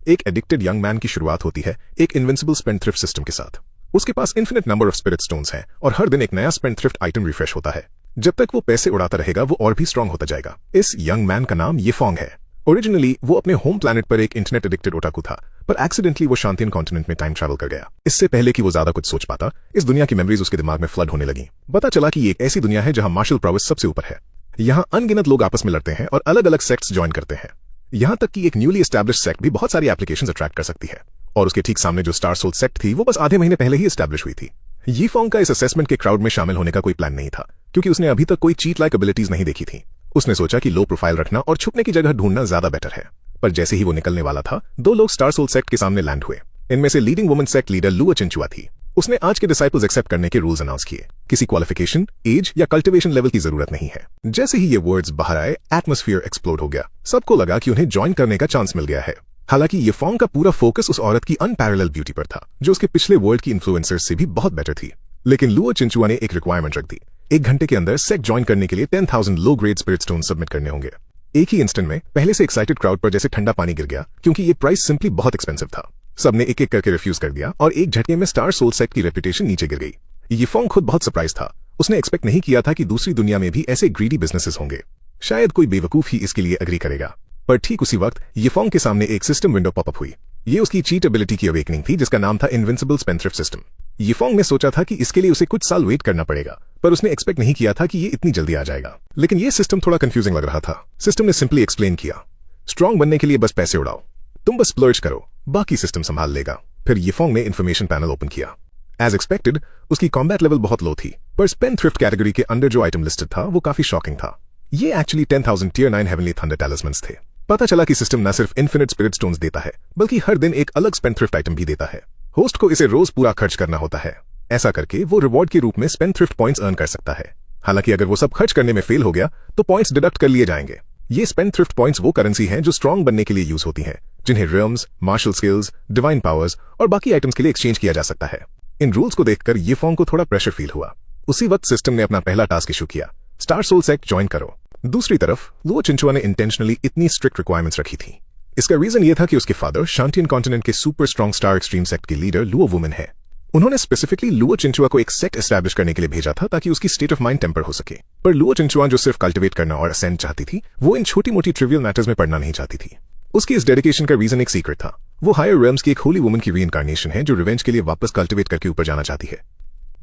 एक addicted young man की शुरुआत होती है एक इनविंसिबल स्पेंड-थ्रिफ्ट सिस्टम के साथ। उसके पास infinite number of spirit stones हैं और हर दिन एक नया स्पेंड-थ्रिफ्ट आइटम रिफ्रेश होता है। जब तक वो पैसे उड़ाता रहेगा वो और भी स्ट्रांग होता जाएगा। इस यंग मैन का नाम येफोंग है। ओरिजिनली वो अपने होम प्लैनेट पर एक इंटरनेट एडिक्टेड ओटाकू था, पर एक्सीडेंटली वो शांतियन कॉन्टिनेंट में टाइम ट्रैवल कर गया। इससे पहले कि वो ज्यादा कुछ सोच पाता, इस दुनिया की मेमोरीज उसके दिमाग में फ्लड होने लगी। पता चला कि ये एक ऐसी दुनिया है जहां मार्शल प्रॉविस सबसे ऊपर है। यहाँ अनगिनत लोग आपस में लड़ते हैं और अलग अलग सेक्ट्स ज्वाइन करते हैं। यहाँ तक कि एक न्यूली एस्टैब्लिश्ड सेक्ट भी बहुत सारी एप्लीकेशंस अट्रैक्ट कर सकती है। और उसके ठीक सामने जो स्टार सोल सेक्ट थी वो बस आधे महीने पहले ही एस्टैब्लिश हुई थी। येफोंग का इस असेसमेंट के क्राउड में शामिल होने का कोई प्लान नहीं था, क्योंकि उसने अभी तक कोई चीट लाइक एबिलिटीज नहीं देखी थी। उसने सोचा कि लो प्रोफाइल रखना और छुपने की जगह ढूंढना ज्यादा बेटर है। पर जैसे ही वो निकलने वाला था, दो लोग स्टार सोल सेक्ट के सामने लैंड हुए। इनमें से leading woman sect leader Luo Chinchua थी। उसने आज के डिसाइपल्स एक्सेप्ट करने के रूल्स अनाउंस किए। किसी क्वालिफिकेशन, एज या कल्टिवेशन लेवल की जरूरत नहीं है। जैसे ही ये वर्ड्स बाहर आए, एटमॉस्फेयर एक्सप्लोड हो गया। सबको लगा कि उन्हें ज्वाइन करने का चांस मिल गया है। हालांकि येफोंग का पूरा फोकस उस औरत की अनपैरेलल ब्यूटी पर था, जो उसके पिछले वर्ल्ड की इन्फ्लुएंसर्स से भी बहुत बेटर थी। लेकिन लुओ चिंचुआ ने एक रिक्वायरमेंट रख दी। 1 घंटे के अंदर सेक्ट ज्वाइन करने के लिए 10,000 low grade spirit stone submit करने होंगे। एक ही इंस्टेंट में पहले से एक्साइटेड क्राउड पर जैसे ठंडा पानी गिर गया, क्योंकि ये प्राइस सिंपली बहुत एक्सपेंसिव था। सबने एक एक करके रिफ्यूज कर दिया और एक झटके में स्टार सोल सेक्ट की रेपुटेशन नीचे गिर गई। येफोंग खुद बहुत सरप्राइज था। उसने एक्सपेक्ट नहीं किया था कि दूसरी दुनिया में भी ऐसे ग्रीडी बिजनेसेस होंगे। शायद कोई बेवकूफ ही इसके लिए एग्री करेगा। पर ठीक उसी वक्त येफोंग के सामने एक सिस्टम विंडो पॉपअप हुई। ये उसकी चीट एबिलिटी की अवेकनिंग थी, जिसका नाम था इनविंसिबल स्पेंड-थ्रिफ्ट सिस्टम। येफोंग ने सोचा था कि इसके लिए उसे कुछ साल वेट करना पड़ेगा, पर उसने एक्सपेक्ट नहीं किया था कि ये इतनी जल्दी आ जाएगा। लेकिन ये सिस्टम थोड़ा कंफ्यूजिंग लग रहा था। सिस्टम ने सिंपली एक्सप्लेन किया, स्ट्रांग बनने के लिए बस पैसे उड़ाओ, तुम बस स्प्लर्ज करो, बाकी सिस्टम संभाल लेगा। फिर येफोंग ने इन्फॉर्मेशन पैनल ओपन किया। एज एक्सपेक्टेड उसकी कॉम्बैट लेवल बहुत लो थी, पर स्पेंड-थ्रिफ्ट कैटेगरी के अंडर जो आइटम लिस्टेड था वो काफी शॉकिंग था। ये एक्चुअली 10,000 टियर 9 हेवनली थंडर टैलिस्मन्स थे। पता चला कि सिस्टम न सिर्फ इन्फिनिट स्पिरिट स्टोन्स देता है, बल्कि हर दिन एक अलग स्पेंड-थ्रिफ्ट आइटम भी देता है। होस्ट को इसे रोज पूरा खर्च करना होता है। ऐसा करके वो रिवॉर्ड के रूप में स्पेंड-थ्रिफ्ट पॉइंट्स अर्न कर सकता है। हालांकि अगर वो सब खर्च करने में फेल हो गया तो पॉइंट्स डिडक्ट कर लिए जाएंगे। ये स्पेंड-थ्रिफ्ट पॉइंट्स वो करेंसी हैं जो स्ट्रांग बनने के लिए यूज होती हैं, जिन्हें रियम्स, मार्शल स्किल्स, डिवाइन पावर्स और बाकी आइटम्स के लिए एक्सचेंज किया जा सकता है। इन रूल्स को देखकर येफोंग को थोड़ा प्रेशर फील हुआ। उसी वक्त सिस्टम ने अपना पहला टास्क इशू किया, स्टार सोल सेक्ट ज्वाइन करो। दूसरी तरफ लुओ चिंचुआ ने इंटेंशनली इतनी स्ट्रिक्ट रिक्वायरमेंट्स रखी थी। इसका रीजन ये था कि उसके फादर शांतियन कॉन्टिनेंट के super strong star extreme sect के लीडर लुओ वुमन है। उन्होंने स्पेसिफिकली लुओ चिंचुआ को एक सेक्ट एस्टैब्लिश करने के लिए भेजा था, ताकि उसकी स्टेट ऑफ माइंड टेम्पर हो सके। पर लुओ चिंचुआ जो सिर्फ कल्टिवेट करना और असेंड चाहती थी, वो इन छोटी मोटी ट्रिवियल मैटर्स में पड़ना नहीं चाहती थी। उसकी इस डेडिकेशन का रीजन एक सीक्रेट था। वो हायर रेल्म्स की एक होली वुमन की रीइंकार्नेशन है, जो रिवेंज के लिए वापस कल्टिवेट करके ऊपर जाना चाहती है।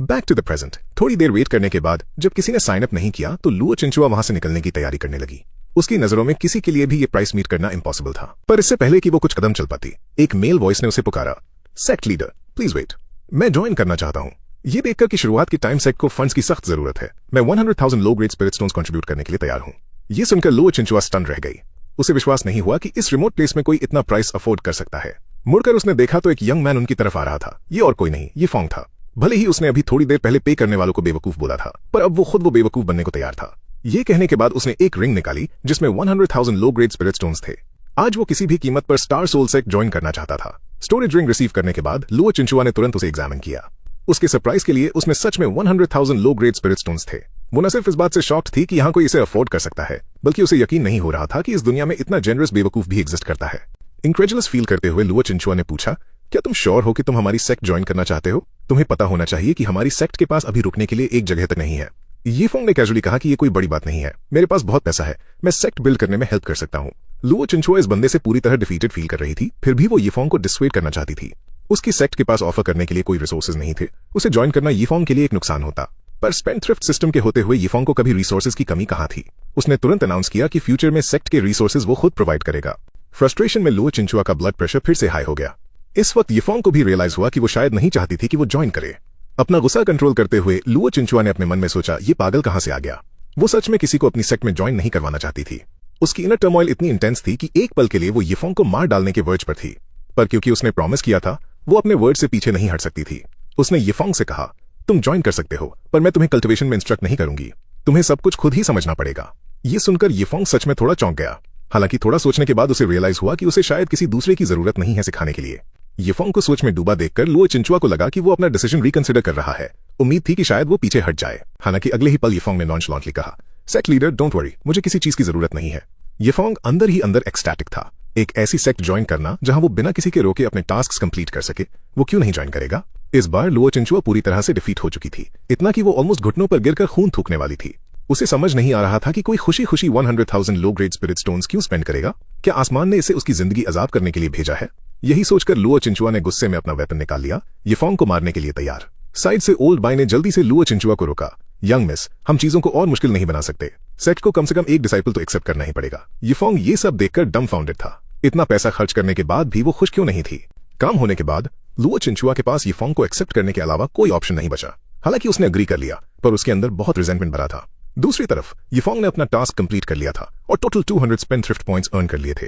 Back to the present. थोड़ी देर वेट करने के बाद जब किसी ने साइन अप नहीं किया, तो लुओ चिंचुआ वहां से निकलने की तैयारी करने लगी। उसकी नजरों में किसी के लिए भी ये प्राइस मीट करना इम्पॉसिबल था। पर इससे पहले कि वो कुछ कदम चल पाती, एक मेल वॉइस ने उसे पुकारा, सेक्ट लीडर प्लीज वेट, मैं ज्वाइन करना चाहता हूँ। ये देखकर कि शुरुआत के टाइम सेक्ट को फंड्स की सख्त जरूरत है, मैं 100,000 low grade spirit stones contribute करने के लिए तैयार हूँ। ये सुनकर लुओ चिंचुआ स्टन रह गई। उसे विश्वास नहीं हुआ कि इस रिमोट प्लेस में कोई इतना प्राइस अफोर्ड कर सकता है। मुड़कर उसने देखा तो एक यंग मैन उनकी तरफ आ रहा था। ये और कोई नहीं, येफोंग था। भले ही उसने अभी थोड़ी देर पहले पे करने वालों को बेवकूफ बोला था, पर अब वो खुद वो बेवकूफ बनने को तैयार था। ये कहने के बाद उसने एक रिंग निकाली जिसमें 100,000 लो ग्रेड स्पिरिट स्टोन्स थे। आज वो किसी भी कीमत पर स्टार सोल सेक्ट ज्वाइन करना चाहता था। स्टोरेज रिंग रिसीव करने के बाद लुओ चिंचुआ ने तुरंत उसे एग्जामिन किया। उसके सरप्राइज के लिए उसमें सच में 100,000 लो ग्रेड स्पिरिट स्टोन्स थे। वो न सिर्फ इस बात से शॉक्ड थी कि यहाँ कोई इसे अफोर्ड कर सकता है, बल्कि उसे यकीन नहीं हो रहा था कि इस दुनिया में इतना जेनरस बेवकूफ भी एग्जिस्ट करता है। इंक्रेडुलस फील करते हुए लुओ चिंचुआ ने पूछा, क्या तुम श्योर हो कि तुम हमारी सेक्ट ज्वाइन करना चाहते हो? तुम्हें पता होना चाहिए कि हमारी सेक्ट के पास अभी रुकने के लिए एक जगह तक नहीं है। येफोंग ने कैजुअली कहा कि ये कोई बड़ी बात नहीं है, मेरे पास बहुत पैसा है, मैं सेक्ट बिल्ड करने में हेल्प कर सकता हूँ। लुओ चिंचुआ इस बंदे से पूरी तरह डिफीटेड फील कर रही थी, फिर भी वो येफोंग को डिस्वेड करना चाहती थी। उसकी सेक्ट के पास ऑफर करने के लिए कोई रिसोर्सेज नहीं थे। उसे ज्वाइन करना येफोंग के लिए एक नुकसान होता। पर स्पेंड-थ्रिफ्ट सिस्टम के होते हुए येफोंग को कभी रिसोर्सेज की कमी कहाँ थी। उसने तुरंत अनाउंस किया कि फ्यूचर में सेक्ट के रिसोर्सेज वो खुद प्रोवाइड करेगा। फ्रस्ट्रेशन में लुओ चिंचुआ का ब्लड प्रेशर फिर से हाई हो गया। इस वक्त येफोंग को भी रियलाइज हुआ कि वो शायद नहीं चाहती थी कि वो ज्वाइन करे। अपना गुस्सा कंट्रोल करते हुए लुओ चिंचुआ ने अपने मन में सोचा, ये पागल कहां से आ गया। वो सच में किसी को अपनी सेक्ट में ज्वाइन नहीं करवाना चाहती थी। उसकी इनर टर्मोइल इतनी इंटेंस थी कि एक पल के लिए वो येफोंग को मार डालने के वर्ज पर थी, पर क्योंकि उसने प्रॉमिस किया था, वो अपने वर्ड से पीछे नहीं हट सकती थी। उसने येफोंग से कहा, तुम ज्वाइन कर सकते हो, पर मैं तुम्हें कल्टिवेशन में इंस्ट्रक्ट नहीं करूंगी, तुम्हें सब कुछ खुद ही समझना पड़ेगा। ये सुनकर येफोंग सच में थोड़ा चौंक गया। हालांकि थोड़ा सोचने के बाद उसे रियलाइज हुआ कि उसे शायद किसी दूसरे की जरूरत नहीं है सिखाने के लिए। येफोंग को सोच में डूबा देखकर लुओ चिंचुआ को लगा कि वो अपना डिसीजन रिकंसिडर कर रहा है। उम्मीद थी कि शायद वो पीछे हट जाए। हालांकि अगले ही पल येफोंग ने नॉनचलॉन्टली कहा, सेक्ट लीडर डोंट वरी, मुझे किसी चीज की जरूरत नहीं है। येफोंग अंदर ही अंदर एक्सटैटिक था। एक ऐसी सेक्ट ज्वाइन करना जहां वो बिना किसी के रोके अपने टास्क कंप्लीट कर सके, वो क्यों नहीं ज्वाइन करेगा? इस बार लुओ चिंचुआ पूरी तरह से डिफीट हो चुकी थी, इतना कि वो ऑलमोस्ट घुटनों पर गिरकर खून थूकने वाली थी। उसे समझ नहीं आ रहा था कि कोई खुशी खुशी 100,000 लो ग्रेड स्पिरिट स्टोन्स क्यों स्पेंड करेगा। क्या आसमान ने इसे उसकी जिंदगी अजाब करने के लिए भेजा है? यही सोचकर लुओ चिंचुआ ने गुस्से में अपना वेपन निकाल लिया, येफोंग को मारने के लिए तैयार। साइड से ओल्ड बाय ने जल्दी से लुओ चिंचुआ को रोका। यंग मिस, हम चीजों को और मुश्किल नहीं बना सकते। सेक्ट को कम से कम एक डिसाइपल तो एक्सेप्ट करना ही पड़ेगा। येफोंग ये सब देखकर डम्बफाउंडेड था। इतना पैसा खर्च करने के बाद भी वो खुश क्यों नहीं थी? काम होने के बाद लुओ चिंचुआ के पास येफोंग को एक्सेप्ट करने के अलावा कोई ऑप्शन नहीं बचा। हालांकि उसने अग्री कर लिया, पर उसके अंदर बहुत रिजेंटमेंट भरा था। दूसरी तरफ येफोंग ने अपना टास्क कंप्लीट कर लिया था और टोटल 200 स्पेंडथ्रिफ्ट पॉइंट्स अर्न कर लिए थे।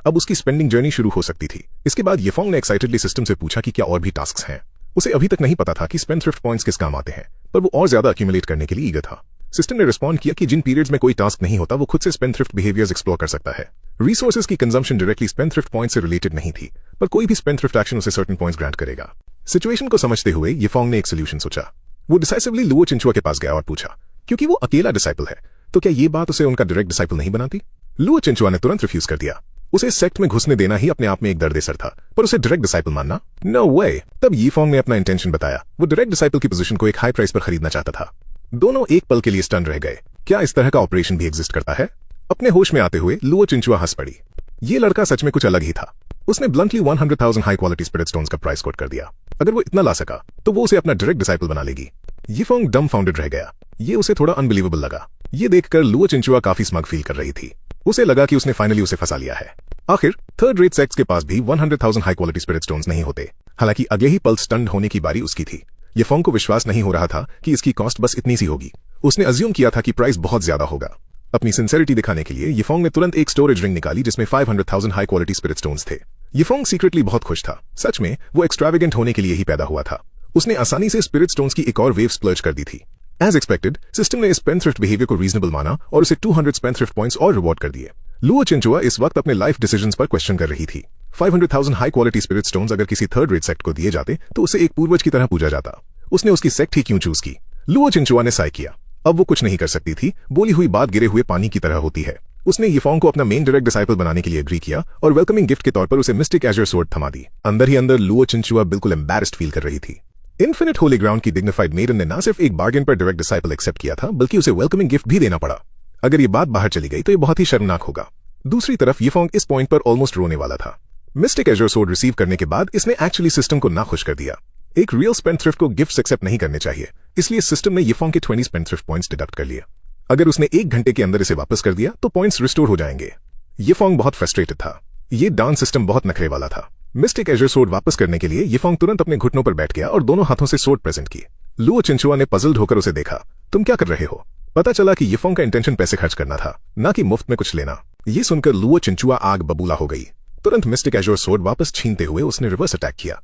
अब उसकी स्पेंडिंग जर्नी शुरू हो सकती थी। इसके बाद येफोंग ने एक्साइटेडली सिस्टम से पूछा कि क्या और भी टास्क्स हैं। उसे अभी तक नहीं पता था कि स्पेंडथ्रिफ्ट पॉइंट्स किस काम आते हैं, पर वो और ज्यादा अक्यूमुलेट करने के लिए ईगर था। सिस्टम ने रिस्पॉन्ड किया कि जिन पीरियड्स में कोई टास्क नहीं होता वो खुद से स्पेंडथ्रिफ्ट बिहेवियर्स एक्सप्लोर कर सकता है। रिसोर्सेज की कंजम्पशन डायरेक्टली स्पेंडथ्रिफ्ट पॉइंट से रिलेटेड नहीं थी, पर कोई भी स्पेंडथ्रिफ्ट एक्शन उसे सर्टेन पॉइंट्स ग्रांट करेगा। सिचुएशन को समझते हुए येफोंग ने एक सोल्यूशन सोचा। वो डिसाइसिवली लुओ चिंचुआ के पास गया और पूछा, क्योंकि वो अकेला डिसाइपल है तो क्या ये बात उसे उनका डायरेक्ट डिसाइपल नहीं बनाती? लुओ चिंचुआ ने तुरंत रिफ्यूज कर दिया। उसे सेक्ट में घुसने देना ही अपने आप में एक दर्द-ए-सर था, पर उसे डायरेक्ट डिसाइपल मानना, नो वे। तब येफोंग ने अपना इंटेंशन बताया। वो डायरेक्ट डिसाइपल की पोजीशन को एक हाई प्राइस पर खरीदना चाहता था। दोनों एक पल के लिए स्टन रह गए। क्या इस तरह का ऑपरेशन भी एग्जिस्ट करता है? अपने होश में आते हुए लुओ चिंचुआ हंस पड़ी। ये लड़का सच में कुछ अलग ही था। उसने bluntly 100,000 high quality spirit stones का प्राइस कोट कर दिया। अगर वो इतना ला सका तो वो उसे अपना डायरेक्ट डिसाइपल बना लेगी। येफोंग डम्बफाउंडेड रह गया। ये उसे थोड़ा अनबिलीवेबल लगा। ये देखकर लुओ चिंचुआ काफी स्मग फील कर रही थी। उसे लगा कि उसने फाइनली उसे फंसा लिया है। आखिर थर्ड रेट सेक्ट्स के पास भी 100,000 हाई क्वालिटी स्पिरिट स्टोन्स नहीं होते। हालांकि अगले ही पल स्टन्ड होने की बारी उसकी थी। येफोंग को विश्वास नहीं हो रहा था कि इसकी कॉस्ट बस इतनी सी होगी। उसने अज्यूम किया था कि प्राइस बहुत ज्यादा होगा। अपनी सिंसेरिटी दिखाने के लिए येफोंग ने तुरंत एक स्टोरेज रिंग निकाली जिसमें 500,000 हाई क्वालिटी स्पिरिट स्टोन्स थे। येफोंग सीक्रेटली बहुत खुश था। सच में वो एक्सट्रावेगेंट होने के लिए ही पैदा हुआ था। उसने आसानी से स्पिरिट स्टोन्स की एक और वेव स्प्लर्ज कर दी थी। एज एक्सपेक्टेड सिस्टम ने इस स्पेंडथ्रिफ्ट बिहेवियर को रीजनेबल माना और उसे 200 स्पेंडथ्रिफ्ट पॉइंट्स और रिवॉर्ड कर दिए। लुओ चिंचुआ इस वक्त अपने लाइफ डिसीजंस पर क्वेश्चन कर रही थी। 500,000 हाई क्वालिटी स्पिरिट स्टोन्स अगर किसी थर्ड रेट सेक्ट को दिए जाते तो उसे एक पूर्वज की तरह पूजा जाता। उसने उसकी सेक्ट ही क्यों चूज की? लुओ चिंचुआ ने साय किया। अब वो कुछ नहीं कर सकती थी। बोली हुई बात गिरे हुए पानी की तरह होती है। उसने येफोंग को अपना मेन डायरेक्ट डिसाइपल बनाने के लिए एग्री किया और वेलकमिंग गिफ्ट के तौर पर उसे मिस्टिक एजर सोर्ड थमा दी। अंदर ही अंदर लुओ चिंचुआ बिल्कुल एम्बैरेस्ड फील कर रही थी। इन्फिनिट होली ग्राउंड की डिग्निफाइड मेडन ने न सिर्फ एक बार्गेन पर डायरेक्ट डिसाइपल एक्सेप्ट किया था, बल्कि उसे वेलकमिंग गिफ्ट भी देना पड़ा। अगर ये बात बाहर चली गई तो ये बहुत ही शर्मनाक होगा। दूसरी तरफ येफोंग इस पॉइंट पर ऑलमोस्ट रोने वाला था। मिस्टिक एजर सोर्ड रिसीव करने के बाद इसने एक्चुअली सिस्टम को नाखुश कर दिया। एक रियल स्पेंडथ्रिफ्ट को गिफ्ट्स एक्सेप्ट नहीं करने चाहिए, इसलिए सिस्टम ने येफोंग के 20 स्पेंडथ्रिफ्ट पॉइंट्स डिडक्ट कर लिया। अगर उसने 1 घंटे के अंदर इसे वापस कर दिया तो पॉइंट्स रिस्टोर हो जाएंगे। येफोंग बहुत फ्रस्ट्रेटेड था। ये डांस सिस्टम बहुत नखरे वाला था। मिस्टिक एजर सोर्ड वापस करने के लिए येफोंग तुरंत अपने घुटनों पर बैठ गया और दोनों हाथों से सोर्ड प्रेजेंट की। लुओ चिंचुआ ने पजल्ड होकर उसे देखा। तुम क्या कर रहे हो? पता चला कि येफोंग का इंटेंशन पैसे खर्च करना था, ना कि मुफ्त में कुछ लेना। ये सुनकर लुओ चिंचुआ आग बबूला हो गई। तुरंत मिस्टिक एजर सोर्ड वापस छीनते हुए उसने रिवर्स अटैक किया।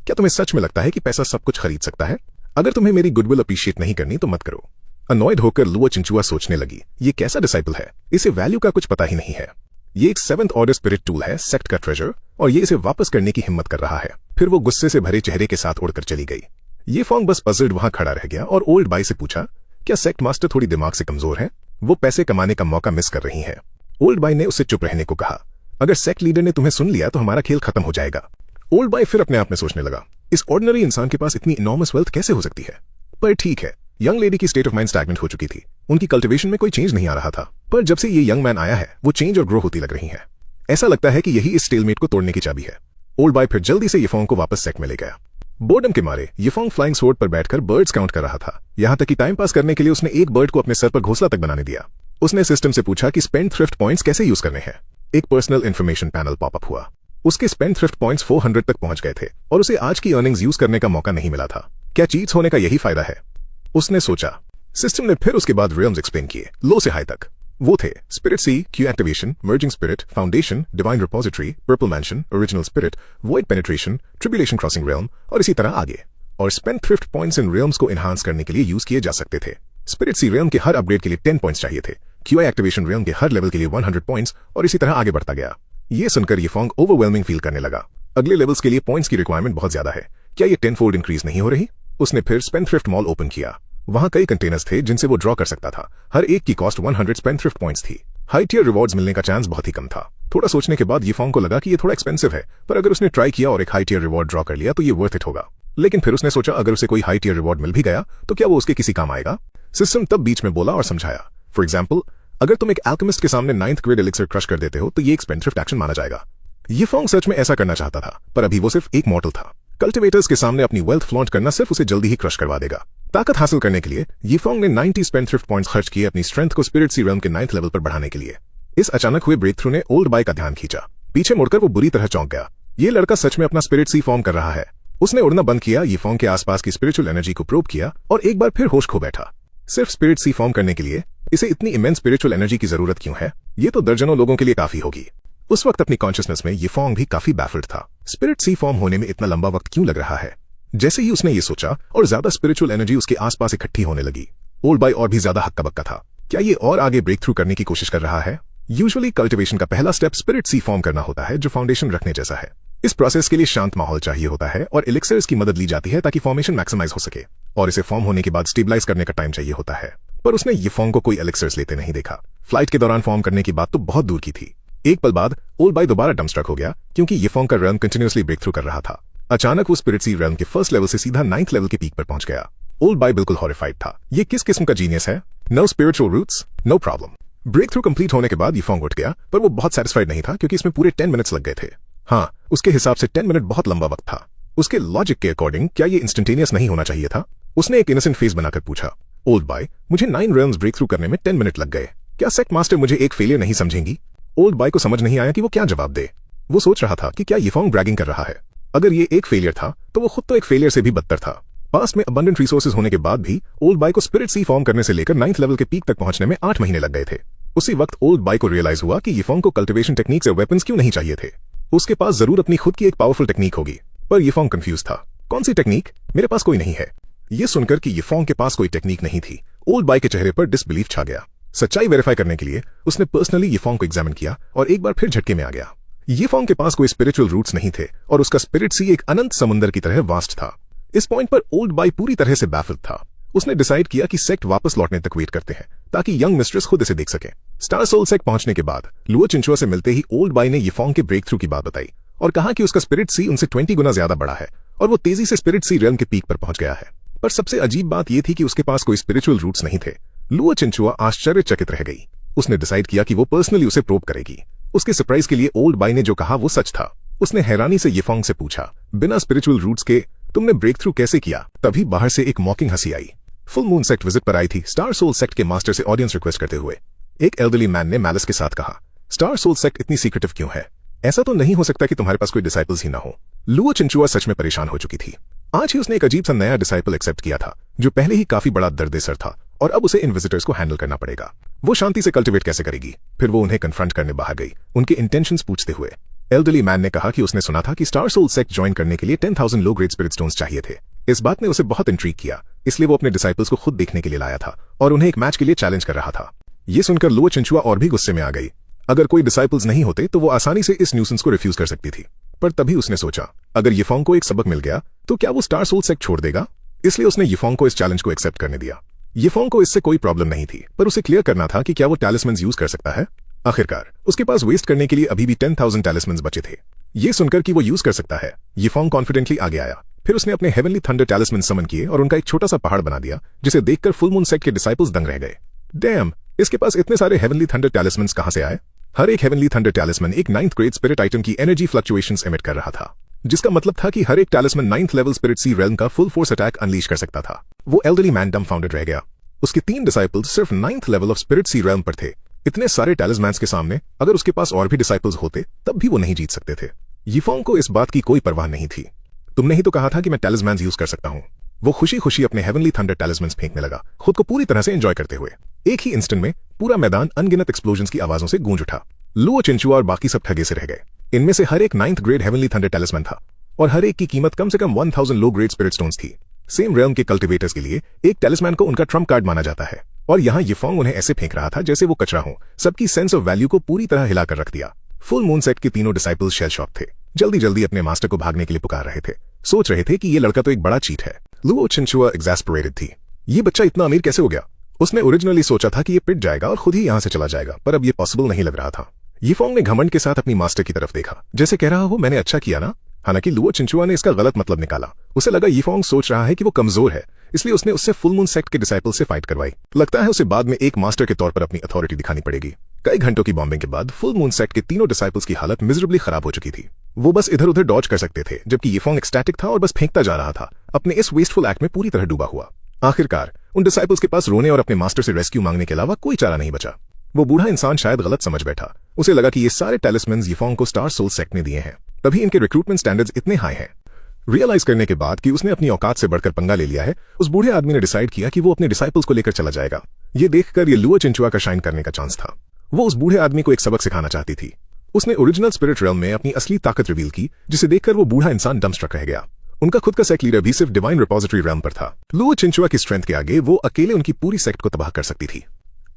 क्या तुम्हें सच में लगता है कि पैसा सब कुछ खरीद सकता है? अगर तुम्हें मेरी गुडविल अप्रिशिएट नहीं करनी तो मत करो। अनॉयड होकर लुओ चिंचुआ सोचने लगी, ये कैसा डिसाइपल है? इसे वैल्यू का कुछ पता ही नहीं है। ये एक 7th ऑर्डर स्पिरिट टूल है, सेक्ट का ट्रेजर, और ये इसे वापस करने की हिम्मत कर रहा है। फिर वो गुस्से से भरे चेहरे के साथ उड़कर चली गई। येफोंग बस पजल्ड वहां खड़ा रह गया और ओल्ड बाई से पूछा, क्या सेक्ट मास्टर थोड़ी दिमाग से कमजोर है? वो पैसे कमाने का मौका मिस कर रही है। ओल्ड बाई ने उससे चुप रहने को कहा। अगर सेक्ट लीडर ने तुम्हें सुन लिया तो हमारा खेल खत्म हो जाएगा। ओल्ड बाई फिर अपने आप में सोचने लगा, इस ऑर्डिनरी इंसान के पास इतनी इनॉर्मस वेल्थ कैसे हो सकती है? पर ठीक है, यंग लेडी की स्टेट ऑफ माइंड स्टैग्नेंट हो चुकी थी। उनकी कल्टिवेशन में कोई चेंज नहीं आ रहा था, पर जब से ये यंग मैन आया है वो चेंज और ग्रो होती लग रही है। ऐसा लगता है कि यही इस स्टेलमेट को तोड़ने की चाबी है। ओल्ड बाय फिर जल्दी से येफोंग को वापस सेक्ट में ले गया। बोर्डम के मारे येफोंग फ्लाइंग सोर्ड पर बैठकर बर्ड्स काउंट कर रहा था। यहां तक कि टाइम पास करने के लिए उसने एक बर्ड को अपने सर पर घोंसला तक बनाने दिया। उसने सिस्टम से पूछा कि स्पेंडथ्रिफ्ट पॉइंट्स कैसे यूज करने हैं। एक पर्सनल इन्फॉर्मेशन पैनल पॉपअप हुआ। उसके स्पेंडथ्रिफ्ट पॉइंट्स 400 तक पहुंच गए थे और उसे आज की अर्निंग्स यूज करने का मौका नहीं मिला था। क्या चीट्स होने का यही फायदा है? उसने सोचा। सिस्टम ने फिर उसके बाद रियल्म्स एक्सप्लेन किए, लो से हाई तक। वो थे spirit sea, Q activation, merging spirit, foundation, divine repository, purple mansion, original spirit, void penetration, tribulation crossing realm और इसी तरह आगे। और स्पेंडथ्रिफ्ट पॉइंट्स इन रियल्म्स को एनहांस करने के लिए यूज किए जा सकते थे। स्पिरिट सी रियल्म के हर अपग्रेड के लिए 10 पॉइंट्स चाहिए थे। क्यूआई एक्टिवेशन रियल्म के हर लेवल के लिए 100 पॉइंट्स और इसी तरह आगे बढ़ता गया। ये सुनकर येफोंग ओवरवेलमिंग फील करने लगा। अगले लेवल्स के लिए पॉइंट्स की रिक्वायरमेंट बहुत ज्यादा है। क्या ये 10 फोल्ड इंक्रीज नहीं हो रही? उसने फिर स्पेंडथ्रिफ्ट मॉल ओपन किया। वहां कई कंटेनर्स थे जिनसे वो ड्रॉ कर सकता था। हर एक की कॉस्ट 100 स्पेंडथ्रिफ्ट पॉइंट्स थी। हाई टियर रिवॉर्ड्स मिलने का चांस बहुत ही कम था। थोड़ा सोचने के बाद यीफोंग को लगा कि ये थोड़ा एक्सपेंसिव है, पर अगर उसने ट्राई किया और एक हाई टियर रिवॉर्ड ड्रॉ कर लिया तो ये वर्थ इट होगा। लेकिन फिर उसने सोचा अगर उसे कोई हाई टियर रिवॉर्ड मिल भी गया तो क्या वो उसके किसी काम आएगा। सिस्टम तब बीच में बोला और समझाया, फॉर एग्जाम्पल अगर तुम एक एल्केमिस्ट के सामने 9th ग्रेड एलिक्सर क्रश कर देते हो तो ये एक स्पेंडथ्रिफ्ट एक्शन माना जाएगा। यीफोंग सच में ऐसा करना चाहता था, पर अभी वो सिर्फ एक मॉडल था। कल्टिवेटर्स के सामने अपनी वेल्थ फ्लॉन्ट करना सिर्फ उसे जल्दी ही क्रश करवा देगा। ताकत हासिल करने के लिए यीफोंग ने 90 स्पेंडथ्रिफ्ट पॉइंट्स खर्च किए अपनी स्ट्रेंथ को स्पिरिट सी रेल्म के 9th लेवल पर बढ़ाने के लिए। इस अचानक हुए ब्रेक थ्रू ने ओल्ड बाय का ध्यान खींचा। पीछे मुड़कर वो बुरी तरह चौंक गया। ये लड़का सच में अपना स्पिरिट सी फॉर्म कर रहा है। उसने उड़ना बंद किया, यीफोंग के आसपास की स्पिरिचुअल एनर्जी को प्रोब किया और एक बार फिर होश खो बैठा। सिर्फ स्पिरिट सी फॉर्म करने के लिए इसे इतनी इमेंस स्पिरिचुअल एनर्जी की जरूरत क्यों है? ये तो दर्जनों लोगों के लिए काफी होगी। उस वक्त अपनी कॉन्शियसनेस में यीफोंग भी काफी बैफल्ड था। स्पिरिट सी फॉर्म होने में इतना लंबा वक्त क्यों लग रहा है? जैसे ही उसने ये सोचा और ज्यादा स्पिरिचुअल एनर्जी उसके आसपास इकट्ठी होने लगी, ओल्ड बाय और भी ज्यादा हक्का बक्का था। क्या ये और आगे ब्रेक थ्रू करने की कोशिश कर रहा है? यूजुअली कल्टिवेशन का पहला स्टेप स्पिरिट सी फॉर्म करना होता है, जो फाउंडेशन रखने जैसा है। इस प्रोसेस के लिए शांत माहौल चाहिए होता है और एलिक्सर्स की मदद ली जाती है ताकि फॉर्मेशन मैक्सिमाइज हो सके, और इसे फॉर्म होने के बाद स्टेबलाइज करने का टाइम चाहिए होता है। पर उसने यीफोंग को कोई एलिक्सर्स लेते नहीं देखा। फ्लाइट के दौरान फॉर्म करने की बात तो बहुत दूर की थी। एक पल बाद ओल्ड बाय दोबारा डमस्ट्रक हो गया, क्योंकि यीफोंग का रेल्म कंटिन्यूअसली ब्रेक थ्रू कर रहा था। अचानक वो स्पिरिट सी रेल्म के फर्स्ट लेवल से सीधा 9th लेवल के पीक पर पहुंच गया। ओल्ड बाय बिल्कुल हॉरिफाइड था। ये किस किस्म का जीनियस है? No spiritual roots, no problem. Breakthrough complete होने के बाद यीफोंग उठ गया, पर वो बहुत सेटिस्फाइड नहीं था क्योंकि इसमें पूरे 10 मिनट्स लग गए थे। हाँ, उसके हिसाब से 10 मिनट बहुत लंबा वक्त था। उसके लॉजिक के अकॉर्डिंग क्या ये इंस्टेंटेनियस नहीं होना चाहिए था? उसने एक इनोसेंट फेस बनाकर पूछा, ओल्ड बाय मुझे 9 रेल्म्स ब्रेक थ्रू करने में 10 मिनट लग गए, क्या सेक्ट मास्टर मुझे एक फेलियर नहीं समझेंगी? ओल्ड बाय को समझ नहीं आया कि वो क्या जवाब दे। वो सोच रहा था कि क्या यीफोंग ब्रैगिंग कर रहा है। अगर ये एक फेलियर था तो वो खुद तो एक फेलियर से भी बदतर था। पास में अबंडेंट रिसोर्सेज होने के बाद भी ओल्ड बाय को स्पिरिट सी फॉर्म करने से लेकर 9th लेवल के पीक तक पहुंचने में 8 महीने लग गए थे। उसी वक्त ओल्ड बाय को रियलाइज हुआ कि यीफोंग को कल्टिवेशन टेक्निक से वेपन्स क्यों नहीं चाहिए थे। उसके पास जरूर अपनी खुद की एक पावरफुल टेक्निक होगी। पर यीफोंग कंफ्यूज था। कौन सी टेक्निक? मेरे पास कोई नहीं है। ये सुनकर कि यीफोंग के पास कोई टेक्निक नहीं थी, ओल्ड बाय के चेहरे पर डिसबिलीफ छा गया। सच्चाई वेरीफाई करने के लिए उसने पर्सनली यीफोंग को एग्जामिन किया और एक बार फिर झटके में आ गया। यीफोंग के पास कोई स्पिरिचुअल रूट्स नहीं थे और उसका स्पिरिट सी एक अनंत समुंदर की तरह वास्ट था। इस पॉइंट पर ओल्ड बाय पूरी तरह से बैफल्ड था। उसने डिसाइड किया कि सेक्ट वापस लौटने तक वेट करते हैं ताकि यंग मिस्ट्रेस खुद इसे देख सके। स्टार सोल सेक्ट पहुंचने के बाद लुओ चिंचुआ से मिलते ही ओल्ड बाय ने यीफोंग के ब्रेक थ्रू की बात बताई और कहा कि उसका स्पिरिट सी उनसे 20 गुना ज्यादा बड़ा है और वो तेजी से स्पिरिट सी रेल्म के पीक पर पहुंच गया है। पर सबसे अजीब बात यह थी कि उसके पास कोई स्पिरिचुअल रूट्स नहीं थे। लुओ चिंचुआ आश्चर्यचकित रह गई। उसने डिसाइड किया कि वो पर्सनली उसे प्रोब करेगी। उसके सरप्राइज के लिए ओल्ड बाय ने जो कहा वो सच था। उसने हैरानी से यीफोंग से पूछा, बिना स्पिरिचुअल रूट्स के तुमने ब्रेक थ्रू कैसे किया? तभी बाहर से एक मॉकिंग हंसी आई। फुल मून सेक्ट विजिट पर आई थी स्टार सोल सेक्ट के मास्टर से ऑडियंस रिक्वेस्ट करते हुए। एक एल्डरली मैन ने मैलिस के साथ कहा, स्टार सोल सेक्ट इतनी सीक्रेटिव क्यों है? ऐसा तो नहीं हो सकता कि तुम्हारे पास कोई डिसाइपल्स ही ना हो। लुओ चिंचुआ सच में परेशान हो चुकी थी। आज ही उसने एक अजीब सा नया डिसाइपल एक्सेप्ट किया था जो पहले ही काफी बड़ा दर्देसर था और अब उसे इन विजिटर्स को हैंडल करना पड़ेगा। वो शांति से कल्टिवेट कैसे करेगी? फिर वो उन्हें कन्फ्रंट करने बाहर गई, उनके इंटेंशंस पूछते हुए। एल्डरली मैन ने कहा कि उसने सुना था कि स्टार सोल सेक्ट ज्वाइन करने के लिए 10,000 लो ग्रेड स्पिरिट स्टोन्स चाहिए थे। इस बात ने उसे बहुत इंट्रीग किया, इसलिए वो अपने डिसाइपल्स को खुद देखने के लिए लाया था और उन्हें एक मैच के लिए चैलेंज कर रहा था। ये सुनकर लुओ चिंचुआ और भी गुस्से में आ गई। अगर कोई डिसाइपल्स नहीं होते तो वो आसानी से इस न्यूसेंस को रिफ्यूज कर सकती थी। पर तभी उसने सोचा, अगर यीफोंग को एक सबक मिल गया तो क्या वो स्टार सोल सेक्ट छोड़ देगा? इसलिए उसने यीफोंग को इस चैलेंज को एक्सेप्ट करने दिया। यीफोंग को इससे कोई प्रॉब्लम नहीं थी, पर उसे क्लियर करना था कि क्या वो टैलिस्मन्स यूज कर सकता है। आखिरकार उसके पास वेस्ट करने के लिए अभी भी 10,000 टैलिस्मन्स बचे थे। ये सुनकर कि वो यूज कर सकता है, यीफोंग कॉन्फिडेंटली आगे आया। फिर उसने अपने हेवनली थंडर टैलिस्मन समन किए और उनका एक छोटा सा पहाड़ बना दिया, जिसे देखकर फुल मून सेक्ट के डिसाइपल्स दंग रह गए। डैम, इसके पास इतने सारे हेवनली थंडर टैलिस्मन्स कहां से आए? हर एक हेवनली थंडर टैलिस्मन एक 9th ग्रेड स्पिरिट आइटम की एनर्जी फ्लक्चुएशंस एमिट कर रहा था, जिसका मतलब था कि हर एक टैलिस्मन 9th level spirit sea realm का फुल फोर्स अटैक अनलीश कर सकता था। वो एल्डरली मैन डम्फाउंडेड रह गया। उसके 3 डिसाइपल्स सिर्फ 9th level of spirit sea realm पर थे। इतने सारे टैलिस्मैन्स के सामने अगर उसके पास और भी डिसाइपल्स होते तब भी वो नहीं जीत सकते थे। यीफोंग को इस बात की कोई परवाह नहीं थी। तुमने ही तो कहा था कि मैं टैलिस्मैन्स यूज कर सकता हूं। वो खुशी खुशी अपने हेवनली थंडर टैलिस्मैन्स फेंकने लगा, खुद को पूरी तरह से एंजॉय करते हुए। एक ही इंस्टेंट में पूरा मैदान अनगिनत एक्सप्लोजन्स की आवाजों से गूंज उठा। लुओ चिंचुआ और बाकी सब ठगे से रह गए। इनमें से हर एक 9th ग्रेड हेवनली थंडर टैलिस्मैन था और हर एक की कीमत कम से कम 1000 लो ग्रेड स्पिरिट स्टोन्स थी। सेम रेल्म के कल्टिवेटर्स के लिए एक टैलिस्मैन को उनका ट्रम्प कार्ड माना जाता है और यहाँ यीफोंग उन्हें ऐसे फेंक रहा था जैसे वो कचरा हो। सबकी सेंस ऑफ वैल्यू को पूरी तरह हिलाकर रख दिया। फुल मून सेक्ट के तीनों डिसाइपल्स शेल शॉक थे, जल्दी जल्दी अपने मास्टर को भागने के लिए पुकार रहे थे। सोच रहे थे कि ये लड़का तो एक बड़ा चीट है। लुओ चिंचुआ एग्जैस्परेटेड थी। ये बच्चा इतना अमीर कैसे हो गया? उसने ओरिजिनली सोचा था कि ये पिट जाएगा और खुद ही यहां से चला जाएगा, पर अब ये पॉसिबल नहीं लग रहा था। यीफोंग ने घमंड के साथ अपनी मास्टर की तरफ देखा, जैसे कह रहा हो मैंने अच्छा किया ना। हालांकि लुओ चिंचुआ ने इसका गलत मतलब निकाला। उसे लगा यीफोंग सोच रहा है कि वो कमजोर है, इसलिए उसने उससे फुल मून सेक्ट के डिसाइपल से फाइट करवाई। लगता है उसे बाद में एक मास्टर के तौर पर अपनी अथॉरिटी दिखानी पड़ेगी। कई घंटों की बॉम्बिंग के बाद फुल मून सेक्ट के तीनों डिसाइपल्स की हालत मिजरेबली खराब हो चुकी थी। वो बस इधर उधर डॉज कर सकते थे, जबकि यीफोंग एक्सटैटिक था और बस फेंकता जा रहा था, अपने इस वेस्टफुल एक्ट में पूरी तरह डूबा हुआ। आखिरकार उन डिसाइपल्स के पास रोने और अपने मास्टर से रेस्क्यू मांगने के अलावा कोई चारा नहीं बचा। वो बूढ़ा इंसान शायद गलत समझ बैठा। उसे लगा कि ये सारे टैलिस्मैन्स यीफोंग को स्टार सोल सेक्ट ने दिए हैं, तभी इनके रिक्रूटमेंट स्टैंडर्ड्स इतने हाई हैं। रियलाइज करने के बाद कि उसने अपनी औकात से बढ़कर पंगा ले लिया है, उस बूढ़े आदमी ने डिसाइड किया कि वो अपने डिसाइपल्स को लेकर चला जाएगा। ये देखकर ये लुओ चिंचुआ का शाइन करने का चांस था। वो उस बूढ़े आदमी को एक सबक सिखाना चाहती थी। उसने ओरिजिनल स्पिरिट रेल्म में अपनी असली ताकत रिवील की, जिसे देखकर वो बूढ़ा इंसान डम्बस्ट्रक रह गया। उनका खुद का सेक्ट लीडर भी सिर्फ डिवाइन रिपोजिटरी रेल्म पर था। लुओ चिंचुआ की स्ट्रेंथ के आगे वो अकेले उनकी पूरी सेक्ट को तबाह कर सकती थी।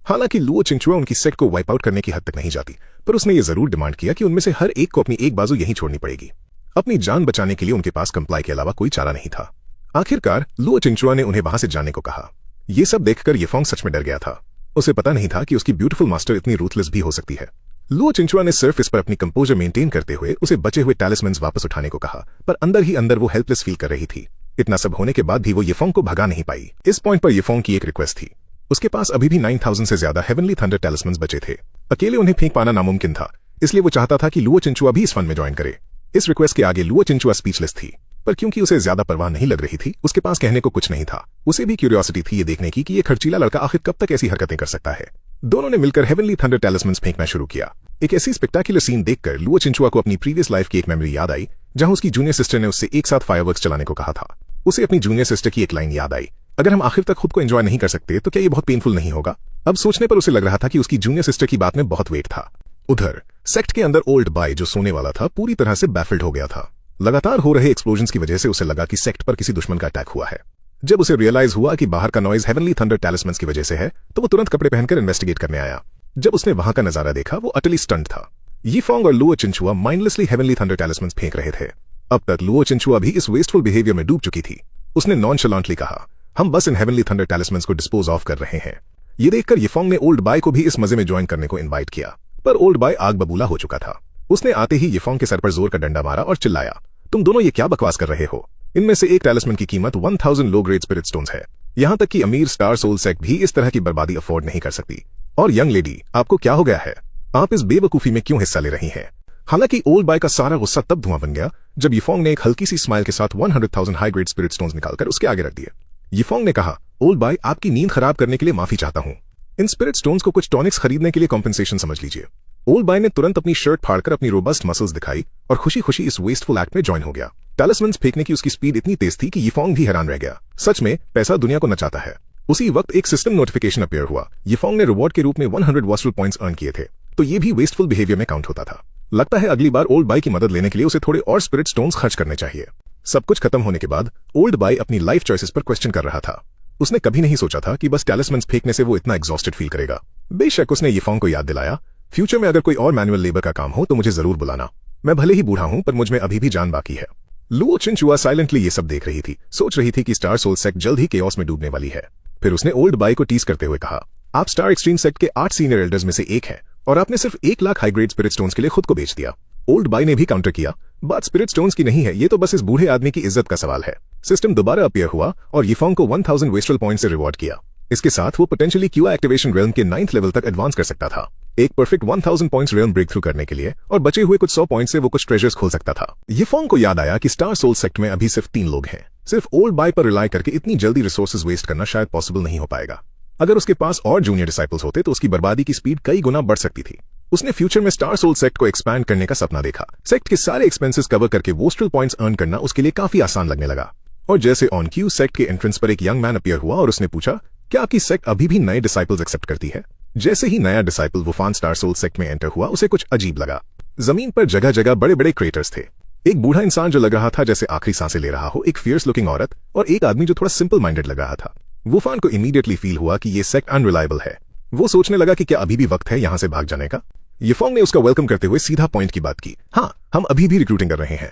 हालांकि लुओ चिंचुआ उनकी सेक्ट को वाइप आउट करने की हद तक नहीं जाती, पर उसने ये जरूर डिमांड किया कि उनमें से हर एक को अपनी एक बाजू यहीं छोड़नी पड़ेगी। अपनी जान बचाने के लिए उनके पास कंप्लाई के अलावा कोई चारा नहीं था। आखिरकार लुओ चिंचुआ ने उन्हें वहां से जाने को कहा। ये सब देखकर यीफोंग सच में डर गया था। उसे पता नहीं था कि उसकी ब्यूटीफुल मास्टर इतनी रूथलेस भी हो सकती है। लुओ चिंचुआ ने सिर्फ इस पर अपनी कंपोजर मेंटेन करते हुए उसे बचे हुए टैलिस्मैन्स वापस उठाने को कहा, पर अंदर ही अंदर वो हेल्पलेस फील कर रही थी। इतना सब होने के बाद भी वो यीफोंग को भगा नहीं पाई। इस पॉइंट पर यीफोंग की एक रिक्वेस्ट थी। उसके पास अभी भी 9000 से ज्यादा हेवनली थंडर टैलिस्मैन्स बचे थे। अकेले उन्हें फेंक पाना नामुमकिन था, इसलिए वो चाहता था कि लुओ चिंचुआ भी इस फन में ज्वाइन करे। इस रिक्वेस्ट के आगे लुओ चिंचुआ स्पीचलेस थी, पर क्योंकि उसे ज्यादा परवाह नहीं लग रही थी, उसके पास कहने को कुछ नहीं था। उसे भी क्यूरियोसिटी थी ये देखने की कि ये खर्चीला लड़का आखिर कब तक ऐसी हरकतें कर सकता है। दोनों ने मिलकर हेवनली थंडर टैलिस्मैन्स फेंकना शुरू किया। एक ऐसी स्पेक्टाकुलर सीन देखकर लुओ चिंचुआ को अपनी प्रीवियस लाइफ की एक मेमोरी याद आई, जहां उसकी जूनियर सिस्टर ने उससे एक साथ फायरवर्क्स चलाने को कहा था। उसे अपनी जूनियर सिस्टर की एक लाइन याद आई, अगर हम आखिर तक खुद को एंजॉय नहीं कर सकते तो क्या ये बहुत पेनफुल नहीं होगा। अब सोचने पर उसे लग रहा था कि उसकी जूनियर सिस्टर की बात में बहुत वेट था। उधर सेक्ट के अंदर ओल्ड बाय जो सोने वाला था पूरी तरह से बैफिल्ड हो गया था। लगातार हो रहे एक्सप्लोजन्स की वजह से उसे लगा कि सेक्ट पर किसी दुश्मन का अटैक हुआ है। जब उसे रियलाइज हुआ कि बाहर का नॉइज हेवनली थंडर टैलिस्मैन्स की वजह से है, तो वो तुरंत कपड़े पहनकर इन्वेस्टिगेट करने आया। जब उसने वहां का नजारा देखा, वो अटली स्टंट था। यीफोंग और लुओ चिंचुआ माइंडलेसली हेवनली थंडर टैलिस्मैन्स फेंक रहे थे। अब तक लुओ चिंचुआ भी इस वेस्टफुल बिहेवियर में डूब चुकी थी। उसने नॉनशलांटली कहा, हम बस इन हेवनली थंडर टैलिस्मैन्स को डिस्पोज ऑफ कर रहे हैं। ये देखकर यीफोंग ने ओल्ड बाय को भी इस मजे में ज्वाइन करने को इनवाइट किया, पर ओल्ड बाय आग बबूला हो चुका था। उसने आते ही यीफोंग के सर पर जोर का डंडा मारा और चिल्लाया, तुम दोनों ये क्या बकवास कर रहे हो? इनमें से एक टैलिस्मैन की कीमत 1000 लो ग्रेड स्पिरिट स्टोन्स है। यहां तक कि अमीर स्टार सोल सेक्ट भी इस तरह की बर्बादी अफोर्ड नहीं कर सकती। और यंग लेडी, आपको क्या हो गया है? आप इस बेवकूफी में क्यों हिस्सा ले रही हैं? हालांकि ओल्ड बाय का सारा गुस्सा तब धुआं बन गया जब यीफोंग ने एक हल्की सी स्माइल के साथ 100,000 हाई ग्रेड स्पिरिट स्टोन्स निकालकर उसके आगे रख दिए। यीफोंग ने कहा, ओल्ड बाय, आपकी नींद खराब करने के लिए माफी चाहता हूं। इन स्पिरिट स्टोन्स को कुछ टॉनिक्स खरीदने के लिए कॉम्पेंसेशन समझ लीजिए। ओल्ड बाय ने तुरंत अपनी शर्ट फाड़कर अपनी रोबस्ट मसल्स दिखाई और खुशी खुशी इस वेस्टफुल एक्ट में ज्वाइन हो गया। टैलिस्मैन्स फेंकने की उसकी स्पीड इतनी तेज थी कि यीफोंग भी हैरान रह गया। सच में पैसा दुनिया को नचाता है। उसी वक्त एक सिस्टम नोटिफिकेशन अपीयर हुआ। यीफोंग ने रिवॉर्ड के रूप में 100 वॉस्टल पॉइंट्स अर्न किए थे, तो ये भी वेस्टफुल बिहेवियर में काउंट होता था। लगता है अगली बार ओल्ड बाय की मदद लेने के लिए उसे थोड़े और स्पिरिट स्टोन्स खर्च करने चाहिए। सब कुछ खत्म होने के बाद ओल्ड बाय अपनी लाइफ चॉइसेस पर क्वेश्चन कर रहा था। उसने कभी नहीं सोचा था कि बस टैलिस्मैन्स फेंकने से वो इतना एग्जॉस्टेड फील करेगा। बेशक उसने यीफोंग को याद दिलाया, फ्यूचर में अगर कोई और मैनुअल लेबर का काम हो तो मुझे जरूर बुलाना। मैं भले ही बूढ़ा हूं, पर मुझ में अभी भी जान बाकी है। लुओ चिंचुआ साइलेंटली ये सब देख रही थी, सोच रही थी कि स्टार सोल सेक्ट जल्द ही केओस में डूबने वाली है। फिर उसने ओल्ड बाय को टीज करते हुए कहा, आप स्टार एक्सट्रीम सेक्ट के 8 सीनियर एल्डर्स में से एक हैं और आपने सिर्फ 1 lakh high grade spirit stones के लिए खुद को बेच दिया। ओल्ड बाय ने भी काउंटर किया, बात स्पिरिट स्टोन्स की नहीं है, ये तो बस इस बूढ़े आदमी की इज्जत का सवाल है। सिस्टम दोबारा अपीयर हुआ और यीफोंग को 1000 वेस्टल पॉइंट से रिवॉर्ड किया। इसके साथ वो पोटेंशियली क्यूआ एक्टिवेशन रेल्म के 9th लेवल तक एडवांस कर सकता था। एक perfect 1000 points realm breakthrough करने के लिए, और बचे हुए कुछ 100 पॉइंट से वो कुछ ट्रेजर्स खोल सकता था। यीफोंग को याद आया कि स्टार सोल सेक्ट में अभी सिर्फ 3 लोग हैं। सिर्फ ओल्ड बाय पर रिलाई करके इतनी जल्दी रिसोर्सेज वेस्ट करना शायद पॉसिबल नहीं हो पाएगा। अगर उसके पास और जूनियर डिसाइपल्स होते तो उसकी बर्बादी की स्पीड कई गुना बढ़ सकती थी। उसने फ्यूचर में स्टार सोल सेक्ट को एक्सपैंड करने का सपना देखा। सेक्ट के सारे एक्सपेंसेस कवर करके वोस्ट्रल पॉइंट्स अर्न करना उसके लिए काफी आसान लगने लगा। और जैसे ऑन क्यू सेक्ट के एंट्रेंस पर एक यंग मैन अपीयर हुआ और उसने पूछा, क्या आपकी सेक्ट अभी भी नए डिसाइपल्स एक्सेप्ट करती है? जैसे ही नया डिसाइपल वुफान स्टार सोल सेक्ट में एंटर हुआ, उसे कुछ अजीब लगा। जमीन पर जगह जगह बड़े बड़े क्रेटर्स थे। एक बूढ़ा इंसान जो लग रहा था जैसे आखिरी सांसें ले रहा हो, एक फियर्स लुकिंग औरत और एक आदमी जो थोड़ा सिंपल माइंडेड लग रहा था। वुफान को इमीडिएटली फील हुआ कि ये सेक्ट अनरिलायबल है। वो सोचने लगा कि क्या अभी भी वक्त है यहां से भाग जाने का। यीफोंग ने उसका वेलकम करते हुए सीधा पॉइंट की बात की, हाँ, हम अभी भी रिक्रूटिंग कर रहे हैं।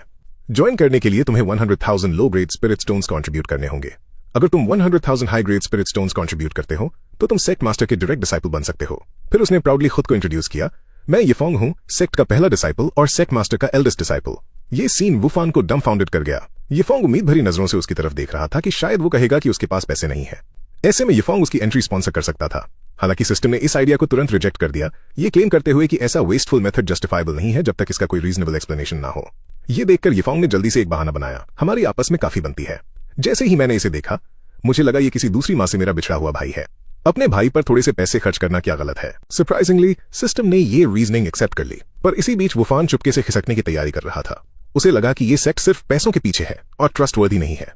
ज्वाइन करने के लिए तुम्हें 100,000 low grade spirit stones contribute करने होंगे। अगर तुम 100,000 high grade spirit stones contribute करते हो तो तुम सेक्ट मास्टर के डायरेक्ट डिसाइपल बन सकते हो। फिर उसने प्राउडली खुद को इंट्रोड्यूस किया, मैं यीफोंग हूँ, सेक्ट का पहला डिसाइपल और सेक्ट मास्टर का एल्डेस्ट डिसाइपल। ये सीन वुफान को डम्फाउंडेड कर गया। यीफोंग उम्मीद भरी नजरों से उसकी तरफ देख रहा था कि शायद वो कहेगा कि उसके पास पैसे नहीं है। ऐसे में यीफोंग उसकी एंट्री स्पॉन्सर कर सकता था। हालांकि सिस्टम ने इस आइडिया को तुरंत रिजेक्ट कर दिया, ये क्लेम करते हुए कि ऐसा वेस्टफुल मेथड जस्टिफाइबल नहीं है जब तक इसका कोई रीजनेबल एक्सप्लेनेशन ना हो। ये देखकर यीफोंग ने जल्दी से एक बहाना बनाया, हमारी आपस में काफी बनती है। जैसे ही मैंने इसे देखा, मुझे लगा ये किसी दूसरी माँ से मेरा बिछड़ा हुआ भाई है। अपने भाई पर थोड़े से पैसे खर्च करना क्या गलत है। सरप्राइजिंगली सिस्टम ने ये रीजनिंग एक्सेप्ट कर ली, पर इसी बीच वुफान चुपके से खिसकने की तैयारी कर रहा था। उसे लगा कि ये सेक्ट सिर्फ पैसों के पीछे है और ट्रस्टवर्दी नहीं है।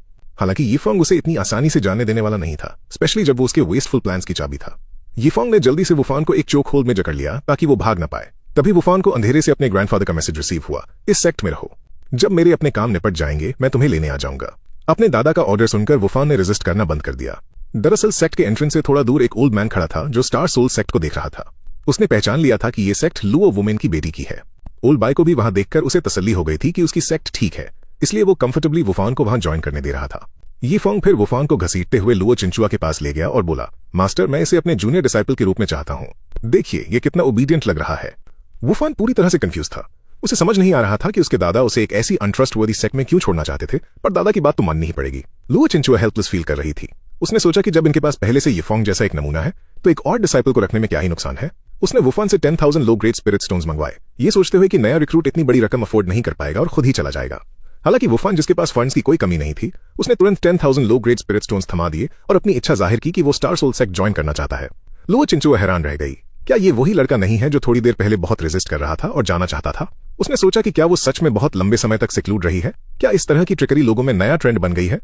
हालांकि यीफोंग उसे इतनी आसानी से जाने देने वाला नहीं था, स्पेशली जब वो उसके वेस्टफुल प्लान्स की चाबी था। यीफोंग ने जल्दी से वुफान को एक चोक होल्ड में जकड़ लिया ताकि वो भाग न पाए। तभी वुफान को अंधेरे से अपने ग्रैंडफादर का मैसेज रिसीव हुआ, इस सेक्ट में रहो, जब मेरे अपने काम निपट जाएंगे मैं तुम्हें लेने आ जाऊंगा। अपने दादा का ऑर्डर सुनकर वुफान ने रेजिस्ट करना बंद कर दिया। दरअसल सेक्ट के एंट्रेंस से थोड़ा दूर एक ओल्ड मैन खड़ा था जो स्टार सोल सेक्ट को देख रहा था। उसने पहचान लिया था कि ये सेक्ट लुओ वुमेन की बेटी की है। ओल्ड बाय को भी वहां देखकर उसे तसल्ली हो गई थी कि उसकी सेक्ट ठीक है, इसलिए वो कंफर्टेबली वुफान को वहां ज्वाइन करने दे रहा था। यीफोंग फिर वुफान को घसीटते हुए लुओ चिंचुआ के पास ले गया और बोला, मास्टर मैं इसे अपने जूनियर डिसाइपल के रूप में चाहता हूँ। देखिए ये कितना ओबीडियंट लग रहा है। वुफान पूरी तरह से कंफ्यूज था। उसे समझ नहीं आ रहा था कि उसके दादा उसे एक ऐसी अनट्रस्टवर्दी सेक्ट में क्यों छोड़ना चाहते थे, पर दादा की बात तो माननी ही पड़ेगी। लुओ चिंचुआ हेल्पलेस फील कर रही थी। उसने सोचा कि जब इनके पास पहले से यीफोंग जैसा एक नमूना है तो एक और डिसाइपल को रखने में क्या ही नुकसान है। उसने वुफान से 10,000 लो ग्रेड स्पिरिट स्टोन्स मंगवाए, ये सोचते हुए कि नया रिक्रूट इतनी बड़ी रकम अफोर्ड नहीं कर पाएगा और खुद ही चला जाएगा। हालांकि वुफान जिसके पास फंड्स की कोई कमी नहीं थी, उसने तुरंत 10,000 लो ग्रेड स्पिरिट स्टोन्स थमा दिए और अपनी इच्छा जाहिर की कि वो स्टार सोल सेक्ट ज्वाइन करना चाहता है। लुओ चिंचुआ हैरान रह गई। क्या ये वही लड़का नहीं है जो थोड़ी देर पहले बहुत रेजिस्ट कर रहा था और जाना चाहता था? उसने सोचा कि क्या वो सच में बहुत लंबे समय तक सिक्लूड रही है? क्या इस तरह की ट्रिकरी लोगों में नया ट्रेंड बन गई है?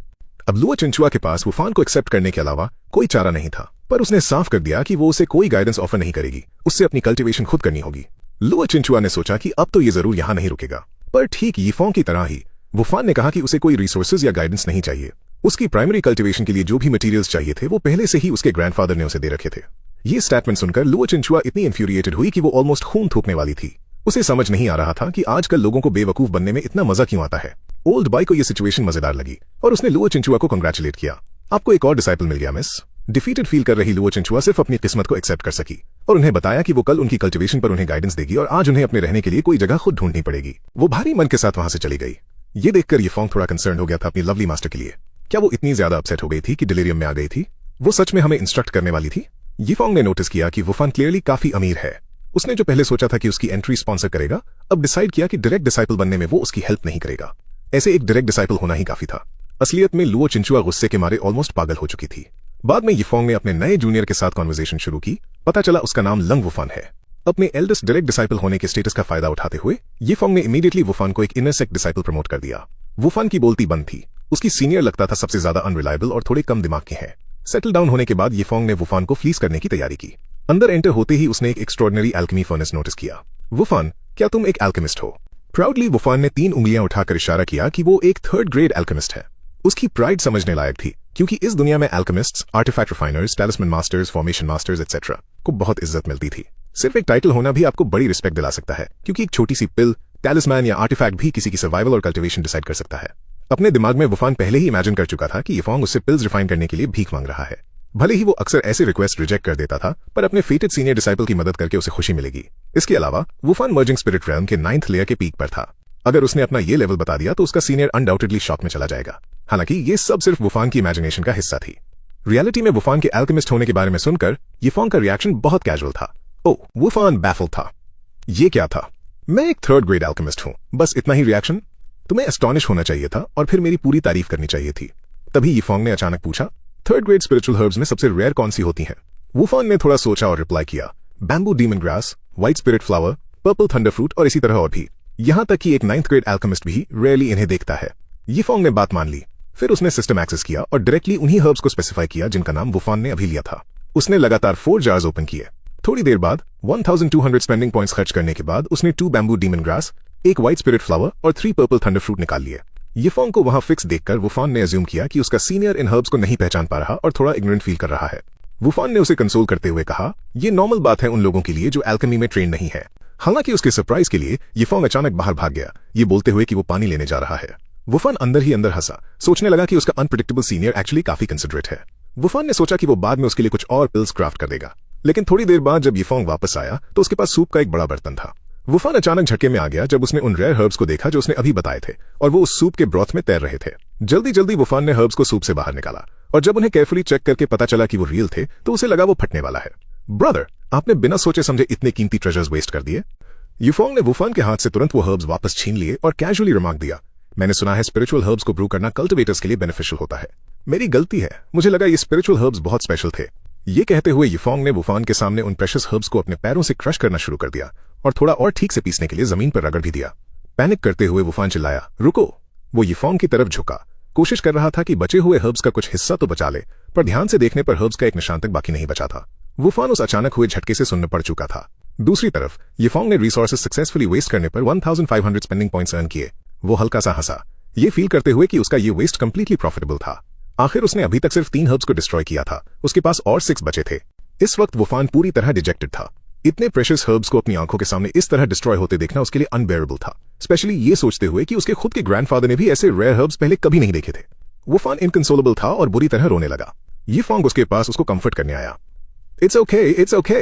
अब लुओ चिंचुआ के पास वुफान को एक्सेप्ट करने के अलावा कोई चारा नहीं था, पर उसने साफ कर दिया कि वो उसे कोई गाइडेंस ऑफर नहीं करेगी, उससे अपनी कल्टीवेशन खुद करनी होगी। लुओ चिंचुआ ने सोचा कि अब तो ये जरूर यहां नहीं रुकेगा, पर ठीक यीफोंग की तरह ही वुफान ने कहा कि उसे कोई रिसोर्सेज या गाइडेंस नहीं चाहिए। उसकी प्राइमरी कल्टीवेशन के लिए जो भी मटेरियल्स चाहिए थे वो पहले से ही उसके ग्रैंडफादर ने उसे दे रखे थे। ये स्टेटमेंट सुनकर लुओ चिंचुआ इतनी इन्फ्यूरिएटेड हुई कि वो ऑलमोस्ट खून थूकने वाली थी। उसे समझ नहीं आ रहा था कि आजकल लोगों को बेवकूफ बनने में इतना मजा क्यों आता है। ओल्ड बाय को यह सिचुएशन मजेदार लगी और उसने लुओ चिंचुआ को कंग्रेचुलेट किया। आपको एक और डिसाइपल मिल गया मिस। डिफीटेड फील कर रही लुओ चिंचुआ सिर्फ अपनी किस्मत को एक्सेप्ट कर सकी और उन्हें बताया कि वो कल उनकी कल्टीवेशन पर उन्हें गाइडेंस देगी और आज उन्हें अपने रहने के लिए कोई जगह खुद ढूंढनी पड़ेगी। वो भारी मन के साथ वहां से चली गई। ये देखकर यीफोंग थोड़ा कंसर्न हो गया था अपनी लवली मास्टर के लिए। क्या वो इतनी ज्यादा अपसेट हो गई थी कि डिलीरियम में आ गई थी? वो सच में हमें इंस्ट्रक्ट करने वाली थी? यीफोंग ने नोटिस किया कि वुफान क्लियरली काफी अमीर है। उसने जो पहले सोचा था कि उसकी एंट्री स्पॉन्सर करेगा, अब डिसाइड किया कि डायरेक्ट डिसाइपल बनने में वो उसकी हेल्प नहीं करेगा। ऐसे एक डायरेक्ट डिसाइपल होना ही काफी था। असलियत में लुओ चिंचुआ गुस्से के मारे ऑलमोस्ट पागल हो चुकी थी। बाद में यीफोंग ने अपने नए जूनियर के साथ कॉन्वर्सेशन शुरू की। पता चला उसका नाम लंग वुफान है। अपने एल्डेस्ट डायरेक्ट डिसाइपल होने के स्टेटस का फायदा उठाते हुए यीफोंग ने इमीडिएटली वुफान को एक इनर सेक्ट डिसाइपल प्रमोट कर दिया। वुफान की बोलती बंद थी। उसकी सीनियर लगता था सबसे ज्यादा अनरिलायबल और थोड़े कम दिमाग के हैं। सेटल डाउन होने के बाद यीफोंग ने वुफान को फ्लीस करने की तैयारी की। अंदर एंटर होते ही उसने एक एक्स्ट्रॉर्डिनरी एल्केमी फर्नेस नोटिस किया। वुफान, क्या तुम एक एल्केमिस्ट हो? प्राउडली वुफान ने 3 उंगलियां उठाकर इशारा किया कि वो एक 3rd ग्रेड एल्केमिस्ट है। उसकी प्राइड समझने लायक थी, क्योंकि इस दुनिया में alchemists, artifact refiners, talisman masters, formation masters etcetera को बहुत इज्जत मिलती थी। सिर्फ एक टाइटल होना भी आपको बड़ी रिस्पेक्ट दिला सकता है, क्योंकि एक छोटी सी पिल, टैलिस्मैन या आर्टिफैक्ट भी किसी की सर्वाइवल और कल्टीवेशन डिसाइड कर सकता है। अपने दिमाग में वुफान पहले ही इमेजिन कर चुका था कि यीफोंग उससे पिल्स रिफाइन करने के लिए भीख मांग रहा है। भले ही वो अक्सर ऐसे रिक्वेस्ट रिजेक्ट कर देता था, पर अपने फेटेड सीनियर डिसाइपल की मदद करके उसे खुशी मिलेगी। इसके अलावा वुफान मर्जिंग स्पिरिट रेल्म के 9th लेयर के पीक पर था। अगर उसने अपना ये लेवल बता दिया तो उसका सीनियर अनडाउटेडली शॉक में चला जाएगा। हालांकि ये सब सिर्फ वुफान की इमेजिनेशन का हिस्सा थी। रियलिटी में वुफान के एल्केमिस्ट होने के बारे में सुनकर यीफोंग का रिएक्शन बहुत कैजुअल था। ओह, वुफान बैफल था। ये क्या था? मैं एक 3rd ग्रेड एल्केमिस्ट हूं, बस इतना ही रिएक्शन? तुम्हें एस्टॉनिश होना चाहिए था और फिर मेरी पूरी तारीफ करनी चाहिए थी। तभी यीफोंग ने अचानक पूछा, 3rd ग्रेड स्पिरिचुअल हर्ब्स में सबसे रेयर कौन सी होती हैं? वुफान ने थोड़ा सोचा और रिप्लाई किया, bamboo demon grass, white spirit flower, purple thunder fruit और इसी तरह और भी। यहां तक कि एक 9th ग्रेड एल्केमिस्ट भी रेयरली इन्हें देखता है। यीफोंग ने बात मान ली। फिर उसने सिस्टम एक्सेस किया और डायरेक्टली उन्हीं हर्ब्स को स्पेसिफाई किया जिनका नाम वुफान ने अभी लिया था। उसने लगातार 4 जार्स ओपन किए। थोड़ी देर बाद 1200 स्पेंडिंग पॉइंट्स खर्च करने के बाद उसने 2 बैम्बू डीमन ग्रास, एक व्हाइट स्पिरिट फ्लावर और 3 पर्पल थंडर फ्रूट निकाल लिए। यीफोंग को वहां फिक्स देखकर वुफान ने अज्यूम किया कि उसका सीनियर इन हर्ब्स को नहीं पहचान पा रहा और थोड़ा इग्नोरेंट फील कर रहा है। वुफान ने उसे कंसोल करते हुए कहा, ये नॉर्मल बात है उन लोगों के लिए जो एल्केमी में ट्रेन नहीं है। हालांकि उसके सरप्राइज के लिए यीफोंग अचानक बाहर भाग गया, ये बोलते हुए कि वो पानी लेने जा रहा है। वुफान अंदर ही अंदर हंसा, सोचने लगा कि उसका अनप्रेडिक्टेबल सीनियर एक्चुअली काफी कंसिडरेट है। वुफान ने सोचा कि वो बाद में उसके लिए कुछ और पिल्स क्राफ्ट कर देगा, लेकिन थोड़ी देर बाद जब यीफोंग वापस आया तो उसके पास सूप का एक बड़ा बर्तन था। वुफान अचानक झटके में आ गया जब उसने उन रेयर हर्ब्स को देखा जो उसने अभी बताए थे और वो उस सूप के ब्रॉथ में तैर रहे थे। जल्दी जल्दी वुफान ने हर्ब्स को सूप से बाहर निकाला और जब उन्हें केयरफुली चेक करके पता चला कि वो रियल थे तो उसे लगा वो फटने वाला है। ब्रदर, आपने बिना सोचे समझे इतने कीमती ट्रेजर्स वेस्ट कर दिए। यीफोंग ने वुफान के हाथ से तुरंत वो हर्ब्स वापस छीन लिए और कैजुअली रिमार्क दिया, मैंने सुना है स्पिरिचुअल हर्ब्स को ब्रू करना कल्टिवेटर्स के लिए बेनिफिशियल होता है। मेरी गलती है, मुझे लगा ये स्पिरिचुअल हर्ब्स बहुत स्पेशल थे। ये कहते हुए यीफोंग ने वुफान के सामने उन प्रेशियस हर्ब्स को अपने पैरों से क्रश करना शुरू कर दिया और थोड़ा और ठीक से पीसने के लिए जमीन पर रगड़ भी दिया। पैनिक करते हुए वुफान चिल्लाया, रुको। वो यीफोंग की तरफ झुका, कोशिश कर रहा था कि बचे हुए हर्ब्स का कुछ हिस्सा तो बचा ले, पर ध्यान से देखने पर हर्ब्स का एक निशान तक बाकी नहीं बचा था। वुफान उस अचानक हुए झटके से सुन्न पड़ चुका था। दूसरी तरफ यीफोंग ने रिसोर्सेज सक्सेसफुली वेस्ट करने पर 1500 स्पेंडिंग पॉइंट्स अर्न किए। वो हल्का सा हंसा, ये फील करते हुए कि उसका ये वेस्ट कंप्लीटली प्रॉफिटेबल था। आखिर उसने अभी तक सिर्फ 3 हर्ब्स को डिस्ट्रॉय किया था, उसके पास और 6 बचे थे। इस वक्त वुफान पूरी तरह डिजेक्टेड था। इतने प्रेशियस हर्ब्स को अपनी आंखों के सामने इस तरह डिस्ट्रॉय होते देखना उसके लिए अनबेरेबल था, स्पेशली ये सोचते हुए कि उसके खुद के ग्रैंडफादर ने भी ऐसे रेयर हर्ब्स पहले कभी नहीं देखे थे। वुफान इनकंसोलेबल था और बुरी तरह रोने लगा। यीफोंग उसके पास उसको कंफर्ट करने आया। इट्स ओके,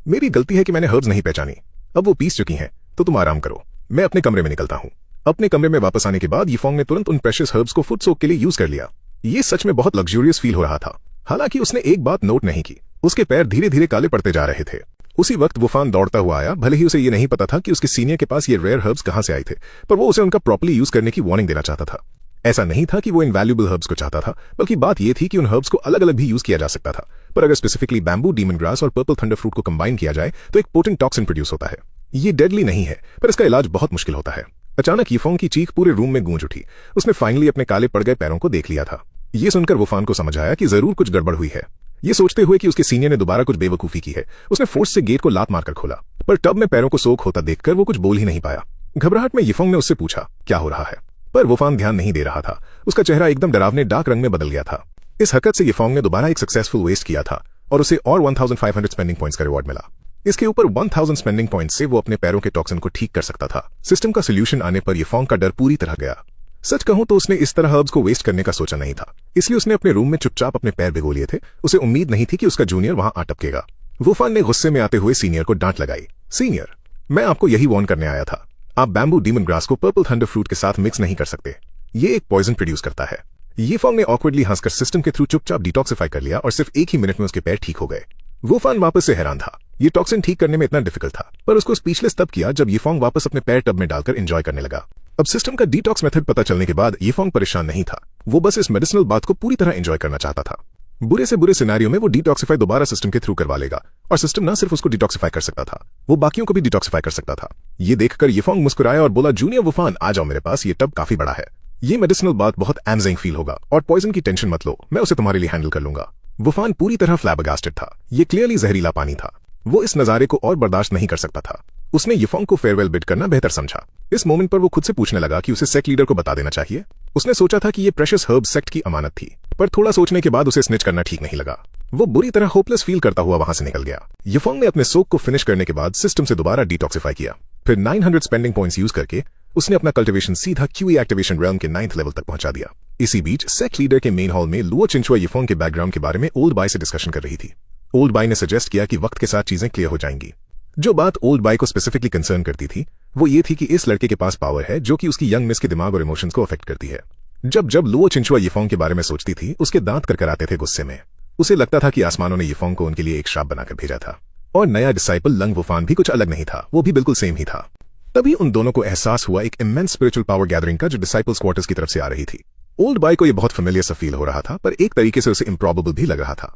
मेरी गलती है कि मैंने हर्ब्स नहीं पहचानी। अब वो पीस चुकी हैं तो तुम आराम करो, मैं अपने कमरे में निकलता हूँ। अपने कमरे में वापस आने के बाद यीफोंग ने तुरंत उन प्रेशियस हर्ब्स को फुट सोक के लिए यूज कर लिया। ये सच में बहुत लग्जूरियस फील हो रहा था। हालांकि उसने एक बात नोट नहीं की, उसके पैर धीरे धीरे काले पड़ते जा रहे थे। उसी वक्त वुफान दौड़ता हुआ आया। भले ही उसे ये नहीं पता था कि उसके सीनियर के पास ये रेयर हर्ब्स कहां से आए थे, पर वो उसे उनका प्रॉपर्ली यूज करने की वार्निंग देना चाहता था। ऐसा नहीं था कि वो इन वैल्यूएबल हर्ब्स को चाहता था, बल्कि बात यह थी कि उन हर्ब्स को अलग अलग भी यूज किया जा सकता था, पर अगर स्पेसिफिकली बैम्बू, डीमन ग्रास और पर्पल थंडर फ्रूट को कंबाइन किया जाए तो एक पोटेंट टॉक्सिन प्रोड्यूस होता है। ये डेडली नहीं है, पर इसका इलाज बहुत मुश्किल होता है। अचानक यीफोंग की चीख पूरे रूम में गूंज उठी। उसने फाइनली अपने काले पड़ गए पैरों को देख लिया था। ये सुनकर वुफान को समझ आया कि जरूर कुछ गड़बड़ हुई है। ये सोचते हुए कि उसके सीनियर ने दोबारा कुछ बेवकूफी की है, उसने फोर्स से गेट को लात मारकर खोला, पर टब में पैरों को सोख होता देखकर वो कुछ बोल ही नहीं पाया। घबराहट में यीफोंग ने उससे पूछा, क्या हो रहा है, पर वुफान ध्यान नहीं दे रहा था। उसका चेहरा एकदम डरावने डार्क रंग में बदल गया था। इस हरकत से यीफोंग ने दोबारा एक सक्सेसफुल वेस्ट किया था और उसे और 1500 स्पेंडिंग पॉइंट्स का रिवॉर्ड मिला। इसके ऊपर 1000 स्पेंडिंग पॉइंट्स से वो अपने पैरों के टॉक्सिन को ठीक कर सकता था। सिस्टम का सोल्यूशन आने पर यीफोंग का डर पूरी तरह गया। सच कहूं तो उसने इस तरह हर्ब्स को वेस्ट करने का सोचा नहीं था, इसलिए उसने अपने रूम में चुपचाप अपने पैर भिगो लिए थे। उसे उम्मीद नहीं थी कि उसका जूनियर वहां आ टपकेगा। वुफान ने गुस्से में आते हुए सीनियर को डांट लगाई, सीनियर, मैं आपको यही वार्न करने आया था। आप बैम्बू डीमन ग्रास को पर्पल थंडर फ्रूट के साथ मिक्स नहीं कर सकते, ये एक पॉइजन प्रोड्यूस करता है। यीफोंग ने ऑकवर्डली हंसकर सिस्टम के थ्रू चुपचाप डिटॉक्सिफाई कर लिया और सिर्फ एक ही मिनट में उसके पैर ठीक हो गए। वुफान वापस से हैरान था। ये टॉक्सिन ठीक करने में इतना डिफिकल्ट था, पर उसको स्पीचलेस तब किया जब यीफोंग वापस अपने पैर टब में डालकर एंजॉय करने लगा। अब सिस्टम का डिटॉक्स मेथड पता चलने के बाद यीफोंग परेशान नहीं था। वो बस इस मेडिसिनल बात को पूरी तरह एंजॉय करना चाहता था। बुरे से बुरे सिनेरियो में वो डिटॉक्सिफाई दोबारा सिस्टम के थ्रू करवा लेगा और सिस्टम न सिर्फ उसको डिटॉक्सिफाई कर सकता था, वो बाकियों को भी डिटॉक्सिफाई कर सकता था। ये देखकर यीफोंग मुस्कुराया और बोला, जूनियर वुफान, आ जाओ मेरे पास, ये टब काफी बड़ा है। ये मेडिसिनल बात बहुत एमजिंग फील होगा और पॉइजन की टेंशन मत लो, मैं उसे तुम्हारे लिए हैंडल कर लूंगा। वुफान पूरी तरह फ्लैबरगास्टेड था। ये क्लियरली जहरीला पानी था। वो इस नजारे को और बर्दाश्त नहीं कर सकता था। उसने यीफोंग को फेयरवेल बिड करना बेहतर समझा। इस मोमेंट पर वो खुद से पूछने लगा कि उसे सेक्ट लीडर को बता देना चाहिए। उसने सोचा था कि ये प्रेशियस हर्ब सेक्ट की अमानत थी, पर थोड़ा सोचने के बाद उसे स्निच करना ठीक नहीं लगा। वो बुरी तरह होपलेस फील करता हुआ वहां से निकल गया। यीफोंग ने अपने सोक को फिनिश करने के बाद सिस्टम से दोबारा डिटॉक्सिफाई किया। फिर 900 स्पेंडिंग पॉइंट्स यूज करके उसने अपना कल्टिवेशन सीधा क्यूई एक्टिवेशन रेल्म के 9th लेवल तक पहुंचा दिया। इसी बीच सेक्ट लीडर के मेन हॉल में लुओ चिंचुआ यीफोंग के बैकग्राउंड के बारे में ओल्ड बाय से डिस्कशन कर रही थी। ओल्ड बाय ने सजेस्ट किया कि वक्त के साथ चीजें क्लियर हो जाएंगी। जो बात ओल्ड बाय को स्पेसिफिकली कंसर्न करती थी वो ये थी कि इस लड़के के पास पावर है जो कि उसकी यंग मिस के दिमाग और इमोशंस को अफेक्ट करती है। जब जब लुओ चिंचुआ यीफोंग के बारे में सोचती थी उसके दांत करकराते थे गुस्से में। उसे लगता था कि आसमानों ने यीफोंग को उनके लिए एक श्राप बनाकर भेजा था। और नया डिसाइपल लंग वुफान भी कुछ अलग नहीं था, वो भी बिल्कुल सेम ही था। तभी उन दोनों को एहसास हुआ एक इमेंस स्पिरिचुअल पावर गैदरिंग का जो डिसाइपल्स क्वार्टर्स की तरफ से आ रही थी। ओल्ड बाय को यह बहुत फेमिलियर सा फील हो रहा था, पर एक तरीके से उसे इम्प्रॉबेबल भी लग रहा था।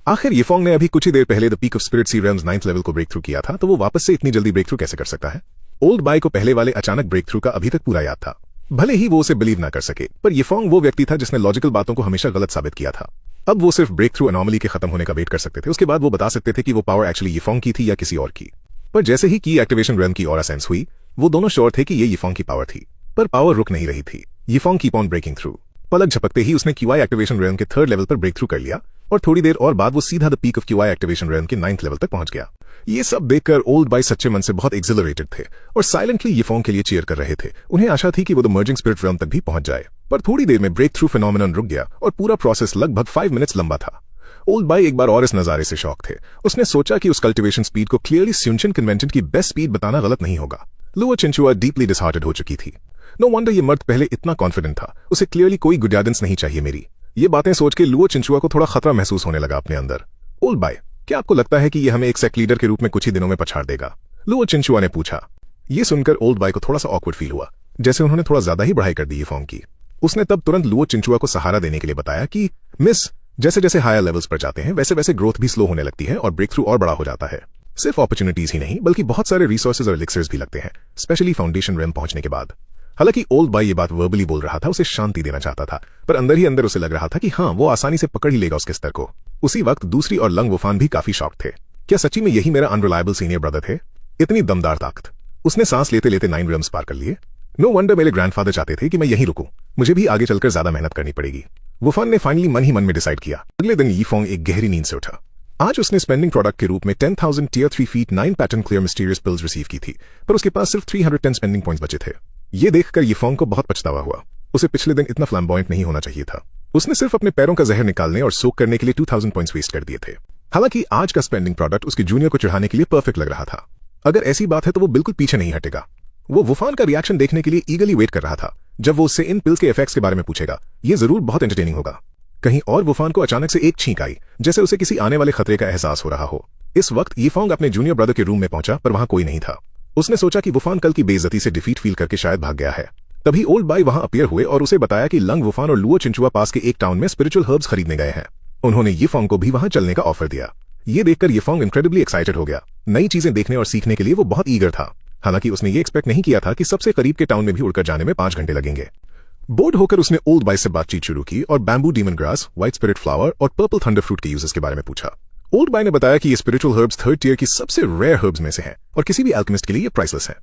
आखिर यीफोंग ने अभी कुछ ही देर पहले the peak of spirit sea realms 9th level को ब्रेक थ्रू किया था, तो वो वापस से इतनी जल्दी ब्रेक थ्रू कैसे कर सकता है? ओल्ड बाय को पहले वाले अचानक ब्रेक थ्रू का अभी तक पूरा याद था। भले ही वो उसे बिलीव ना कर सके, पर यीफोंग वो व्यक्ति था जिसने लॉजिकल बातों को हमेशा गलत साबित किया था। अब वो सिर्फ ब्रेक थ्रू एनॉमली के खत्म होने का वेट कर सकते थे, उसके बाद वो बता सकते थे कि वो पावर एक्चुअली यीफोंग की थी या किसी और की। पर जैसे ही की एक्टिवेशन रेल्म की ऑरा सेंस हुई, वो दोनों श्योर थे कि ये यीफोंग की पावर थी। पर पावर रुक नहीं रही थी। यीफोंग कीप ऑन ब्रेकिंग थ्रू। पलक झपकते ही उसने क्यूआई एक्टिवेशन रेल्म के 3rd लेवल पर ब्रेक थ्रू कर लिया और थोड़ी देर और बाद वो सीधा the peak of QI activation realm के 9th लेवल तक पहुंच गया। ये सब देखकर ओल्ड बाय सच्चे मन से बहुत एक्सिलरेटेड थे और साइलेंटली यीफोंग के लिए चीयर कर रहे थे। उन्हें आशा थी कि वो द मर्जिंग स्पिरिट रेल्म तक भी पहुंच जाए, पर थोड़ी देर में ब्रेक थ्रू फिनोमेनन रुक गया और पूरा प्रोसेस लगभग 5 मिनट्स लंबा था। ओल्ड बाई एक बार और इस नज़ारे से शॉक थे। उसने सोचा कि उस कल्टिवेशन स्पीड को क्लियरली स्यूनचन कन्वेंशन की बेस्ट स्पीड बताना गलत नहीं होगा। लुओ चिंचुआ डीपली डिसहार्टेड हो चुकी थी। नो वंडर ये मर्द पहले इतना कॉन्फिडेंट था। उसे क्लियरली कोई गुड गाइडेंस नहीं चाहिए मेरी। ये बातें सोच के लुओ चिंचुआ को थोड़ा खतरा महसूस होने लगा अपने अंदर। ओल्ड बाई, क्या आपको लगता है कि ये हमें एक सेक्ट लीडर के रूप में कुछ ही दिनों में पछाड़ देगा? लुओ चिंचुआ ने पूछा। ये सुनकर ओल्ड बाई को थोड़ा सा ऑकवर्ड फील हुआ, जैसे उन्होंने थोड़ा ज्यादा ही बढ़ाई कर दी ये फॉर्म की। उसने तब तुरंत लुओ चिंचुआ को सहारा देने के लिए बताया कि मिस, जैसे जैसे हायर लेवल्स पर जाते हैं वैसे वैसे ग्रोथ भी स्लो होने लगती है और ब्रेक थ्रू और बड़ा हो जाता है। सिर्फ अपॉर्चुनिटीज ही नहीं बल्कि बहुत सारे रिसोर्सेज और एलिक्सर्स भी लगते हैं, स्पेशली फाउंडेशन रेम पहुंचने के बाद। हालांकि ओल्ड बाई ये बात वर्बली बोल रहा था, उसे शांति देना चाहता था, पर अंदर ही अंदर उसे लग रहा था कि हाँ, वो आसानी से पकड़ ही लेगा उसके स्तर को। उसी वक्त दूसरी और लंग वुफान भी काफी शॉक थे। क्या सच्ची में यही मेरा अनरिलायबल सीनियर ब्रदर थे? इतनी दमदार ताकत। उसने सांस लेते लेते 9 रेम्स पार कर लिए। नो वंडर मेरे ग्रैंडफादर चाहते थे कि मैं यहीं रुकूं, मुझे भी आगे चलकर ज्यादा मेहनत करनी पड़ेगी। वुफान ने फाइनली मन ही मन में डिसाइड किया। अगले दिन यीफोंग एक गहरी नींद से उठा। आज उसने स्पेंडिंग प्रोडक्ट के रूप में 10,000 टियर 3 फीट 9 pattern clear mysterious pills receive की थी, पर उसके पास सिर्फ 310 स्पेंडिंग पॉइंट्स बचे थे। ये देखकर यीफोंग को बहुत पछतावा हुआ। उसे पिछले दिन इतना फ्लैम्बॉयंट नहीं होना चाहिए था। उसने सिर्फ अपने पैरों का जहर निकालने और सोक करने के लिए 2000 पॉइंट्स वेस्ट कर दिए थे। हालांकि आज का स्पेंडिंग प्रोडक्ट उसके जूनियर को चढ़ाने के लिए परफेक्ट लग रहा था। अगर ऐसी बात है तो वो बिल्कुल पीछे नहीं हटेगा। वो वुफान का रिएक्शन देखने के लिए ईगरली वेट कर रहा था। जब वो उससे इन पिल्स के इफेक्ट्स के बारे में पूछेगा, ये जरूर बहुत एंटरटेनिंग होगा। कहीं और वुफान को अचानक से एक छींक आई, जैसे उसे किसी आने वाले खतरे का एहसास हो रहा हो। इस वक्त यीफोंग अपने जूनियर ब्रदर के रूम में पहुंचा, पर वहां कोई नहीं था। उसने सोचा कि वुफान कल की बेइज्जती से डिफीट फील करके शायद भाग गया है। तभी ओल्ड बाई वहां अपीयर हुए और उसे बताया कि लंग वुफान और लुओ चिंचुआ पास के एक टाउन में स्पिरिचुअल हर्ब्स खरीदने गए हैं। उन्होंने यीफोंग को भी वहां चलने का ऑफर दिया। ये देखकर यीफोंग इनक्रेडिबली एक्साइटेड हो गया। नई चीजें देखने और सीखने के लिए वो बहुत ईगर था। हालांकि उसने ये एक्सपेक्ट नहीं किया था कि सबसे करीब के टाउन में भी उड़कर जाने में 5 घंटे लगेंगे। बोर्ड होकर उसने ओल्ड बाई से बातचीत शुरू की और bamboo demon grass, white spirit flower और पर्पल थंडर फ्रूट के यूजेस के बारे में पूछा। ओल्ड बाई ने बताया कि ये स्पिरिचुअल हर्ब्स 3rd टियर की सबसे रेयर हर्ब्स में से हैं और किसी भी एल्केमिस्ट के लिए ये प्राइसलेस है।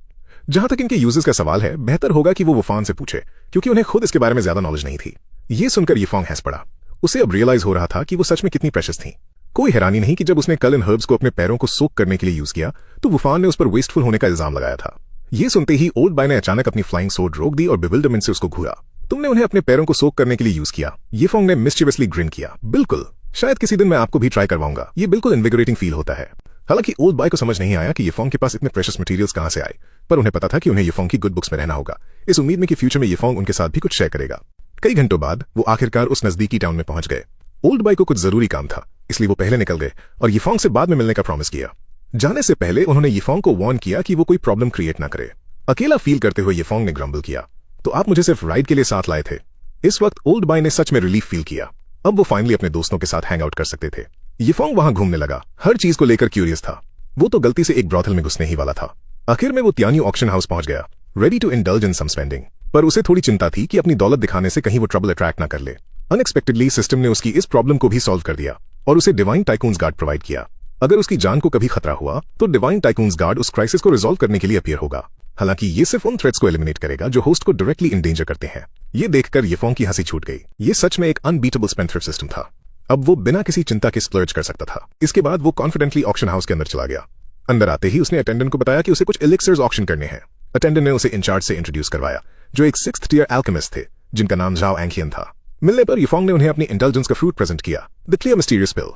जहां तक इनके यूजेस का सवाल है, बेहतर होगा कि वो वुफान से पूछे, क्योंकि उन्हें खुद इसके बारे में ज्यादा नॉलेज नहीं थी। ये सुनकर यीफोंग हंस पड़ा। उसे अब रियलाइज हो रहा था कि वो सच में कितनी प्रेशियस थी। कोई हैरानी नहीं कि जब उसने कल इन हर्ब्स को अपने पैरों को सोक करने के लिए यूज किया तो वुफान ने उस पर वेस्टफुल होने का इल्जाम लगाया था। ये सुनते ही ओल्ड बाई ने अचानक अपनी फ्लाइंग सोर्ड रोक दी और बिविल्डरमेंट से उसको घूरा। तुमने उन्हें अपने पैरों को सोक करने के लिए यूज किया? यीफोंग ने मिस्चीवियसली ग्रिन किया। बिल्कुल, शायद किसी दिन मैं आपको भी ट्राई करवाऊंगा। ये बिल्कुल इन्विगोरेटिंग फील होता है। हालांकि ओल्ड बाई को समझ नहीं आया कि यीफोंग के पास इतने प्रेशियस मटेरियल्स कहां से आए, पर उन्हें पता था कि उन्हें यीफोंग की गुड बुक्स में रहना होगा, इस उम्मीद में कि फ्यूचर में यीफोंग उनके साथ भी कुछ शेयर करेगा। कई घंटों बाद वो आखिरकार उस नजदीकी टाउन में पहुंच गए। ओल्ड बाई को कुछ जरूरी काम था, इसलिए वो पहले निकल गए और यीफोंग से बाद में मिलने का प्रॉमिस किया। जाने से पहले उन्होंने यीफोंग को वार्न किया कि वो कोई प्रॉब्लम क्रिएट ना करे। अकेला फील करते हुए यीफोंग ने ग्रम्बल किया, तो आप मुझे सिर्फ राइड के लिए साथ लाए थे। इस वक्त ओल्ड बाई ने सच में रिलीफ फील किया। अब वो फाइनली अपने दोस्तों के साथ हैंग आउट कर सकते थे। यीफोंग वहां घूमने लगा, हर चीज को लेकर क्यूरियस था। वो तो गलती से एक ब्रॉथल में घुसने ही वाला था। आखिर में वो तियानी ऑक्शन हाउस पहुंच गया, ready to indulge in some spending. पर उसे थोड़ी चिंता थी कि अपनी दौलत दिखाने से कहीं वो ट्रबल अट्रैक्ट ना कर ले। अनएक्सपेक्टेडली सिस्टम ने उसकी इस प्रॉब्लम को भी सॉल्व कर दिया और उसे डिवाइन टाइकून्स गार्ड प्रोवाइड किया। अगर उसकी जान को कभी खतरा हुआ तो डिवाइन टाइकून्स गार्ड उस क्राइसिस को रिजॉल्व करने के लिए अपीयर होगा। हालांकि ये सिर्फ उन थ्रेट्स को एलिमिनेट करेगा जो होस्ट को डायरेक्टली इंडेंजर करते हैं। ये देखकर यीफोंग की हंसी छूट गई। ये सच में एक अनबीटेबल स्पेंड थ्रिफ्ट सिस्टम था। अब वो बिना किसी चिंता के स्प्लर्ज कर सकता था। इसके बाद वो कॉन्फिडेंटली ऑक्शन हाउस के अंदर चला गया। अंदर आते ही उसने अटेंडेंट को बताया कि उसे कुछ एलिक्सर्स ऑक्शन करने हैं। अटेंडेंट ने उसे इंचार्ज से इंट्रोड्यूस करवाया, जो एक 6th टियर एल्केमिस्ट थे जिनका नाम झाओ एंकियन था। मिलने पर यीफोंग ने उन्हें अपनी इंटेलिजेंस का फ्रूट प्रेजेंट किया, द क्लियर मिस्टीरियस पिल।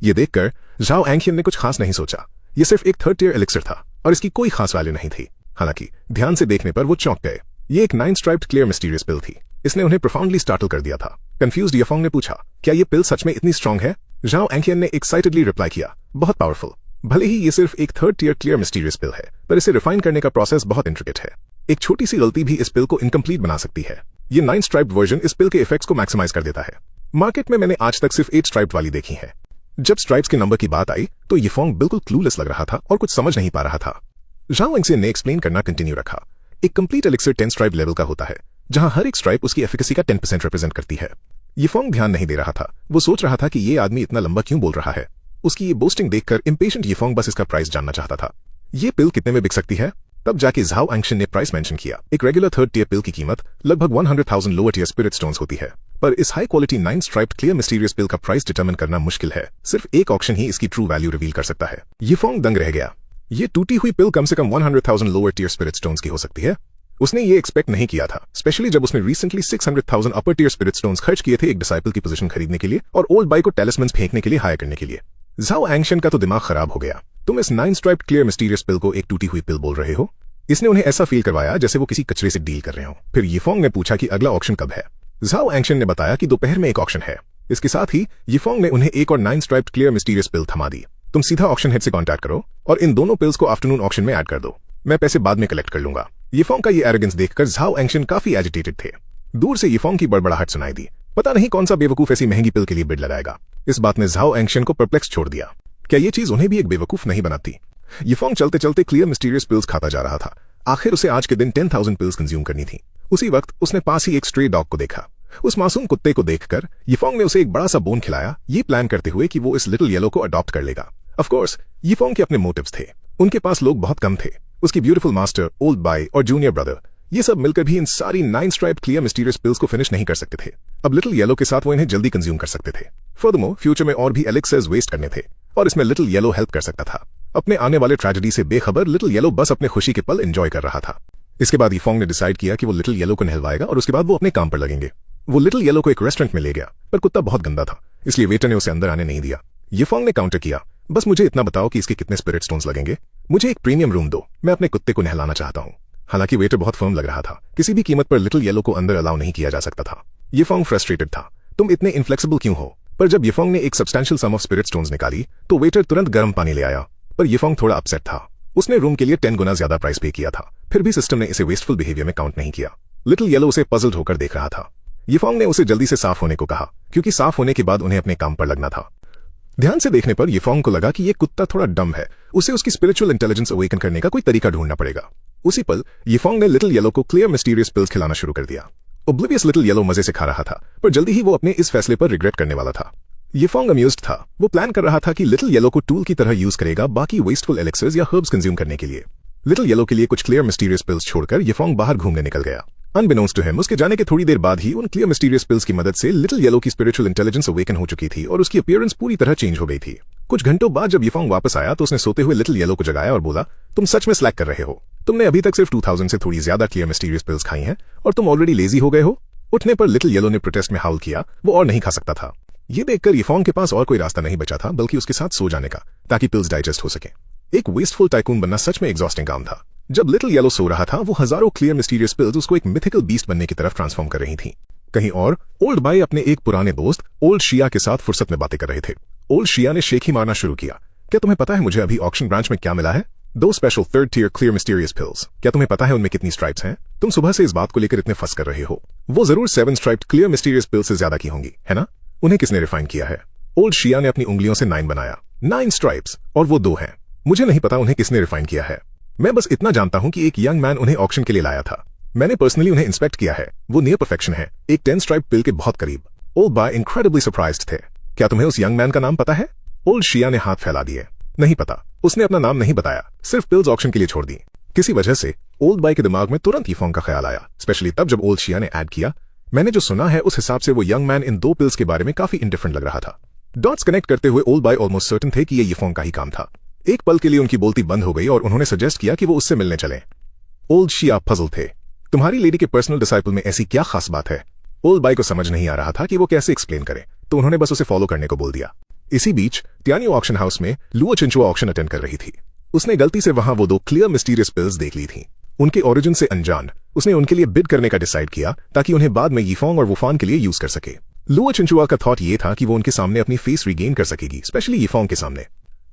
ये देखकर झाओ एंकियन ने कुछ खास नहीं सोचा। ये सिर्फ एक 3rd टियर एलिक्सर था और इसकी कोई खास वैल्यू नहीं थी। हालांकि ध्यान से देखने पर वो चौंक गए। ये एक 9 स्ट्राइप्ड क्लियर मिस्टीरियस पिल थी। इसने उन्हें प्रोफाउंडली स्टार्टल कर दिया था। कंफ्यूज्ड यीफोंग ने पूछा, क्या ये पिल सच में इतनी स्ट्रांग है? झाओ एंकियन ने एक्साइटेडली रिप्लाई किया, बहुत पावरफुल। भले ही ये सिर्फ एक 3rd टियर क्लियर मिस्टीरियस पिल है, पर इसे रिफाइन करने का प्रोसेस बहुत इंट्रिकेट है। एक छोटी सी गलती भी इस पिल को इनकम्प्लीट बना सकती है। ये 9 स्ट्राइप्ड वर्जन इस पिल के इफेक्ट्स को मैक्सिमाइज कर देता है। मार्केट में मैंने आज तक सिर्फ 8 स्ट्राइप्ड वाली देखी है। जब स्ट्राइप्स के नंबर की बात आई तो यीफोंग बिल्कुल क्लूलेस लग रहा था और कुछ समझ नहीं पा रहा था। झाओ एंकियन ने एक्सप्लेन करना कंटिन्यू रखा। एक कंप्लीट एलिक्सर 10 स्ट्राइप लेवल का होता है, जहां हर एक स्ट्राइप उसकी एफिकेसी का 10% रिप्रेजेंट करती है। यीफोंग ध्यान नहीं दे रहा था। वो सोच रहा था कि ये आदमी इतना लंबा क्यों बोल रहा है। उसकी ये बोस्टिंग देखकर इंपेशेंट यीफोंग बस इसका प्राइस जानना चाहता था। ये पिल कितने में बिक सकती है? तब जाके झाओ एंकियन ने प्राइस मेंशन किया। एक रेगुलर 3rd टियर पिल की कीमत लगभग 100,000 लोअर टियर स्पिरिट स्टोन्स होती है, पर इस high quality 9 striped clear mysterious pill का प्राइस डिटरमिन करना मुश्किल है। सिर्फ एक ऑक्शन ही इसकी ट्रू वैल्यू रिवील कर सकता है। यीफोंग दंग रह गया। ये टूटी हुई पिल कम से कम 100,000 लोअर टियर स्पिरिट स्टोन्स की हो सकती है। उसने ये एक्सपेक्ट नहीं किया था, स्पेशली जब उसने रिसेंटली 600,000 अपर टियर स्पिरिट स्टोन्स खर्च किए थे एक डिसाइपल की पोजीशन खरीदने के लिए और ओल्ड बाई को टेलिस्मन्स फेंकने के लिए हायर करने के लिए। झाओ एंगशन का तो दिमाग खराब हो गया। तुम इस 9 स्ट्राइप्ड क्लियर मिस्टीरियस पिल को एक टूटी हुई पिल बोल रहे हो? इसने उन्हें ऐसा फील करवाया जैसे वो किसी कचरे से डील कर रहे हो। फिर यीफोंग ने पूछा कि अगला ऑक्शन कब है। झाओ एंगशन ने बताया कि दोपहर में एक ऑक्शन है। इसके साथ ही यीफोंग ने उन्हें एक और 9 स्ट्राइप्ड क्लियर मिस्टीरियस पिल थमा दी। तुम सीधा ऑक्शन हेड से कांटेक्ट करो और इन दोनों पिल्स को आफ्टरनून ऑक्शन में ऐड कर दो। मैं पैसे बाद में कलेक्ट कर लूंगा। यीफोंग का ये एरोगेंस देखकर झाओ एंगशन काफी एजिटेटेड थे। दूर से यीफोंग की बड़बड़ाहट सुनाई दी। पता नहीं कौन सा बेवकूफ ऐसी महंगी पिल के लिए बिड लगाएगा। इस बात ने झाओ एंगशन को परप्लेक्स छोड़ दिया। क्या ये चीज उन्हें भी एक बेवकूफ नहीं बनाती? यीफोंग चलते चलते क्लियर मिस्टीरियस पिल्स खाता जा रहा था। आखिर उसे आज के दिन 10,000 पिल्स कंज्यूम करनी थी। उसी वक्त उसने पास ही एक स्ट्रे डॉग को देखा। उस मासूम कुत्ते को देखकर यीफोंग ने उसे एक बड़ा सा बोन खिलाया, ये प्लान करते हुए कि वो इस लिटिल येलो को अडॉप्ट कर लेगा। ऑफ कोर्स यीफोंग के अपने मोटिव्स थे। उनके पास लोग बहुत कम थे। उसकी ब्यूटीफुल मास्टर, ओल्ड बाई और जूनियर ब्रदर, ये सब मिलकर भी इन सारी 9 स्ट्राइप्ड क्लियर मिस्टीरियस पिल्स को फिनिश नहीं कर सकते थे। अब लिटिल येलो के साथ वो इन्हें जल्दी कंज्यूम कर सकते थे। फर्दरमोर फ्यूचर में और भी एलिक्सर्स वेस्ट करने थे और इसमें लिटिल येलो हेल्प कर सकता था। अपने आने वाले ट्रेजेडी से बेखबर लिटिल येलो बस अपने खुशी के पल एंजॉय कर रहा था। इसके बाद यीफोंग ने डिसाइड किया कि वो लिटिल येलो को नहलवाएगा और उसके बाद वो अपने काम पर लगेंगे। वो लिटिल येलो को एक रेस्टोरेंट में ले गया, पर कुत्ता बहुत गंदा था, इसलिए वेटर ने उसे अंदर आने नहीं दिया। यीफोंग ने काउंटर किया, बस मुझे इतना बताओ कि इसके कितने स्पिरिट स्टोन्स लगेंगे। मुझे एक प्रीमियम रूम दो, मैं अपने कुत्ते को नहलाना चाहता हूँ। हालांकि वेटर बहुत फर्म लग रहा था, किसी भी कीमत पर लिटिल येलो को अंदर अलाउ नहीं किया जा सकता था। यीफोंग फ्रस्ट्रेटेड था। तुम इतने इनफ्लेक्सिबल क्यों हो? पर जब यीफोंग ने एक substantial sum of spirit stones निकाली तो वेटर तुरंत गर्म पानी ले आया। पर यीफोंग थोड़ा अपसेट था। उसने रूम के लिए 10 गुना ज्यादा प्राइस पे किया था, फिर भी सिस्टम ने इसे वेस्टफुल बिहेवियर में काउंट नहीं किया। लिटिल येलो उसे पजल्ड होकर देख रहा था। यीफोंग ने उसे जल्दी से साफ होने को कहा, क्योंकि साफ होने के बाद उन्हें अपने काम पर लगना था। ध्यान से देखने पर यीफोंग को लगा कि ये कुत्ता थोड़ा डम है, उसे उसकी स्पिरिचुअल इंटेलिजेंस अवेकन करने का कोई तरीका ढूंढना पड़ेगा। उसी पल यीफोंग ने लिटिल येलो को क्लियर मिस्टीरियस पिल्स खिलाना शुरू कर दिया। ओब्लिवियस लिटिल येलो मजे से खा रहा था, पर जल्दी ही वो अपने इस फैसले पर रिग्रेट करने वाला था। यीफोंग अम्यूज्ड था। वो प्लान कर रहा था कि लिटिल येलो को टूल की तरह यूज करेगा बाकी वेस्टफुल एलिक्सर्स या हर्ब्स कंज्यूम करने के लिए। लिटिल येलो के लिए कुछ क्लियर मिस्टीरियस पिल्स छोड़कर यीफोंग बाहर घूमने निकल गया। अनबेनोन्स टू हिम उसके जाने के थोड़ी देर बाद ही उन क्लियर मिस्टीरियस पिल्स की मदद से लिटिल येलो की स्पिरिचुअल इंटेलिजेंस अवेकन हो चुकी थी और उसकी अपीयरेंस पूरी तरह चेंज हो गई थी। कुछ घंटों बाद जब यीफोंग वापस आया तो उसने सोते हुए लिटिल येलो को जगाया और बोला, तुम सच में स्लैक कर रहे हो। तुमने अभी तक सिर्फ 2000 से थोड़ी ज्यादा क्लियर मिस्टीरियस पिल्स खाई हैं और तुम ऑलरेडी लेजी हो गए हो। उठने पर लिटिल येलो ने प्रोटेस्ट में हाउल किया, वो और नहीं खा सकता था। ये देखकर यीफोंग के पास और कोई रास्ता नहीं बचा था बल्कि उसके साथ सो जाने का, ताकि पिल्स डाइजेस्ट हो सके। एक वेस्टफुल टाइकून बनना सच में एग्जॉस्टिंग काम था। जब लिटिल येलो सो रहा था वो हजारों क्लियर मिस्टीरियस पिल्स उसको एक मिथिकल बीस्ट बनने की तरफ ट्रांसफॉर्म कर रही थीं। कहीं और ओल्ड बाई अपने एक पुराने दोस्त ओल्ड शिया के साथ फुर्सत में बातें कर रहे थे। ओल्ड शिया ने शेख ही मारना शुरू किया, क्या तुम्हें पता है मुझे अभी ऑक्शन ब्रांच में क्या मिला है? 2 special 3rd tier clear mysterious pills. क्या तुम्हें पता है उनमें कितनी स्ट्राइप्स हैं? तुम सुबह से इस बात को लेकर इतने फंस कर रहे हो। वो जरूर 7 स्ट्राइप्ड क्लियर मिस्टीरियस पिल्स से ज्यादा की होंगी, है ना? उन्हें किसने रिफाइन किया है? ओल्ड शिया ने अपनी उंगलियों से 9 बनाया। 9 स्ट्राइप्स, और वो 2 हैं। मुझे नहीं पता उन्हें किसने रिफाइन किया है। मैं बस इतना जानता हूं कि एक यंग मैन उन्हें ऑक्शन के लिए लाया था। मैंने पर्सनली उन्हें इंस्पेक्ट किया है। वो नियर परफेक्शन है, एक 10 स्ट्राइप पिल के बहुत करीब। ओल्ड बाय इनक्रेडिबली सरप्राइज्ड थे। क्या तुम्हें उस यंग मैन का नाम पता है? ओल्ड शिया ने हाथ फैला दिए। नहीं पता। उसने अपना नाम नहीं बताया, सिर्फ पिल्स ऑक्शन के लिए छोड़ दी। किसी वजह से ओल्ड बाय के दिमाग में तुरंत यीफोंग का ख्याल आया, स्पेशली तब जब ओल्ड शिया ने ऐड किया, मैंने जो सुना है उस हिसाब से वो यंग मैन इन 2 पिल्स के बारे में काफी इंडिफरेंट लग रहा था। डॉट्स कनेक्ट करते हुए ओल्ड बाय ऑलमोस्ट सर्टन थे कि ये यीफोंग का ही काम था। एक पल के लिए उनकी बोलती बंद हो गई और उन्होंने सजेस्ट किया कि वो उससे मिलने चलें। ओल्ड शिया पजल थे। तुम्हारी लेडी के पर्सनल डिसाइपल में ऐसी क्या खास बात है? ओल्ड बाय को समझ नहीं आ रहा था कि वो कैसे एक्सप्लेन करे, तो उन्होंने बस उसे फॉलो करने को बोल दिया। इसी बीच तियानियो ऑक्शन हाउस में लुओ चिंचुआ ऑक्शन अटेंड कर रही थी। उसने गलती से वहां वो 2 क्लियर मिस्टीरियस पिल्स देख ली थी। उनके ओरिजिन से अनजान उसने उनके लिए बिड करने का डिसाइड किया ताकि उन्हें बाद में यीफोंग और वुफान के लिए यूज कर सके। लुओ चिंचुआ का थॉट ये था कि वो उनके सामने अपनी फेस रिगेन कर सकेगी, स्पेशली यीफोंग के सामने।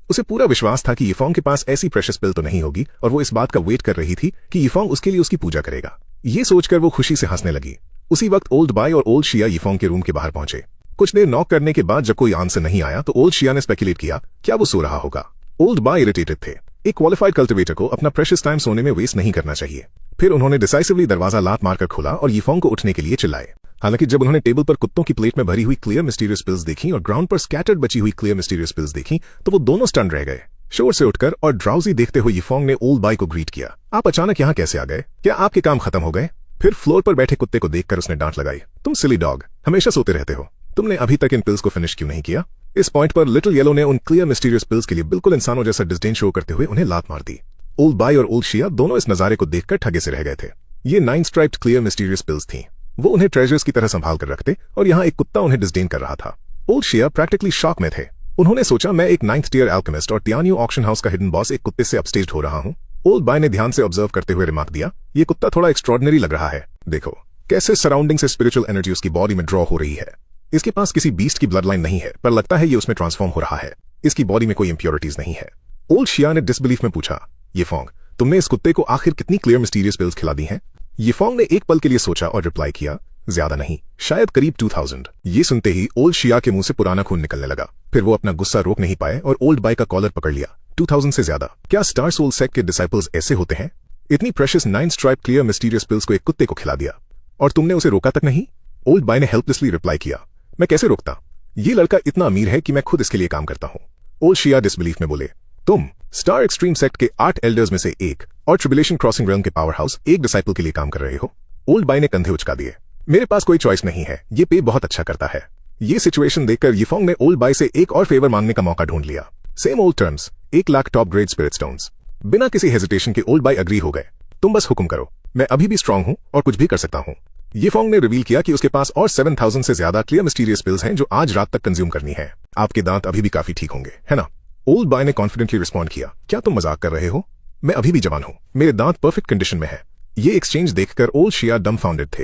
उसे पूरा विश्वास था कि यीफोंग के पास ऐसी प्रेशियस पिल तो नहीं होगी और वो इस बात का वेट कर रही थी कि यीफोंग उसके लिए उसकी पूजा करेगा। ये सोचकर वो खुशी से हंसने लगी। उसी वक्त ओल्ड बाय और ओल्ड शिया यीफोंग के रूम के बाहर पहुंचे। कुछ देर नॉक करने के बाद जब कोई आंसर नहीं आया तो ओल्ड शिया ने स्पेकुलेट किया, क्या वो सो रहा होगा? ओल्ड बाय इरिटेटेड थे। एक क्वालिफाइड कल्टिवेटर को अपना प्रेशियस टाइम सोने में वेस्ट नहीं करना चाहिए। फिर उन्होंने डिसाइसिवली दरवाजा लात मारकर खोला और यीफोंग को उठने के लिए चिल्लाए। हालांकि जब उन्होंने टेबल पर कुत्तों की प्लेट में भरी हुई क्लियर मिस्टीरियस पिल्स देखी और ग्राउंड पर स्कैटर्ड बची हुई क्लियर मिस्टीरियस पिल्स देखी तो वो दोनों स्टन रह गए। शोर से उठकर और ड्राउजी देखते हुए यीफोंग ने ओल्ड बाय को ग्रीट किया, आप अचानक यहाँ कैसे आ गए? क्या आपके काम खत्म हो गए? फिर फ्लोर पर बैठे कुत्ते को देखकर उसने डांट लगाई, तुम सिली डॉग, हमेशा सोते रहते हो। तुमने अभी तक इन पिल्स को फिनिश क्यों नहीं किया? इस पॉइंट पर लिटिल येलो ने उन क्लियर मिस्टीरियस पिल्स के लिए बिल्कुल इंसानों जैसा डिस्डेन शो करते हुए उन्हें लात मार दी। ओल्ड बाय और ओल्ड शिया दोनों इस नजारे को देखकर ठगे से रह गए थे। ये 9 स्ट्राइप्ड क्लियर मिस्टीरियस पिल्स थीं। वो उन्हें ट्रेजर्स की तरह संभाल कर रखते और यहाँ एक कुत्ता उन्हें डिस्डेन कर रहा था। ओल्ड शिया प्रैक्टिकली शॉक में थे। उन्होंने सोचा, मैं एक 9th टियर एल्केमिस्ट और तियानियो ऑक्शन हाउस का हिडन बॉस एक कुत्ते से अपस्टेज्ड हो रहा हूँ। ओल्ड बॉय ने ध्यान से ऑब्जर्व करते हुए रिमार्क दिया, ये कुत्ता थोड़ा एक्स्ट्रॉर्डिनरी लग रहा है। देखो कैसे सराउंडिंग से स्पिरिचुअल एनर्जी उसकी बॉडी में ड्रॉ हो रही है। इसके पास किसी बीस्ट की ब्लड लाइन नहीं है, पर लगता है ये उसमें ट्रांसफॉर्म हो रहा है। इसकी बॉडी में कोई इंप्योरिटीज नहीं है। ओल्ड शिया ने डिसबिलीफ में पूछा, ये फोंग, तुमने इस कुत्ते को आखिर कितनी क्लियर मिस्टीरियस पिल्स खिला दी हैं? ये फोंग ने एक पल के लिए सोचा और रिप्लाई किया, ज्यादा नहीं, शायद करीब 2000। ये सुनते ही ओल्ड शिया के मुंह से पुराना खून निकलने लगा। फिर वो अपना गुस्सा रोक नहीं पाए और ओल्ड बॉय का कॉलर पकड़ लिया। 2000 से ज्यादा? क्या स्टार सोल सेक्ट के डिसाइपल्स ऐसे होते हैं? इतनी precious 9 stripe clear mysterious pills को एक कुत्ते को खिला दिया और तुमने उसे रोका तक नहीं? ओल्ड बॉय ने हेल्पलेसली रिप्लाई किया, मैं कैसे रोकता? ये लड़का इतना अमीर है कि मैं खुद इसके लिए काम करता हूं। ओल्ड शिया डिसबिलीफ में बोले, तुम स्टार एक्सट्रीम सेक्ट के 8 एल्डर्स में से एक और ट्रिबुलेशन क्रॉसिंग रेल्म के पावर हाउस एक डिसाइपल के लिए काम कर रहे हो? ओल्ड बॉय ने कंधे उचका दिए, मेरे पास कोई चॉइस नहीं है, ये पे बहुत अच्छा करता है। ये सिचुएशन देखकर यिफोंग ने ओल्ड बॉय से एक और फेवर मांगने का मौका ढूंढ लिया। Same old terms, 1 lakh top grade spirit stones. बिना किसी हेजिटेशन के ओल्ड बॉय अग्री हो गए। तुम बस हुक्म करो, मैं अभी भी स्ट्रांग हूं और कुछ भी कर सकता हूं। यिफोंग ने रिवील किया कि उसके पास और 7000 से ज्यादा क्लियर मिस्टीरियस पिल्स हैं जो आज रात तक कंज्यूम करनी है। आपके दांत अभी भी काफी ठीक होंगे, है ना? ओल्ड बॉय ने कॉन्फिडेंटली रिस्पॉन्ड किया, क्या तुम मजाक कर रहे हो? मैं अभी भी जवान हूं, मेरे दांत परफेक्ट कंडीशन में है। ये एक्सचेंज देखकर ओल्ड शिया डम्फाउंडेड थे।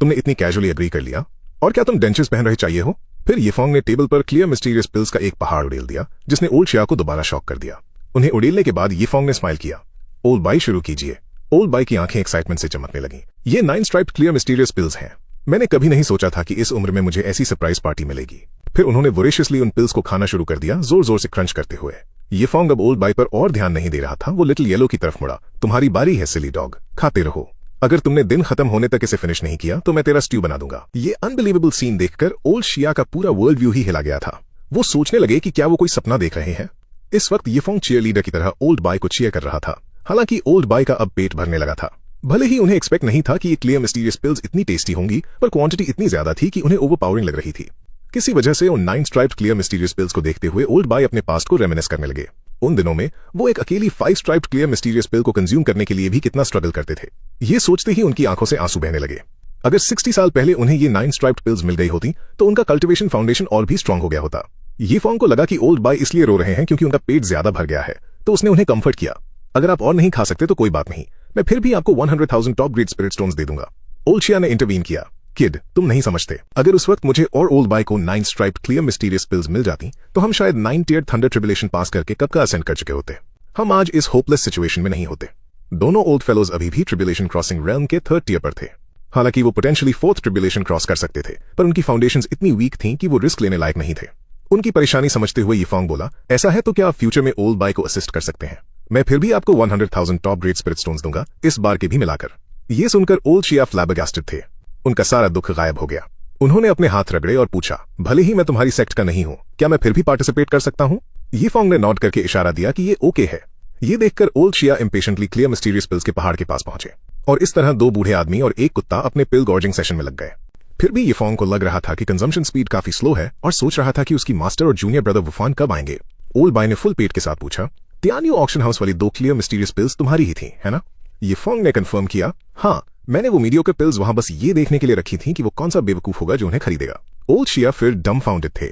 तुमने इतनी कैजुअली अग्री कर लिया, और क्या तुम डेंचर्स पहन रहे चाहिए हो? फिर यिफोंग ने टेबल पर क्लियर मिस्टीरियस पिल्स का एक पहाड़ उड़ेल दिया, जिसने ओल्ड शिया को दोबारा शॉक कर दिया। उन्हें उड़ेलने के बाद यिफोंग ने स्माइल किया, ओल्ड बॉय शुरू कीजिए। ओल्ड बॉय की आंखें एक्साइटमेंट से चमकने लगी। ये 9 स्ट्राइप्ड क्लियर मिस्टीरियस पिल्स हैं। मैंने कभी नहीं सोचा था कि इस उम्र में मुझे ऐसी सरप्राइज पार्टी मिलेगी। फिर उन्होंने वोरेशियसली उन पिल्स को खाना शुरू कर दिया, जोर जोर से क्रंच करते हुए। यिफोंग अब ओल्ड बॉय पर और ध्यान नहीं दे रहा था। वो लिटिल येलो की तरफ मुड़ा, तुम्हारी बारी है सिली डॉग, खाते रहो। अगर तुमने दिन खत्म होने तक इसे फिनिश नहीं किया तो मैं तेरा स्ट्यू बना दूंगा। ये अनबिलीवेबल सीन देखकर ओल्ड शिया का पूरा वर्ल्ड व्यू ही हिला गया था। वो सोचने लगे कि क्या वो कोई सपना देख रहे हैं। इस वक्त यिफोंग चीयर लीडर की तरह ओल्ड बॉय को चीयर कर रहा था। हालांकि ओल्ड बॉय का अब पेट भरने लगा था। भले ही उन्हें एक्सपेक्ट नहीं था कि ये क्लियर मिस्टीरियस पिल्स इतनी टेस्टी होंगी, पर क्वांटिटी इतनी ज्यादा थी कि उन्हें ओवरपावरिंग लग रही थी। किसी वजह से उन 9 स्ट्राइप्ड क्लियर मिस्टीरियस पिल्स को देखते हुए ओल्ड बॉय अपने पास्ट को रेमिनिस करने लगे। उन दिनों में वो एक अकेली 5 स्ट्राइप्ड क्लियर मिस्टीरियस पिल को कंज्यूम करने के लिए भी कितना स्ट्रगल करते थे। ये सोचते ही उनकी आंखों से आंसू बहने लगे। अगर 60 साल पहले उन्हें ये 9 स्ट्राइप्ड पिल्स मिल गई होती तो उनका कल्टिवेशन फाउंडेशन और भी स्ट्रांग हो गया होता। यिफोंग को लगा कि ओल्ड बॉय इसलिए रो रहे हैं क्योंकि उनका पेट ज्यादा भर गया है, तो उसने उन्हें कंफर्ट किया, अगर आप और नहीं खा सकते तो कोई बात नहीं, मैं फिर भी आपको 100,000 टॉप ग्रेड स्पिरिट स्टोन्स दे दूंगा। ओल्ड शिया ने इंटरवीन किया, किड तुम नहीं समझते, अगर उस वक्त मुझे और ओल्ड बॉय को 9 स्ट्राइप्ड क्लियर मिस्टीरियस पिल्स मिल जाती तो हम शायद 9 टियर थंडर ट्रिबुलेशन पास करके कब का असेंड कर चुके होते। हम आज इस होपलेस सिचुएशन में नहीं होते। दोनों ओल्ड फेलोज अभी भी ट्रिबुलेशन क्रॉसिंग रेल्म के 3rd टियर पर थे। हालांकि वो पोटेंशियली 4th ट्रिबुलेशन क्रॉस कर सकते थे, पर उनकी फाउंडेशंस इतनी वीक थीं कि वो रिस्क लेने लायक नहीं थे। उनकी परेशानी समझते हुए यिफोंग बोला, ऐसा है तो क्या आप फ्यूचर में ओल्ड बॉय को असिस्ट कर सकते हैं? मैं फिर भी आपको 100,000 टॉप ग्रेड स्पिरिट स्टोन्स दूंगा, इस बार के भी मिलाकर। ये सुनकर ओल्ड शिया फ्लैबरगास्टेड थे। उनका सारा दुख गायब हो गया। उन्होंने अपने हाथ रगड़े और पूछा, भले ही मैं तुम्हारी सेक्ट का नहीं हूं, क्या मैं फिर भी पार्टिसिपेट कर सकता हूं? यिफोंग ने नॉड करके इशारा दिया कि ये ओके है। ये देखकर ओल्ड शिया इंपेशेंटली क्लियर मिस्टीरियस पिल्स के पहाड़ के पास पहुंचे और इस तरह 2 बूढ़े आदमी और एक कुत्ता अपने पिल गॉर्जिंग सेशन में लग गए। फिर भी यिफोंग को लग रहा था कि कंजम्पशन स्पीड काफी स्लो है और सोच रहा था कि उसकी मास्टर और जूनियर ब्रदर वुफान कब आएंगे। ओल्ड बॉय ने फुल पेट के साथ पूछा, तियानियो ऑक्शन हाउस वाली 2 क्लियर मिस्टीरियस पिल्स तुम्हारी ही थी, है ना? यिफोंग ने कंफर्म किया, हाँ, मैंने वो मीडियोकर पिल्स वहां बस ये देखने के लिए रखी थी कि वो कौन सा बेवकूफ होगा जो उन्हें खरीदेगा। ओल्ड शिया फिर डम्फाउंडेड थे।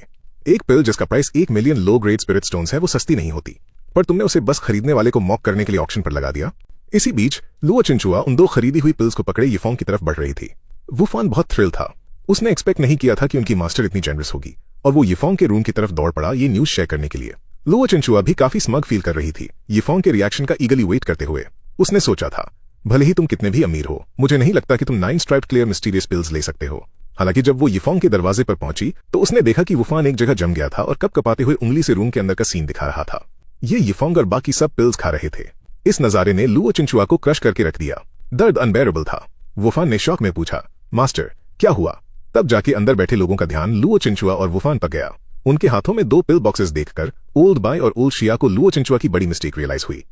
एक पिल जिसका price 1 million low grade spirit stones है वो सस्ती नहीं होती, पर तुमने उसे बस खरीदने वाले को मॉक करने के लिए ऑक्शन पर लगा दिया। इसी बीच लुओ चिंचुआ उन 2 खरीदी हुई पिल्स को पकड़े यिफोंग की तरफ बढ़ रही थी। वुफान बहुत थ्रिल था। उसने एक्सपेक्ट नहीं किया था कि उनकी मास्टर इतनी जेनरस होगी और वो यिफोंग के रूम की तरफ दौड़ पड़ा ये न्यूज शेयर करने के लिए। लुओ चिंचुआ भी काफी स्मग फील कर रही थी, यिफोंग के रिएक्शन का ईगली वेट करते हुए। उसने सोचा था, भले ही तुम कितने भी अमीर हो, मुझे नहीं लगता कि तुम 9 स्ट्राइप्ड क्लियर मिस्टीरियस पिल्स ले सकते हो। हालांकि जब वो यिफोंग के दरवाजे पर पहुंची तो उसने देखा कि वुफान एक जगह जम गया था और कपकपाते हुए उंगली से रूम के अंदर का सीन दिखा रहा था। ये यिफोंग और बाकी सब पिल्स खा रहे थे। इस नजारे ने लुओ चिंचुआ को क्रश करके रख दिया। दर्द अनबेरेबल था। वुफान ने शौक में पूछा, मास्टर क्या हुआ? तब जाके अंदर बैठे लोगों का ध्यान लुओ चिंचुआ और वुफान पर गया। उनके हाथों में 2 पिल बॉक्सेस देखकर ओल्ड बॉय और ओल्ड शिया को लुओ चिंचुआ की बड़ी मिस्टेक रियलाइज हुई।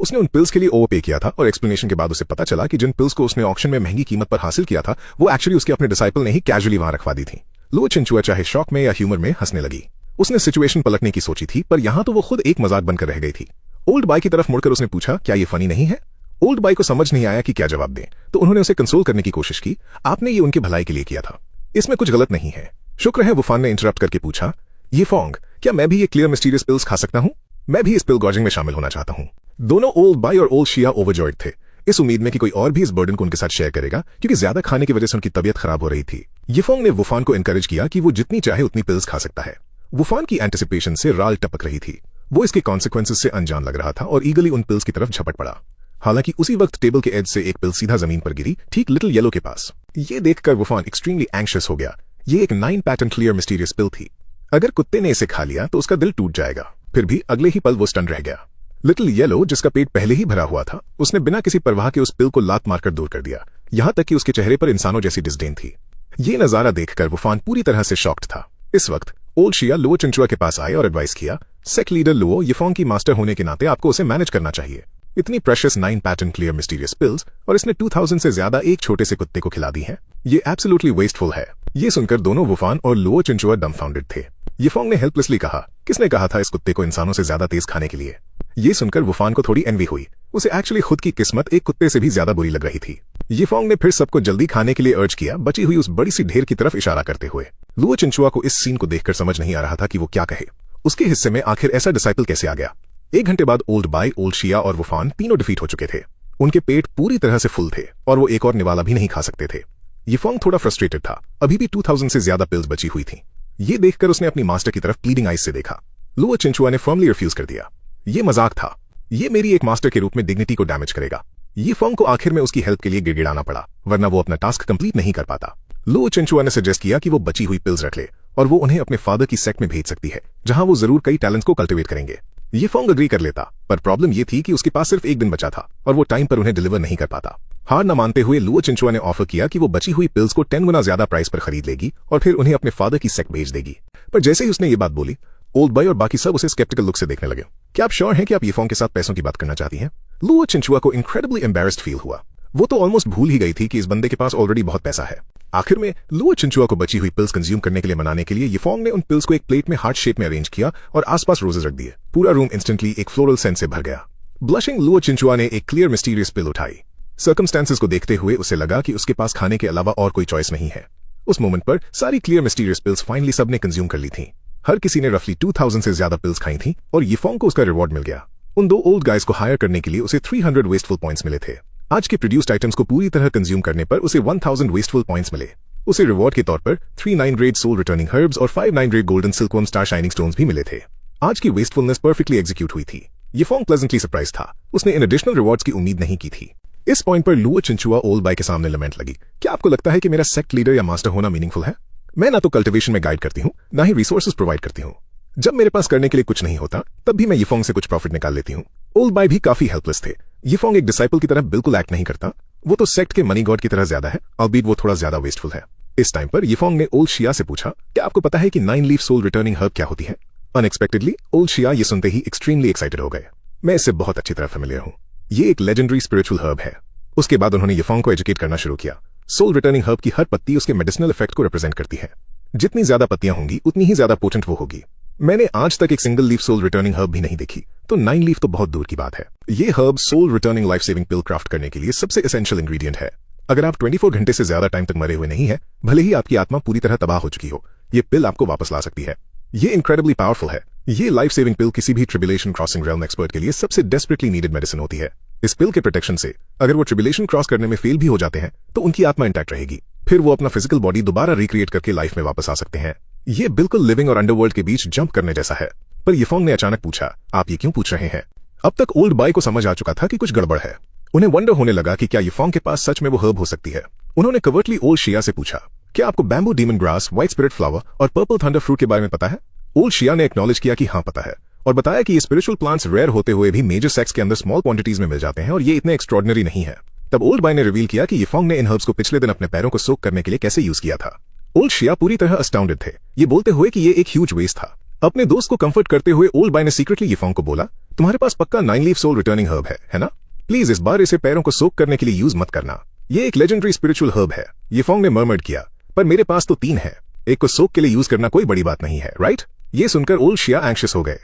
उसने उन पिल्स के लिए ओवरपे किया था और एक्सप्लेनेशन के बाद उसे पता चला कि जिन पिल्स को उसने ऑक्शन में महंगी कीमत पर हासिल किया था वो एक्चुअली उसके अपने डिसाइपल ने ही कैजुअली वहां रखवा दी थी। लुओ चिंचुआ चाहे शॉक में या ह्यूमर में हंसने लगी। उसने सिचुएशन पलटने की सोची थी, पर यहां तो वो खुद एक मजाक बनकर रह गई थी। ओल्ड बॉय की तरफ मुड़कर उसने पूछा, क्या ये फनी नहीं है? ओल्ड बाई को समझ नहीं आया कि क्या जवाब दें, तो उन्होंने उसे कंसोल करने की कोशिश की। आपने ये उनके भलाई के लिए किया था, इसमें कुछ गलत नहीं है। शुक्र है, वुफान ने इंटरप्ट करके पूछा, ये फोंग, क्या मैं भी ये क्लियर मिस्टीरियस पिल्स खा सकता हूं? मैं भी इस पिल गॉर्जिंग में शामिल होना चाहता हूं। दोनों ओल्ड बाई और ओल्ड शिया ओवरजॉयड थे, इस उम्मीद में कि कोई और भी इस बर्डन को उनके साथ शेयर करेगा, क्योंकि ज्यादा खाने की वजह से उनकी तबीयत खराब हो रही थी। यिफोंग ने वुफान को एनकरेज किया कि वो जितनी चाहे उतनी पिल्स खा सकता है। वुफान की एंटिसिपेशन से राल टपक रही थी। वो इसके कॉन्सिक्वेंसेस से अनजान लग रहा था और ईगली उन पिल्स की तरफ झपट पड़ा। हालांकि उसी वक्त टेबल के एज से एक पिल सीधा जमीन पर गिरी, ठीक लिटिल येलो के पास। ये देखकर वुफान एक्सट्रीमली एंग्शियस हो गया। ये एक 9 पैटर्न क्लियर मिस्टीरियस पिल थी। अगर कुत्ते ने इसे खा लिया तो उसका दिल टूट जाएगा। फिर भी अगले ही पल वो स्टन रह गया। लिटिल येलो, जिसका पेट पहले ही भरा हुआ था, उसने बिना किसी परवाह के उस पिल को लात मारकर दूर कर दिया, यहां तक कि उसके चेहरे पर इंसानों जैसी डिस्डेन थी। ये नजारा देखकर वुफान पूरी तरह से शॉक्ड था। इस वक्त ओल्ड शिया लुओ चिंचुआ के पास आए और एडवाइस किया, सेक्ट लीडर लुओ, यिफोंग की मास्टर होने के नाते आपको उसे मैनेज करना चाहिए। इतनी precious 9 pattern clear mysterious pills, और इसने 2000 से ज्यादा एक छोटे से कुत्ते को खिला दी है। ये एब्सोल्युटली वेस्टफुल है। ये सुनकर दोनों वुफान और लुओ चिंचुआ डम्फाउंडेड थे। यिफोंग ने हेल्पलेसली कहा, किसने कहा था इस कुत्ते को इंसानों से ज्यादा तेज खाने के लिए? ये सुनकर वुफान को थोड़ी एनवी हुई। उसे एक्चुअली खुद की किस्मत एक कुत्ते से भी ज्यादा बुरी लग रही थी। यिफोंग ने फिर सबको जल्दी खाने के लिए अर्ज किया, बची हुई उस बड़ी सी ढेर की तरफ इशारा करते हुए। लुओ चिंचुआ को इस सीन को देखकर समझ नहीं आ रहा था कि वो क्या कहे। उसके हिस्से में आखिर ऐसा डिसाइपल कैसे आ गया? 1 घंटे बाद ओल्ड बाई, ओल्ड शिया और वुफान तीनों डिफीट हो चुके थे। उनके पेट पूरी तरह से फुल थे और वो एक और निवाला भी नहीं खा सकते थे। यिफोंग थोड़ा फ्रस्ट्रेटेड था। अभी भी 2000 से ज्यादा पिल्स बची हुई थी। ये देखकर उसने अपनी मास्टर की तरफ प्लीडिंग आइज से देखा। लुओ चिंचुआ ने फर्मली रिफ्यूज कर दिया। ये मजाक था। ये मेरी एक मास्टर के रूप में डिग्निटी को डैमेज करेगा। यिफोंग को आखिर में उसकी हेल्प के लिए गिड़गिड़ाना पड़ा, वरना वो अपना टास्क कंप्लीट नहीं कर पाता। लुओ चिंचुआ ने सजेस्ट किया कि वो बची हुई पिल्स रख ले और वो उन्हें अपने फादर की सेक्ट में भेज सकती है, जहां वो जरूर कई टैलेंट्स को कल्टिवेट करेंगे। यिफोंग अग्री कर लेता, पर प्रॉब्लम ये थी कि उसके पास सिर्फ 1 दिन बचा था और वो टाइम पर उन्हें डिलीवर नहीं कर पाता। हार न मानते हुए लुओ चिंचुआ ने ऑफर किया कि वो बची हुई पिल्स को 10 गुना ज्यादा प्राइस पर खरीद लेगी और फिर उन्हें अपने फादर की सेक्ट भेज देगी। पर जैसे ही उसने ये बात बोली, ओल्ड बाई और बाकी सब उसे स्केप्टिकल लुक से देखने लगे। क्या आप श्योर हैं कि आप यिफोंग के साथ पैसों की बात करना चाहती हैं? लुओ चिंचुआ को इनक्रेडिबली एम्बैरेस्ड फील हुआ। वो तो ऑलमोस्ट भूल ही गई थी कि इस बंदे के पास ऑलरेडी बहुत पैसा है। आखिर में लुओ चिंचुआ को बची हुई पिल्स कंज्यूम करने के लिए मनाने के लिए यिफोंग ने उन पिल्स को एक प्लेट में हार्ट शेप में अरेंज किया और आसपास रोजेस रख दिए। पूरा रूम इंस्टेंटली एक फ्लोरल सेंट से भर गया। ब्लशिंग लुओ चिंचुआ ने एक क्लियर मिस्टीरियस पिल उठाई। सर्कमस्टेंसेस को देखते हुए उसे लगा कि उसके पास खाने के अलावा और कोई चॉइस नहीं है। उस मोमेंट पर सारी क्लियर मिस्टीरियस पिल्स फाइनली सबने कंज्यूम कर ली थी। हर किसी ने रफली 2000 से ज्यादा पिल्स खाई थी और यिफोंग को उसका रिवॉर्ड मिल गया। उन 2 ओल्ड गाइज को हायर करने के लिए उसे 300 वेस्टफुल पॉइंट्स मिले थे। आज के प्रोड्यूस्ड आइटम्स को पूरी तरह कंज्यूम करने पर उसे 1000 वेस्टफुल पॉइंट्स मिले। उसे रिवॉर्ड के तौर पर 3 9 रेड सोल रिटर्निंग हर्ब्स और 5 9 red golden silkworm star shining stones भी मिले थे। आज की वेस्टफुलनेस परफेक्टली एग्जीक्यूट हुई थी। यिफोंग प्लेजेंटली सरप्राइज था। उसने इन एडिशनल रिवॉर्ड्स की उम्मीद नहीं की थी। इस पॉइंट पर लुओ चिंचुआ ओल्ड बाई के सामने लमेंट लगी। क्या आपको लगता है कि मेरा सेक्ट लीडर या मास्टर होना मीनिंगफुल है? मैं ना तो कल्टिवेशन में गाइड करती हूँ, ना ही रिसोर्सेज प्रोवाइड करती हूँ। जब मेरे पास करने के लिए कुछ नहीं होता, तब भी मैं यिफोंग से कुछ प्रॉफिट निकाल लेती हूँ। ओल्ड बाई भी काफी हेल्पलेस थे। यिफोंग एक डिसाइपल की तरह बिल्कुल एक्ट नहीं करता। वो तो सेक्ट के मनी गॉड की तरह ज्यादा है, ऑलबीट वो थोड़ा ज्यादा वेस्टफुल है। इस टाइम पर यिफोंग ने ओल्ड शिया से पूछा, क्या आपको पता है कि 9 लीफ सोल रिटर्निंग हर्ब क्या होती है? अनएक्सपेक्टेडली ओल्ड शिया ये सुनते ही एक्सट्रीमली एक्साइटेड हो गए। मैं इससे बहुत अच्छी तरह फेमिलियर हूँ। ये एक लेजेंडरी स्पिरिचुअल हर्ब है। उसके बाद उन्होंने यिफोंग को एजुकेट करना शुरू किया। सोल रिटर्निंग हर्ब की हर पत्ती उसके मेडिसिनल इफेक्ट को रिप्रेजेंट करती है। जितनी ज्यादा पत्तियां होंगी उतनी ही ज्यादा पोटेंट वो होगी। मैंने आज तक एक single leaf soul returning herb भी नहीं देखी, तो 9 लीफ तो बहुत दूर की बात है। ये herb soul returning life saving pill craft करने के लिए सबसे एसेंशियल इंग्रेडिएंट है। अगर आप 24 घंटे से ज्यादा टाइम तक मरे हुए नहीं है, भले ही आपकी आत्मा पूरी तरह तबाह हो चुकी हो, ये पिल आपको वापस ला सकती है। ये इनक्रेडिबली पावरफुल है। ये लाइफ सेविंग पिल किसी भी ट्रिबुलेशन क्रॉसिंग रेल्म एक्सपर्ट के लिए सबसे डेस्परेटली नीडेड मेडिसिन होती है। इस पिल के प्रोटेक्शन से अगर वो ट्रिबुलेशन क्रॉस करने में फेल भी हो जाते हैं, तो उनकी आत्मा इंटैक्ट रहेगी। फिर वो अपना फिजिकल बॉडी दोबारा रिक्रिएट करके लाइफ में वापस आ सकते हैं। ये बिल्कुल लिविंग और अंडरवर्ल्ड के बीच जंप करने जैसा है। पर यिफोंग ने अचानक पूछा, आप ये क्यों पूछ रहे हैं? अब तक ओल्ड बाई को समझ आ चुका था कि कुछ गड़बड़ है। उन्हें वंडर होने लगा कि क्या यिफोंग के पास सच में वो हर्ब हो सकती है। उन्होंने कवर्टली ओल्ड शिया से पूछा, क्या आपको bamboo demon grass, white spirit flower और पर्पल थंडर फ्रूट के बारे में पता है? ओल्ड शिया ने एक्नॉलेज किया कि हाँ पता है, और बताया कि ये स्पिरिचुअल प्लांट्स रेयर होते हुए भी मेजर सेक्स के अंदर स्मॉल क्वांटिटीज में मिल जाते हैं और ये इतने एक्स्ट्रॉर्डिनरी नहीं है। तब ओल्ड बाई ने रिवील किया कि यिफोंग ने इन हर्ब्स को पिछले दिन अपने पैरों को सोक करने के लिए कैसे यूज किया था। ओल्ड शिया पूरी तरह अस्टाउंडेड थे, ये बोलते हुए कि ये एक ह्यूज वेस्ट था। अपने दोस्त को कंफर्ट करते हुए ओल्ड बाई ने सीक्रेटली यिफोंग को बोला, तुम्हारे पास पक्का 9 लीफ सोल रिटर्निंग हर्ब है ना? प्लीज इस बार इसे पैरों को सोक करने के लिए यूज मत करना। ये एक लेजेंडरी स्पिरिचुअल हर्ब है। यिफोंग ने मर्मर्ड किया, पर मेरे पास तो 3 है। एक को सोक के लिए यूज करना कोई बड़ी बात नहीं है, राइट? ये सुनकर ओल्ड शिया एंग्शियस हो गए।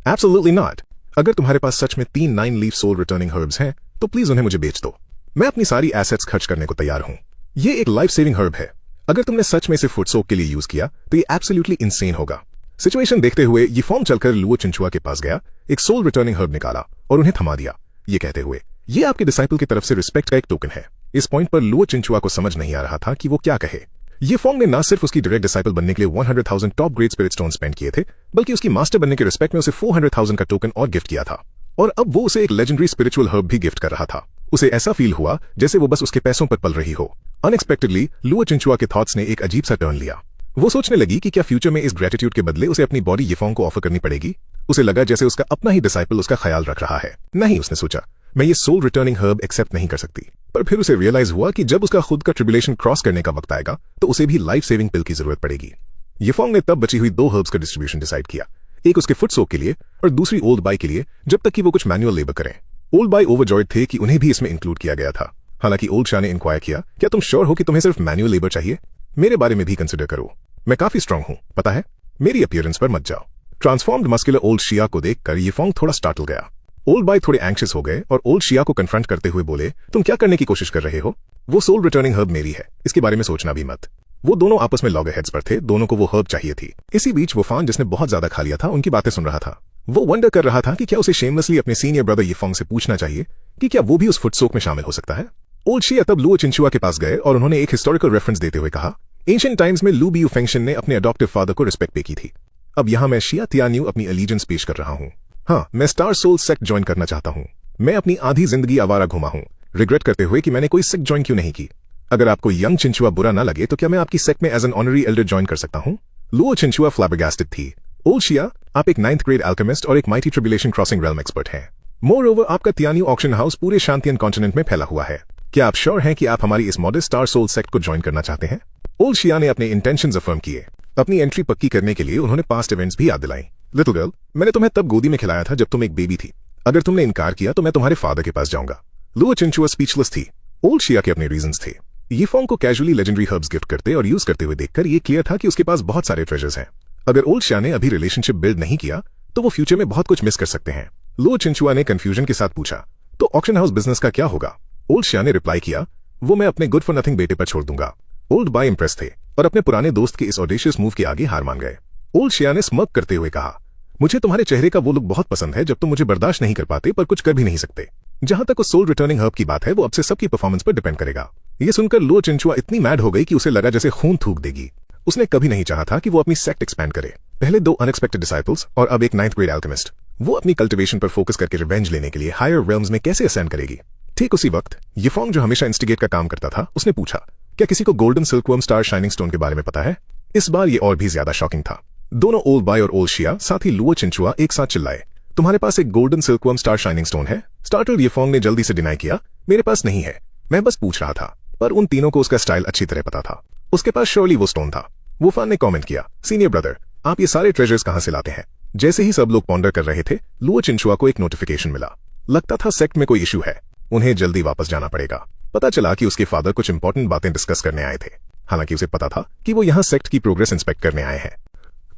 Absolutely not. अगर तुम्हारे पास सच में 3 9 लीफ सोल रिटर्निंग हर्ब्स हैं, तो प्लीज उन्हें मुझे बेच दो। मैं अपनी सारी एसेट्स खर्च करने को तैयार हूं। ये एक लाइफ सेविंग हर्ब है। अगर तुमने सच में इसे फुट सोक के लिए यूज किया तो ये एब्सोल्युटली इंसेन होगा। सिचुएशन देखते हुए ये फॉर्म चलकर लुओ चिंचुआ के पास गया, एक सोल रिटर्निंग हर्ब निकाला और उन्हें थमा दिया, ये कहते हुए ये आपके डिसाइपल की तरफ से रिस्पेक्ट का एक टोकन है। इस पॉइंट पर लुओ चिंचुआ को समझ नहीं आ रहा था कि वो क्या कहे। ये फॉन्ग ने ना सिर्फ उसकी डायरेक्ट डिसाइपल बनने के लिए 100,000 top grade spirit stone spend किए थे, बल्कि उसकी मास्टर बनने के रिस्पेक्ट में उसे 400,000 का टोकन और गिफ्ट किया था। और अब वो उसे एक लेजेंडरी स्पिरिचुअल हर्ब भी गिफ्ट कर रहा था। उसे ऐसा फील हुआ जैसे वो बस उसके पैसों पर पल रही हो। अनएक्सपेक्टेडली लुओ चिंचुआ के थॉट्स ने एक अजीब सा टर्न लिया। वो सोचने लगी कि क्या फ्यूचर में इस ग्रेटिट्यूड के बदले उसे अपनी बॉडी येफोंग को ऑफर करनी पड़ेगी। उसे लगा जैसे उसका अपना ही डिसाइपल उसका ख्याल रख रहा है। नहीं, उसने सोचा, मैं ये सोल रिटर्निंग हर्ब एक्सेप्ट नहीं कर सकती। पर फिर उसे रियलाइज हुआ कि जब उसका खुद का ट्रिब्यूलेशन क्रॉस करने का वक्त आएगा तो उसे भी लाइफ सेविंग पिल की जरूरत पड़ेगी। येफोंग ने तब बची हुई 2 हर्ब्स का डिस्ट्रीब्यूशन डिसाइड किया, एक उसके फुट सोक के लिए और दूसरी ओल्ड बाय के लिए, जब तक कि वो कुछ मैनुअल लेबर करें। ओल्ड बाय ओवरजॉयड थे कि उन्हें भी इसमें इंक्लूड किया गया था। हालांकि ओल्ड शाह ने इंक्वायर किया, क्या तुम श्योर हो कि तुम्हें सिर्फ मैनुअल लेबर चाहिए? मेरे बारे में भी कंसिडर करो, मैं काफी स्ट्रांग हूं, पता है। मेरी अपीयरेंस पर मत जाओ। ट्रांसफॉर्म्ड मस्कुलर ओल्ड शिया को देखकर येफोंग थोड़ा स्टार्टल गया। ओल्ड बाय थोड़े एंक्शियस हो गए और ओल्ड शिया को कन्फ्रंट करते हुए बोले, तुम क्या करने की कोशिश कर रहे हो? वो सोल रिटर्निंग हर्ब मेरी है, इसके बारे में सोचना भी मत। वो दोनों आपस में लॉगरहेड्स पर थे, दोनों को वो हर्ब चाहिए थी। इसी बीच वो फान, जिसने बहुत ज्यादा खा लिया था, उनकी बातें सुन रहा था। वो वंडर कर रहा था कि क्या उसे शेमलेसली अपने सीनियर ब्रदर येफोंग से पूछना चाहिए कि क्या वो भी उस फुट सोक में शामिल हो सकता है। ओल्ड शिया तब लुओ चिंचुआ के पास गए और उन्होंने एक हिस्टोरिकल रेफरेंस देते हुए कहा, एंशिएंट टाइम्स में लू बियू फेंगशन ने अपने अडॉप्टिव फादर को रिस्पेक्ट पे की थी। अब यहां मैं शिया तियान्यू अपनी एलिजेंस पेश कर रहा हूं। हाँ, मैं स्टार सोल सेक्ट ज्वाइन करना चाहता हूं। मैं अपनी आधी जिंदगी आवारा घुमा हूं, रिग्रेट करते हुए कि मैंने कोई सेक्ट ज्वाइन क्यों नहीं की। अगर आपको यंग चिंचुआ बुरा ना लगे तो क्या मैं आपकी सेक्ट में as an honorary elder join कर सकता हूं? लुओ चिंचुआ फ्लैबरगास्टेड थी। ओल्ड शिया, आप एक 9th ग्रेड अल्केमिस्ट और एक mighty tribulation crossing realm expert हैं। मोर ओवर, आपका तियान्यू ऑक्शन हाउस पूरे शांतियन कॉन्टिनेंट में फैला हुआ है। क्या आप श्योर हैं कि आप हमारी इस मॉडर्न स्टार सोल सेक्ट को ज्वाइन करना चाहते हैं? ओल्ड शिया ने अपने इंटेंशंस अफर्म किए। अपनी एंट्री पक्की करने के लिए उन्होंने पास्ट इवेंट्स भी याद दिलाई। लिटिल गर्ल, मैंने तुम्हें तब गोदी में खिलाया था जब तुम एक बेबी थी। अगर तुमने इनकार किया तो मैं तुम्हारे फादर के पास जाऊंगा। लुओ चिंचुआ स्पीचलेस थी। ओल्ड शिया के अपने रीजंस थे। येफोंग को कैजुअली लेजेंडरी हर्ब्स गिफ्ट करते और यूज करते हुए देखकर ये क्लियर था कि उसके पास बहुत सारे ट्रेजर्स हैं। अगर ओल्ड शिया ने अभी रिलेशनशिप बिल्ड नहीं किया तो वो फ्यूचर में बहुत कुछ मिस कर सकते हैं। लुओ चिंचुआ ने कंफ्यूजन के साथ पूछा, तो ऑक्शन हाउस बिजनेस का क्या होगा? ओल्ड शिया ने रिप्लाई किया, वो मैं अपने गुड फॉर नथिंग बेटे पर छोड़ दूंगा। ओल्ड बाय इंप्रेस थे और अपने पुराने दोस्त के इस ऑडेशियस मूव के आगे हार मान गए। ओल्ड शिया ने स्मर्क करते हुए कहा, मुझे तुम्हारे चेहरे का वो लुक बहुत पसंद है जब तुम मुझे बर्दाश्त नहीं कर पाते पर कुछ कर भी नहीं सकते। जहां तक उस सोल रिटर्निंग हर्ब की बात है, वो अब से सबकी परफॉर्मेंस पर डिपेंड करेगा। ये सुनकर लुओ चिंचुआ इतनी मैड हो गई कि उसे लगा जैसे खून थूक देगी। उसने कभी नहीं चाहा था कि वो अपनी सेक्ट एक्सपैंड करे। पहले 2 अनएक्सपेक्टेड डिसाइपल्स और अब एक 9th ग्रेड अल्केमिस्ट। वो अपनी कल्टिवेशन पर फोकस करके रिवेंज लेने के लिए हायर रेल्म्स में कैसे असेंड करेगी? ठीक उसी वक्त येफोंग, जो हमेशा इंस्टिगेट का काम करता था, उसने पूछा, क्या किसी को golden silkworm star shining stone के बारे में पता है? इस बार ये और भी ज्यादा शॉकिंग था। दोनों ओल्ड बाय और ओल्ड शिया, साथ ही लुओ चिंचुआ एक साथ चिल्लाए, तुम्हारे पास एक golden silkworm star shining stone है? स्टार्टल्ड येफोंग ने जल्दी से डिनाई किया, मेरे पास नहीं है, मैं बस पूछ रहा था। पर उन तीनों को उसका स्टाइल अच्छी तरह पता था। उसके पास श्योरली वो स्टोन था। वुफान ने कमेंट किया, सीनियर ब्रदर, आप ये सारे ट्रेजर्स कहां से लाते हैं? जैसे ही सब लोग पॉन्डर कर रहे थे, लुओ चिंचुआ को एक नोटिफिकेशन मिला। लगता था सेक्ट में कोई इशू है, उन्हें जल्दी वापस जाना पड़ेगा। पता चला कि उसके फादर कुछ इंपॉर्टेंट बातें डिस्कस करने आए थे। हालांकि उसे पता था कि वो यहाँ सेक्ट की प्रोग्रेस इंस्पेक्ट करने आए हैं।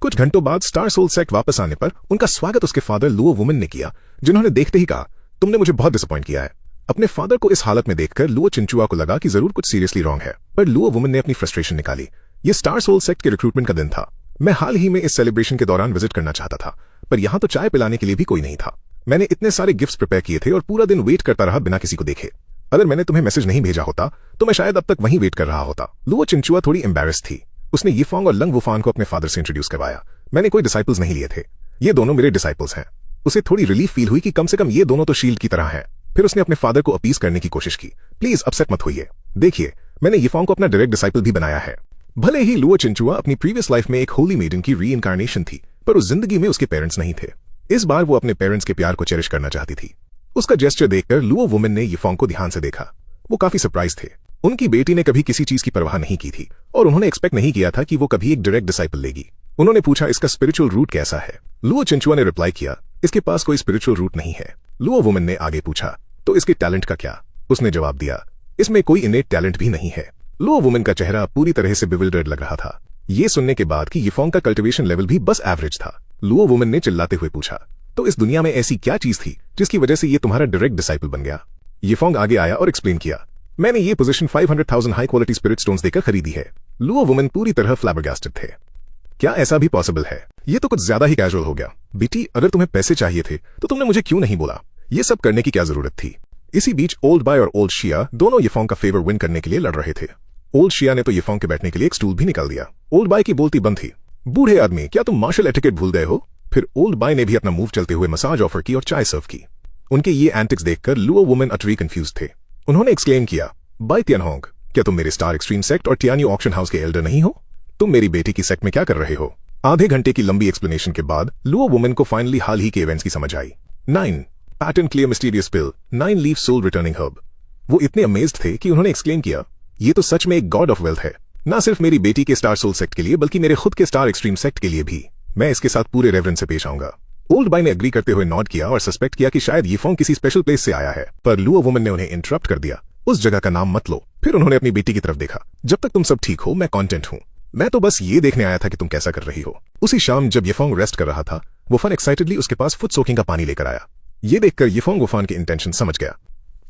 कुछ घंटों बाद स्टार सोल सेक्ट वापस आने पर उनका स्वागत उसके फादर लुओ वुमन ने किया, जिन्होंने देखते ही कहा, तुमने मुझे बहुत डिसअपॉइंट किया है। अपने फादर को इस हालत में देखकर लुओ चिंचुआ को लगा कि जरूर कुछ सीरियसली रॉन्ग है, पर लुओ वुमन ने अपनी फ्रस्ट्रेशन निकाली। ये स्टार सोल सेक्ट के रिक्रूटमेंट का दिन था। मैं हाल ही में इस सेलिब्रेशन के दौरान विजिट करना चाहता था, पर यहाँ तो चाय पिलाने के लिए भी कोई नहीं था। मैंने इतने सारे गिफ्ट्स प्रिपेयर किए थे और पूरा दिन वेट करता रहा बिना किसी को देखे। अगर मैंने तुम्हें मैसेज नहीं भेजा होता तो मैं शायद अब तक वहीं वेट कर रहा होता। लुओ चिंचुआ थोड़ी एम्बैरेस थी। उसने येफोंग और लंग वुफान को अपने फादर से इंट्रोड्यूस करवाया। मैंने कोई डिसाइपल्स नहीं लिए थे, ये दोनों मेरे डिसाइपल्स हैं। उसे थोड़ी रिलीफ फील हुई कि कम से कम ये दोनों तो शील्ड की तरह हैं। फिर उसने अपने फादर को अपीस करने की कोशिश की, प्लीज अपसेट मत होइए, देखिए मैंने येफोंग को अपना डायरेक्ट डिसाइपल भी बनाया है। भले ही लुओ चिंचुआ अपनी प्रीवियस लाइफ में एक होली मेडन की रीइंकार्नेशन थी, पर उस जिंदगी में उसके पेरेंट्स नहीं थे। इस बार वो अपने पेरेंट्स के प्यार को चेरिश करना चाहती थी। उसका जेस्चर देखकर लुओ वुमन ने येफोंग को ध्यान से देखा। वो काफी सरप्राइज थे। उनकी बेटी ने कभी किसी चीज की परवाह नहीं की थी और उन्होंने एक्सपेक्ट नहीं किया था कि वो कभी एक डायरेक्ट डिसाइपल लेगी। उन्होंने पूछा, इसका स्पिरिचुअल रूट कैसा है? लुओ चिंचुआ ने रिप्लाई किया, इसके पास कोई स्पिरिचुअल रूट नहीं है। लुओ वुमन ने आगे पूछा, तो इसके टैलेंट का क्या? उसने जवाब दिया, इसमें कोई इनेट टैलेंट भी नहीं है। लुओ वुमन का चेहरा पूरी तरह से बिविल्डर्ड लग रहा था। ये सुनने के बाद कि येफोंग का कल्टिवेशन लेवल भी बस एवरेज था, लुओ वुमन ने चिल्लाते हुए पूछा, तो इस दुनिया में ऐसी क्या चीज थी जिसकी वजह से ये तुम्हारा डायरेक्ट डिसाइपल बन गया? येफोंग आगे आया और एक्सप्लेन किया, मैंने ये position 500,000 high quality spirit stones देकर खरीदी है। लुओ वुमन पूरी तरह फ्लैबरगास्टेड थे। क्या ऐसा भी पॉसिबल है? ये तो कुछ ज्यादा ही कैजुअल हो गया। बेटी, अगर तुम्हें पैसे चाहिए थे तो तुमने मुझे क्यों नहीं बोला? ये सब करने की क्या जरूरत थी? इसी बीच ओल्ड बाय और ओल्ड शिया दोनों येफोंग का फेवर विन करने के लिए लड़ रहे थे। ओल्ड शिया ने तो येफोंग के बैठने के लिए एक स्टूल भी निकाल दिया। ओल्ड बाय की बोलती बंद थी। बूढ़े आदमी, क्या तुम मार्शल एटिकेट भूल गए हो? फिर ओल्ड बाय ने भी अपना मूव चलते हुए मसाज ऑफर की और चाय सर्व की। उनके ये एंटिक्स देखकर लुओ वुमन अटरी कंफ्यूज थे। उन्होंने एक्सक्लेम किया, बाय तियानहोंग, क्या तुम मेरे स्टार एक्सट्रीम सेक्ट और टियान्यू ऑक्शन हाउस के एल्डर नहीं हो? तुम मेरी बेटी की सेक्ट में क्या कर रहे हो? आधे घंटे की लंबी एक्सप्लेनेशन के बाद लुओ वुमन को फाइनली हाल ही के इवेंट्स की समझ आई। 9 पैटर्न क्लियर मिस्टीरियस पिल 9 लीफ सोल रिटर्निंग हर्ब। वो इतने अमेज्ड थे कि उन्होंने एक्सप्लेन किया, ये तो सच में एक गॉड ऑफ वेल्थ है, ना सिर्फ मेरी बेटी के स्टार सोल सेक्ट के लिए बल्कि मेरे खुद के स्टार एक्सट्रीम सेक्ट के लिए भी। मैं इसके साथ पूरे रेवरेंस से पेश आऊंगा। ओल्ड बाय ने एग्री करते हुए नॉड किया और सस्पेक्ट किया कि शायद येफोंग किसी स्पेशल प्लेस से आया है, पर लुओ वुमन ने उन्हें इंटरप्ट कर दिया, उस जगह का नाम मत लो। फिर उन्होंने अपनी बेटी की तरफ देखा, जब तक तुम सब ठीक हो मैं कॉन्टेंट हूं। मैं तो बस ये देखने आया था कि तुम कैसा कर रही हो। उसी शाम जब येफोंग रेस्ट कर रहा था, वुफान एक्साइटेडली उसके पास फुट सोकिंग का पानी लेकर आया। ये देखकर येफोंग वुफान के इंटेंशन समझ गया।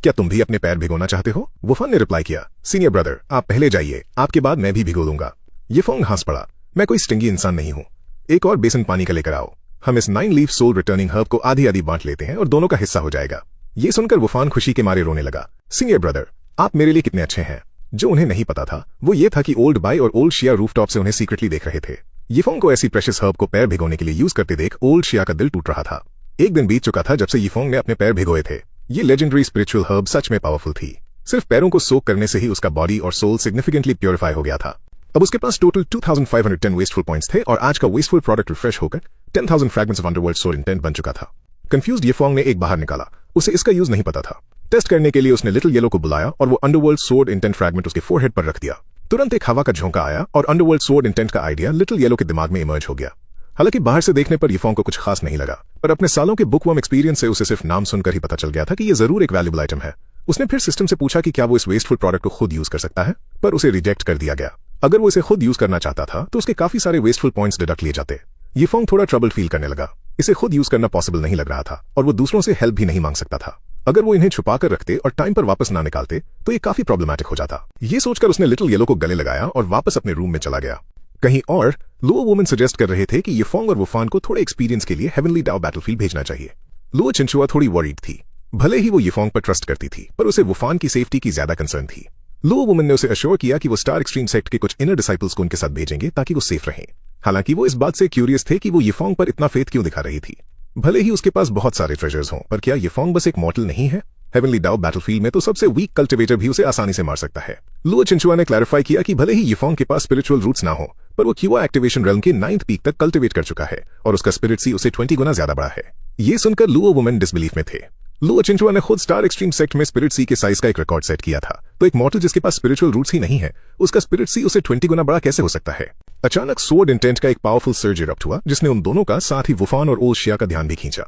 क्या तुम भी अपने पैर भिगोना चाहते हो? वुफान ने रिप्लाई किया, सीनियर ब्रदर, आप पहले जाइए, आपके बाद मैं भी भिगो दूंगा। येफोंग हंस पड़ा, मैं कोई स्टिंगी इंसान नहीं हूं। एक और बेसन पानी का लेकर आओ। हम इस 9 लीफ सोल रिटर्निंग हर्ब को आधी आधी बांट लेते हैं और दोनों का हिस्सा हो जाएगा। ये सुनकर वुफान खुशी के मारे रोने लगा। सीनियर ब्रदर, आप मेरे लिए कितने अच्छे हैं। जो उन्हें नहीं पता था वो ये था कि ओल्ड बाय और ओल्ड शिया रूफटॉप से उन्हें सीक्रेटली देख रहे थे। येफोंग को ऐसी प्रेशियस हर्ब को पैर भिगोने के लिए यूज करते देख ओल्ड शिया का दिल टूट रहा था। एक दिन बीत चुका था जब से येफोंग ने अपने पैर भिगोए थे। ये लेजेंडरी स्पिरिचुअल हर्ब सच में पावरफुल थी। सिर्फ पैरों को सोक करने से ही उसका बॉडी और सोल सिग्निफिकेंटली प्योरीफाई हो गया था। अब उसके पास टोटल 2510 वेस्टफुल पॉइंट्स थे और आज का वेस्टफुल प्रोडक्ट रिफ्रेश होकर 10,000 fragments of underworld soul intent बन चुका था। कंफ्यूज्ड येफोंग ने एक बाहर निकाला, उसे इसका यूज नहीं पता था। टेस्ट करने के लिए उसने लिटिल येलो को बुलाया और वो अंडरवर्ल्ड सोर्ड इंटेंट फ्रैगमेंट उसके फोरहेड पर रख दिया। तुरंत एक हवा का झोंका आया और अंडरवर्ल्ड सोर्ड इंटेंट का आइडिया लिटिल येलो के दिमाग में इमर्ज हो गया। हालांकि बाहर से देखने पर येफोंग को कुछ खास नहीं लगा, पर अपने सालों के बुकवर्म एक्सपीरियंस से उसे सिर्फ नाम सुनकर ही पता चल गया था कि ये जरूर एक वैल्यूएबल आइटम है। उसने फिर सिस्टम से पूछा कि क्या वो इस वेस्टफुल प्रोडक्ट को खुद यूज कर सकता है, पर उसे रिजेक्ट कर दिया गया। अगर वो इसे खुद यूज करना चाहता था तो उसके काफी सारे वेस्टफुल पॉइंट्स डिडक्ट लिए जाते। येफोंग थोड़ा ट्रबल फील करने लगा। इसे खुद यूज करना पॉसिबल नहीं लग रहा था और वो दूसरों से हेल्प भी नहीं मांग सकता था। अगर वो इन्हें छुपा कर रखते और टाइम पर वापस ना निकालते तो ये काफी प्रॉब्लमैटिक हो जाता। ये सोचकर उसने लिटिल येलो को गले लगाया और वापस अपने रूम में चला गया। कहीं और लुओ वुमन सजेस्ट कर रहे थे कि येफोंग और वुफान को थोड़े एक्सपीरियंस के लिए हेवनली डाओ बैटलफील्ड भेजना चाहिए। लुओ चिंचुआ थोड़ी वरीड थी। भले ही वो येफोंग पर ट्रस्ट करती थी, पर उसे वुफान की सेफ्टी की ज्यादा कंसर्न थी। लुओ वुमन ने उसे अश्योर किया कि वो स्टार एक्सट्रीम सेक्ट के कुछ इनर डिसाइपल्स को उनके साथ भेजेंगे ताकि वो सेफ रहें। हालांकि वो इस बात से क्यूरियस थे कि वो येफोंग पर इतना फेथ क्यों दिखा रही थी। भले ही उसके पास बहुत सारे ट्रेजर्स हों, पर क्या येफोंग बस एक मॉर्टल नहीं है? हेवनली डाओ बैटलफील्ड में तो सबसे वीक कल्टिवेटर भी उसे आसानी से मार सकता है। लुओ चिंचुआ ने क्लैरिफाई किया कि भले ही येफोंग के पास स्पिरिचुअल रूट्स ना हो, पर वो क्यूआ एक्टिवेशन रेल्म के 9th पीक तक कल्टिवेट कर चुका है और उसका स्पिरिट सी उसे 20 गुना ज्यादा बड़ा है। ये सुनकर लुओ वुमन डिसबिलीफ में थे। लुओ चिंचुआ ने खुद स्टार एक्सट्रीम सेक्ट में स्पिरिट सी के साइज का एक रिकॉर्ड सेट किया था, तो एक मॉर्टल जिसके पास स्पिरिचुअल रूट्स ही नहीं है, उसका स्पिरिट सी उसे 20 गुना बड़ा कैसे हो सकता है? अचानक सोर्ड इंटेंट का एक पावरफुल सर्ज इरप्ट हुआ जिसने उन दोनों का, साथ ही वुफान और ओल्ड शिया का ध्यान भी खींचा।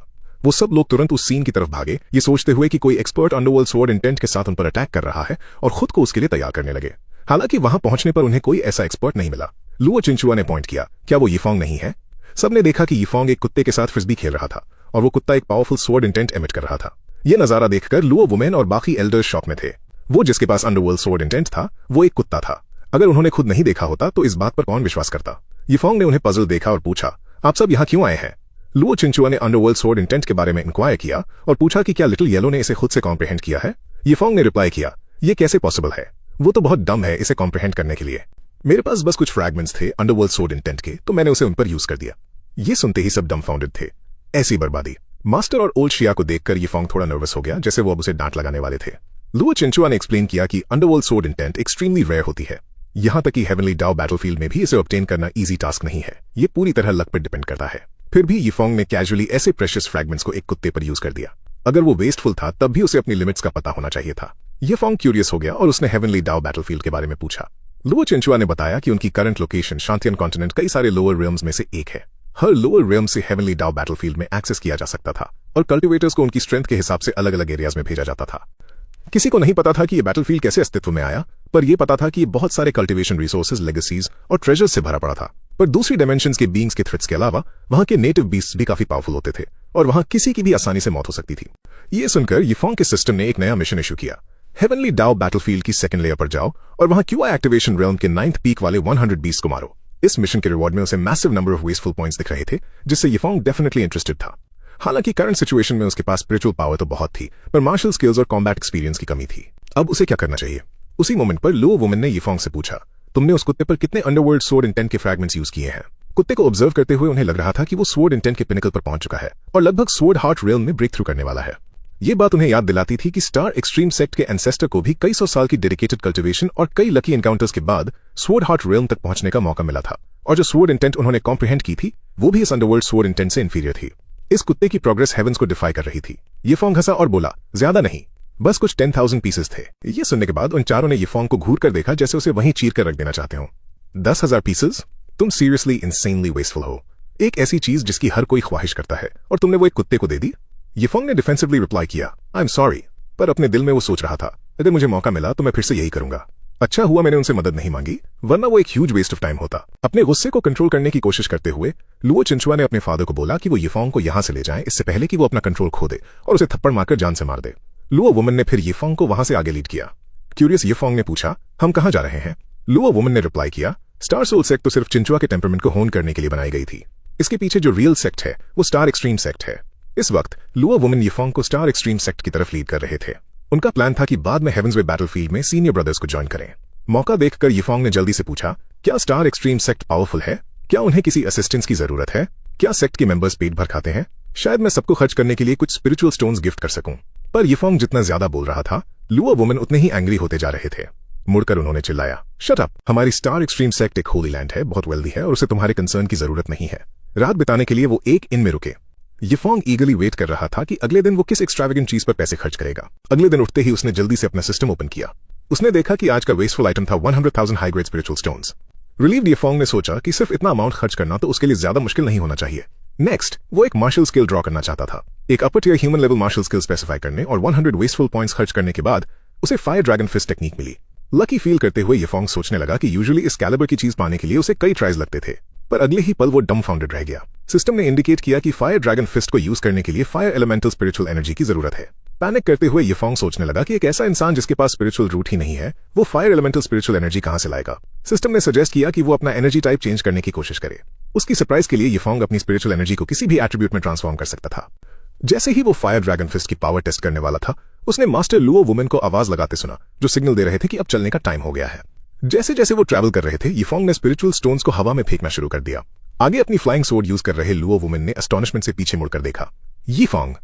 वो सब लोग तुरंत उस सीन की तरफ भागे, ये सोचते हुए कि कोई एक्सपर्ट अंडरवर्ल्ड सोर्ड इंटेंट के साथ उन पर अटैक कर रहा है और खुद को उसके लिए तैयार करने लगे। हालांकि वहां पहुंचने पर उन्हें कोई ऐसा एक्सपर्ट नहीं मिला। लुओ चिंचुआ ने पॉइंट किया, क्या वो येफोंग नहीं है? सबने देखा कि येफोंग एक कुत्ते के साथ फ्रिस्बी खेल रहा था और वो कुत्ता एक पावरफुल सोर्ड इंटेंट एमिट कर रहा था। ये नजारा देखकर लुओ वुमेन और बाकी एल्डर्स शॉक में थे। वो जिसके पास अंडरवर्ल्ड सोर्ड इंटेंट था वो एक कुत्ता था। अगर उन्होंने खुद नहीं देखा होता तो इस बात पर कौन विश्वास करता? येफोंग ने उन्हें पजल देखा और पूछा, आप सब यहाँ क्यों आए हैं? लुओ चिंचुआ ने अंडरवर्ल्ड सोर्ड इंटेंट के बारे में इंक्वायर किया और पूछा कि क्या लिटिल येलो ने इसे खुद से कॉम्प्रिहेंड किया है। येफोंग ने रिप्लाई किया, ये कैसे पॉसिबल है? वो तो बहुत डम है इसे कॉम्प्रिहेंड करने के लिए। मेरे पास बस कुछ फ्रैगमेंट्स थे अंडरवर्ल्ड सोर्ड इंटेंट के, तो मैंने उसे उन पर यूज कर दिया। ये सुनते ही सब डमफाउंडेड थे। ऐसी बर्बादी। मास्टर और ओल्ड शिया को देखकर येफोंग थोड़ा नर्वस हो गया, जैसे वो अब उसे डांट लगाने वाले थे। लुओ चिंचुआ ने एक्सप्लेन किया कि underworld sword intent extremely rare होती है। यहां तक कि हेवनली डाओ बैटलफील्ड में भी इसे ऑब्टेन करना इजी टास्क नहीं है। ये पूरी तरह लक पर डिपेंड करता है। फिर भी येफोंग ने कैजुअली ऐसे प्रेशियस फ्रैगमेंट्स को एक कुत्ते पर यूज कर दिया। अगर वो वेस्टफुल था तब भी उसे अपनी लिमिट्स का पता होना चाहिए था। येफोंग क्यूरियस हो गया और उसने हेवनली डाओ बैटलफील्ड के बारे में पूछा। लुओ चिंचुआ ने बताया कि उनकी करंट लोकेशन शांतियन कॉन्टिनेंट कई सारे लोअर रियम्स में से एक है। हर लोअर रियम से हेवनली डाओ बैटलफील्ड में एक्सेस किया जा सकता था और कल्टिवेटर्स को उनकी स्ट्रेंथ के हिसाब से अलग अलग एरियाज में भेजा जाता था। किसी को नहीं पता था कि ये बैटलफील्ड कैसे अस्तित्व में आया, पर यह पता था कि ये बहुत सारे कल्टिवेशन रिसोर्सेज, लेगेसीज और ट्रेजर्स से भरा पड़ा था। पर दूसरी डायमेंशंस के बीइंग्स के थ्रेट्स के अलावा वहां के नेटिव बीस्ट्स भी काफी पावरफुल होते थे और वहां किसी की भी आसानी से मौत हो सकती थी। ये सुनकर यीफोंग के सिस्टम ने एक नया मिशन इशू किया। हेवनली डाओ बैटलफील्ड की सेकंड लेयर पर जाओ और वहां क्यूआई एक्टिवेशन रेल्म के 9th पीक वाले 100 बीस्ट को मारो। इस मिशन के रिवॉर्ड में उसे massive number of wasteful points दिख रहे थे, जिससे यीफोंग डेफिनेटली इंटरेस्टेड था। हालांकि करंट सिचुएशन में उसके पास स्पिरिचुअल पावर तो बहुत थी, पर मार्शल स्किल्स और कॉम्बैट एक्सपीरियंस की कमी थी। अब उसे क्या करना चाहिए? उसी मोमेंट पर लुओ वुमन ने यीफोंग से पूछा, तुमने उस कुत्ते पर कितने अंडरवर्ल्ड स्वॉर्ड इंटेंट के फ्रैगमेंट्स यूज किए हैं? कुत्ते को ऑब्जर्व करते हुए उन्हें लग रहा था कि वो स्वॉर्ड इंटेंट के पिनिकल पर पहुंच चुका है और लगभग स्वॉर्ड हार्ट रेल्म में ब्रेक थ्रू करने वाला है। ये बात उन्हें याद दिलाती थी कि स्टार एक्सट्रीम सेक्ट के एंसेस्टर को भी कई सौ साल की डेडिकेटेड कल्टिवेशन और कई लकी एनकाउंटर्स के बाद स्वॉर्ड हार्ट रेल्म तक पहुंचने का मौका मिला था, और जो स्वॉर्ड इंटेंट उन्होंने कॉम्प्रिहेंड की थी वो भी इस अंडरवर्ल्ड स्वॉर्ड इंटेंट से इंफीरियर थी। इस कुत्ते की प्रोग्रेस हेवंस को डिफाई कर रही थी। यीफोंग हंसा और बोला, ज्यादा नहीं, बस कुछ 10,000 पीसेस थे। ये सुनने के बाद उन चारों ने यीफोंग को घूर कर देखा जैसे उसे वहीं चीर कर रख देना चाहते हो। 10,000 पीसेस? तुम सीरियसली इंसेनली वेस्टफुल हो। एक ऐसी चीज जिसकी हर कोई ख्वाहिश करता है और तुमने वो एक कुत्ते को दे दी? यीफोंग ने डिफेंसिवली रिप्लाई किया, आई एम सॉरी, पर अपने दिल में वो सोच रहा था, अगर मुझे मौका मिला तो मैं फिर से यही करूंगा। अच्छा हुआ मैंने उनसे मदद नहीं मांगी, वरना वो एक ह्यूज वेस्ट ऑफ टाइम होता। अपने गुस्से को कंट्रोल करने की कोशिश करते हुए लुओ चिंचुआ ने अपने फादर को बोला कि वो यीफोंग को यहां से ले जाएं इससे पहले कि वो अपना कंट्रोल खो दे और उसे थप्पड़ मारकर जान से मार दे। लुओ वुमन ने फिर यीफोंग को वहां से आगे लीड किया। क्यूरियस यीफोंग ने पूछा, हम कहां जा रहे हैं? लुओ वुमन ने रिप्लाई किया, स्टार सोल सेक्ट तो सिर्फ चिंचुआ के टेम्परमेंट को होन करने के लिए बनाई गई थी। इसके पीछे जो रियल सेक्ट है वो स्टार एक्सट्रीम सेक्ट है। इस वक्त लुओ वुमन यीफोंग को स्टार एक्सट्रीम सेक्ट की तरफ लीड कर रहे थे। उनका प्लान था कि बाद में हेवंस वे बैटलफील्ड में सीनियर ब्रदर्स को ज्वाइन करें। मौका देखकर यीफोंग ने जल्दी से पूछा, क्या स्टार एक्सट्रीम सेक्ट पावरफुल है? क्या उन्हें किसी असिस्टेंस की जरूरत है? क्या सेक्ट के मेंबर्स पेट भर खाते हैं? शायद मैं सबको खर्च करने के लिए कुछ स्पिरिचुअल स्टोन्स गिफ्ट कर सकूं। पर यीफोंग जितना ज्यादा बोल रहा था, लुओ वुमन उतने ही एंग्री होते जा रहे थे। मुड़कर उन्होंने चिल्लाया, शट अप, हमारी स्टार एक्सट्रीम सेक्ट एक होली लैंड है, बहुत वेल्दी है और उसे तुम्हारे कंसर्न की जरूरत नहीं है। रात बिताने के लिए वो एक इन में रुके। यीफोंग ईगली वेट कर रहा था कि अगले दिन वो किस एक्स्ट्रावेगेंट चीज पर पैसे खर्च करेगा। अगले दिन उठते ही उसने जल्दी से अपना सिस्टम ओपन किया। उसने देखा कि आज का वेस्टफुल आइटम था 100,000 high grade spiritual stones. Relieved Yifeng ने सोचा कि सिर्फ इतना अमाउंट खर्च करना तो उसके लिए ज्यादा मुश्किल नहीं होना चाहिए। नेक्स्ट वो एक मार्शल स्किल ड्रॉ करना चाहता था। एक upper tier human level martial skill specify करने और 100 वेस्टफुल पॉइंट्स खर्च करने के बाद उसे फायर ड्रैगन फिस्ट टेक्निक मिली। लकी फील करते हुए यीफोंग सोचने लगा कि यूजुअली इस कैलिबर की चीज पाने के लिए उसे कई ट्राइज लगते थे, पर अगले ही पल वो डम्फाउंडेड रह गया। सिस्टम ने इंडिकेट किया कि फायर ड्रैगन फिस्ट को यूज करने के लिए फायर एलिमेंटल स्पिरिचुअल एनर्जी की जरूरत है। पैनिक करते हुए यीफोंग सोचने लगा कि एक ऐसा इंसान जिसके पास स्पिरिचुअल रूट ही नहीं है, वो फायर एलिमेंटल स्पिरिचुअल एनर्जी कहां से लाएगा। सिस्टम ने सजेस्ट किया कि वो अपना एनर्जी टाइप चेंज करने की कोशिश करे। उसकी सरप्राइज के लिए यीफोंग अपनी स्पिरिचुअल एनर्जी को किसी भी एट्रीब्यूट में ट्रांसफॉर्म कर सकता था। जैसे ही वो फायर ड्रैगन फिस्ट की पावर टेस्ट करने वाला था, उसने मास्टर लुओ वुमन को आवाज लगाते सुना, जो सिग्नल दे रहे थे कि अब चलने का टाइम हो गया है। जैसे जैसे वो ट्रैवल कर रहे थे, यीफोंग ने स्पिरिचुअल स्टोन्स को हवा में फेंकना शुरू कर दिया। आगे अपनी फ्लाइंग सोर्ड यूज कर रहे लुओ वुमन ने एस्टोनिशमेंट से पीछे मुड़कर देखा। यीफोंग,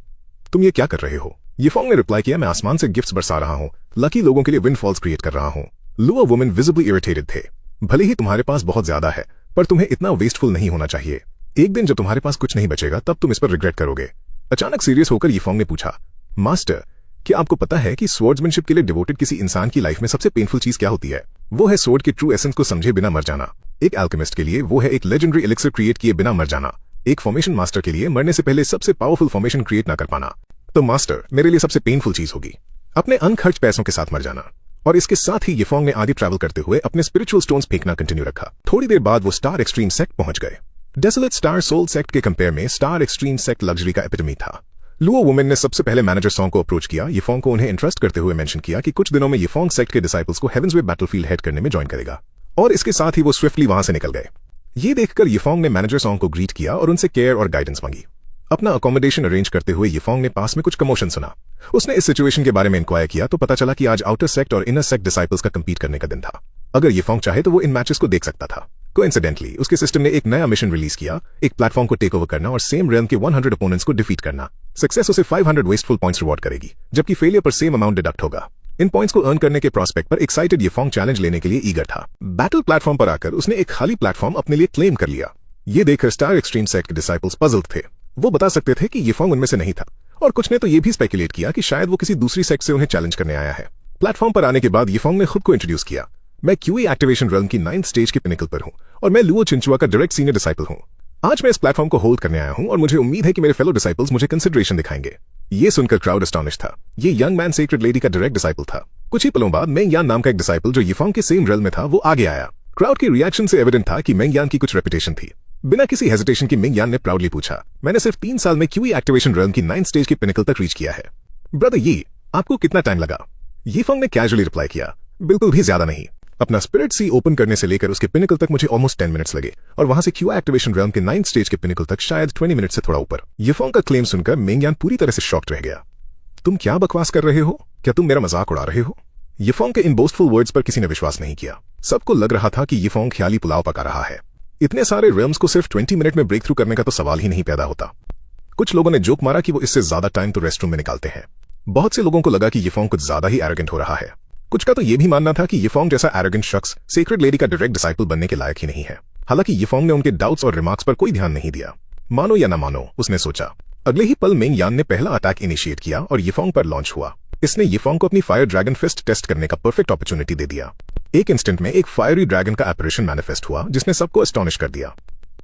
तुम ये क्या कर रहे हो? यीफोंग ने रिप्लाई किया, मैं आसमान से गिफ्ट्स बरसा रहा हूं, लकी लोगों के लिए विंडफॉल्स क्रिएट कर रहा हूं। लुओ वुमन विजिबली इरिटेटेड थे। भले ही तुम्हारे पास बहुत ज्यादा है, पर तुम्हें इतना वेस्टफुल नहीं होना चाहिए। एक दिन जब तुम्हारे पास कुछ नहीं बचेगा तब तुम इस पर रिग्रेट करोगे। अचानक सीरियस होकर यीफोंग ने पूछा, मास्टर, क्या आपको पता है कि स्वॉर्ड्समैनशिप के लिए डिवोटेड किसी इंसान की लाइफ में सबसे पेनफुल चीज क्या होती है? वो है स्वॉर्ड के ट्रू एसेंस को समझे बिना मर जाना। एक एल्केमिस्ट के लिए वो है एक लेजेंडरी एलिक्सर क्रिएट किए बिना मर जाना। एक फॉर्मेशन मास्टर के लिए मरने से पहले सबसे पावरफुल फॉर्मेशन क्रिएट ना कर पाना। तो मास्टर, मेरे लिए सबसे पेनफुल चीज होगी अपने अनखर्च पैसों के साथ मर जाना। और इसके साथ ही यीफोंग ने आगे ट्रैवल करते हुए अपने स्पिरिचुअल स्टोन्स फेंकना कंटिन्यू रखा। थोड़ी देर बाद वो स्टार एक्सट्रीम सेक्ट पहुंच गए। डेसोलेट स्टार सोल सेक्ट के कंपेयर में स्टार एक्सट्रीम सेक्ट लग्जरी का एपिटमी था। लुओ वुमन ने सबसे पहले मैनेजर सॉन्ग को अप्रोच किया। यीफोंग को उन्हें इंटरेस्ट करते हुए मेंशन किया कि कुछ दिनों में यीफोंग सेक्ट के डिसाइपल्स को हेवंस वे बैटलफील्ड हेड करने में ज्वाइन करेगा, और इसके साथ ही वो स्विफ्टली वहां से निकल गए। ये देखकर यीफोंग ने मैनेजर सॉन्ग को ग्रीट किया और उनसे केयर और गाइडेंस मांगी। अपना अकोमोडेशन अरेंज करते हुए यीफोंग ने पास में कुछ कमोशन सुना। उसने इस सिचुएशन के बारे में इंक्वायर किया तो पता चला कि आज आउटर सेक्ट और इनर सेक्ट डिसाइपल्स का कंपीट करने का दिन था। अगर यीफोंग चाहे तो वो इन मैचेस को देख सकता था। कोइंसिडेंटली उसके सिस्टम ने एक नया मिशन रिलीज किया, एक प्लेटफॉर्म को टेक ओवर करना और सेम रेल्म के 100 ओपोनेंट्स को डिफीट करना। सक्सेस उसे 500 वेस्टफुल पॉइंट्स रिवॉर्ड करेगी, जबकि फेलियर पर सेम अमाउंट डिडक्ट होगा। इन पॉइंट्स को अर्न करने के प्रोस्पेक्ट पर एक्साइटेड यीफोंग चैलेंज लेने के लिए ईगर था। बैटल प्लेटफॉर्म पर आकर उसने एक खाली प्लेटफॉर्म अपने लिए क्लेम कर लिया। ये देखकर स्टार एक्सट्रीम सेक्ट के डिसाइपल्स पजल्ड थे। वो बता सकते थे कि यीफोंग उनमें से नहीं था, और कुछ ने तो ये भी स्पेकुलेट किया कि शायद वो किसी दूसरी सेक्ट से उन्हें चैलेंज करने आया है। प्लेटफॉर्म पर आने के बाद यीफोंग ने खुद को इंट्रोड्यूस किया। मैं क्यूई एक्टिवेशन रेल्म की 9th स्टेज के पिनिकल पर हूं, और मैं लुओ चिंचुआ का डायरेक्ट सीनियर डिसाइपल हूं। आज मैं इस प्लेटफॉर्म को होल्ड करने आया हूं और मुझे उम्मीद है कि मेरे फेलो डिसाइपल्स मुझे कंसिडरेशन दिखाएंगे। ये सुनकर क्राउड एस्टॉनिश था। ये यंग मैन सेक्रेड लेडी का डायरेक्ट डिसाइपल था। कुछ ही पलों बाद मेंग यान नाम का एक डिसाइपल जो यीफोंग के सेम रेल्म में था, वो आगे आया। क्राउड की रिएक्शन से एविडेंट था कि मेंग यान की कुछ रेपुटेशन थी। बिना किसी हेजिटेशन की मेंग यान ने प्राउडली पूछा, मैंने सिर्फ 3 साल में क्यूई एक्टिवेशन रेल्म की 9th स्टेज की पिनिकल तक रीच किया है। ब्रदर ये आपको कितना टाइम लगा? यीफोंग ने कैजुअली रिप्लाई किया, बिल्कुल भी ज्यादा नहीं। अपना स्पिरिट सी ओपन करने से लेकर उसके पिनिकल तक मुझे ऑलमोस्ट 10 मिनट्स लगे और वहां से क्यूई एक्टिवेशन रेल्म के 9th स्टेज के पिनिकल तक शायद 20 मिनट से थोड़ा ऊपर। यीफोंग का क्लेम सुनकर मेंग यान पूरी तरह से शॉक्ड रह गया। तुम क्या बकवास कर रहे हो? क्या तुम मेरा मजाक उड़ा रहे हो? यीफोंग के इन बोस्टफुल वर्ड्स पर किसी ने विश्वास नहीं किया। सबको लग रहा था कि यीफोंग ख्याली पुलाव पका रहा है। इतने सारे रेल्म्स को सिर्फ 20 मिनट में ब्रेक थ्रू करने का तो सवाल ही नहीं पैदा होता। कुछ लोगों ने जोक मारा कि वो इससे ज्यादा टाइम तो रेस्टरूम में निकालते हैं। बहुत से लोगों को लगा कि यीफोंग कुछ ज्यादा ही एरोगेंट हो रहा है। कुछ का तो यह भी मानना था कि यीफोंग जैसा एरोगेंट शख्स सेक्रेड लेडी का डायरेक्ट डिसाइपल बनने के लायक ही नहीं है। हालांकि यीफोंग ने उनके डाउट्स और रिमार्क्स पर कोई ध्यान नहीं दिया। मानो या ना मानो, उसने सोचा। अगले ही पल मेंग यान ने पहला अटैक इनिशिएट किया और यीफोंग पर लॉन्च हुआ। इसने यीफोंग को अपनी फायर ड्रैगन फिस्ट टेस्ट करने का परफेक्ट अपॉर्चुनिटी दे दिया। एक इंस्टेंट में एक फायरी ड्रैगन का एपरेशन मैनिफेस्ट हुआ जिसने सबको एस्टॉनिश कर दिया।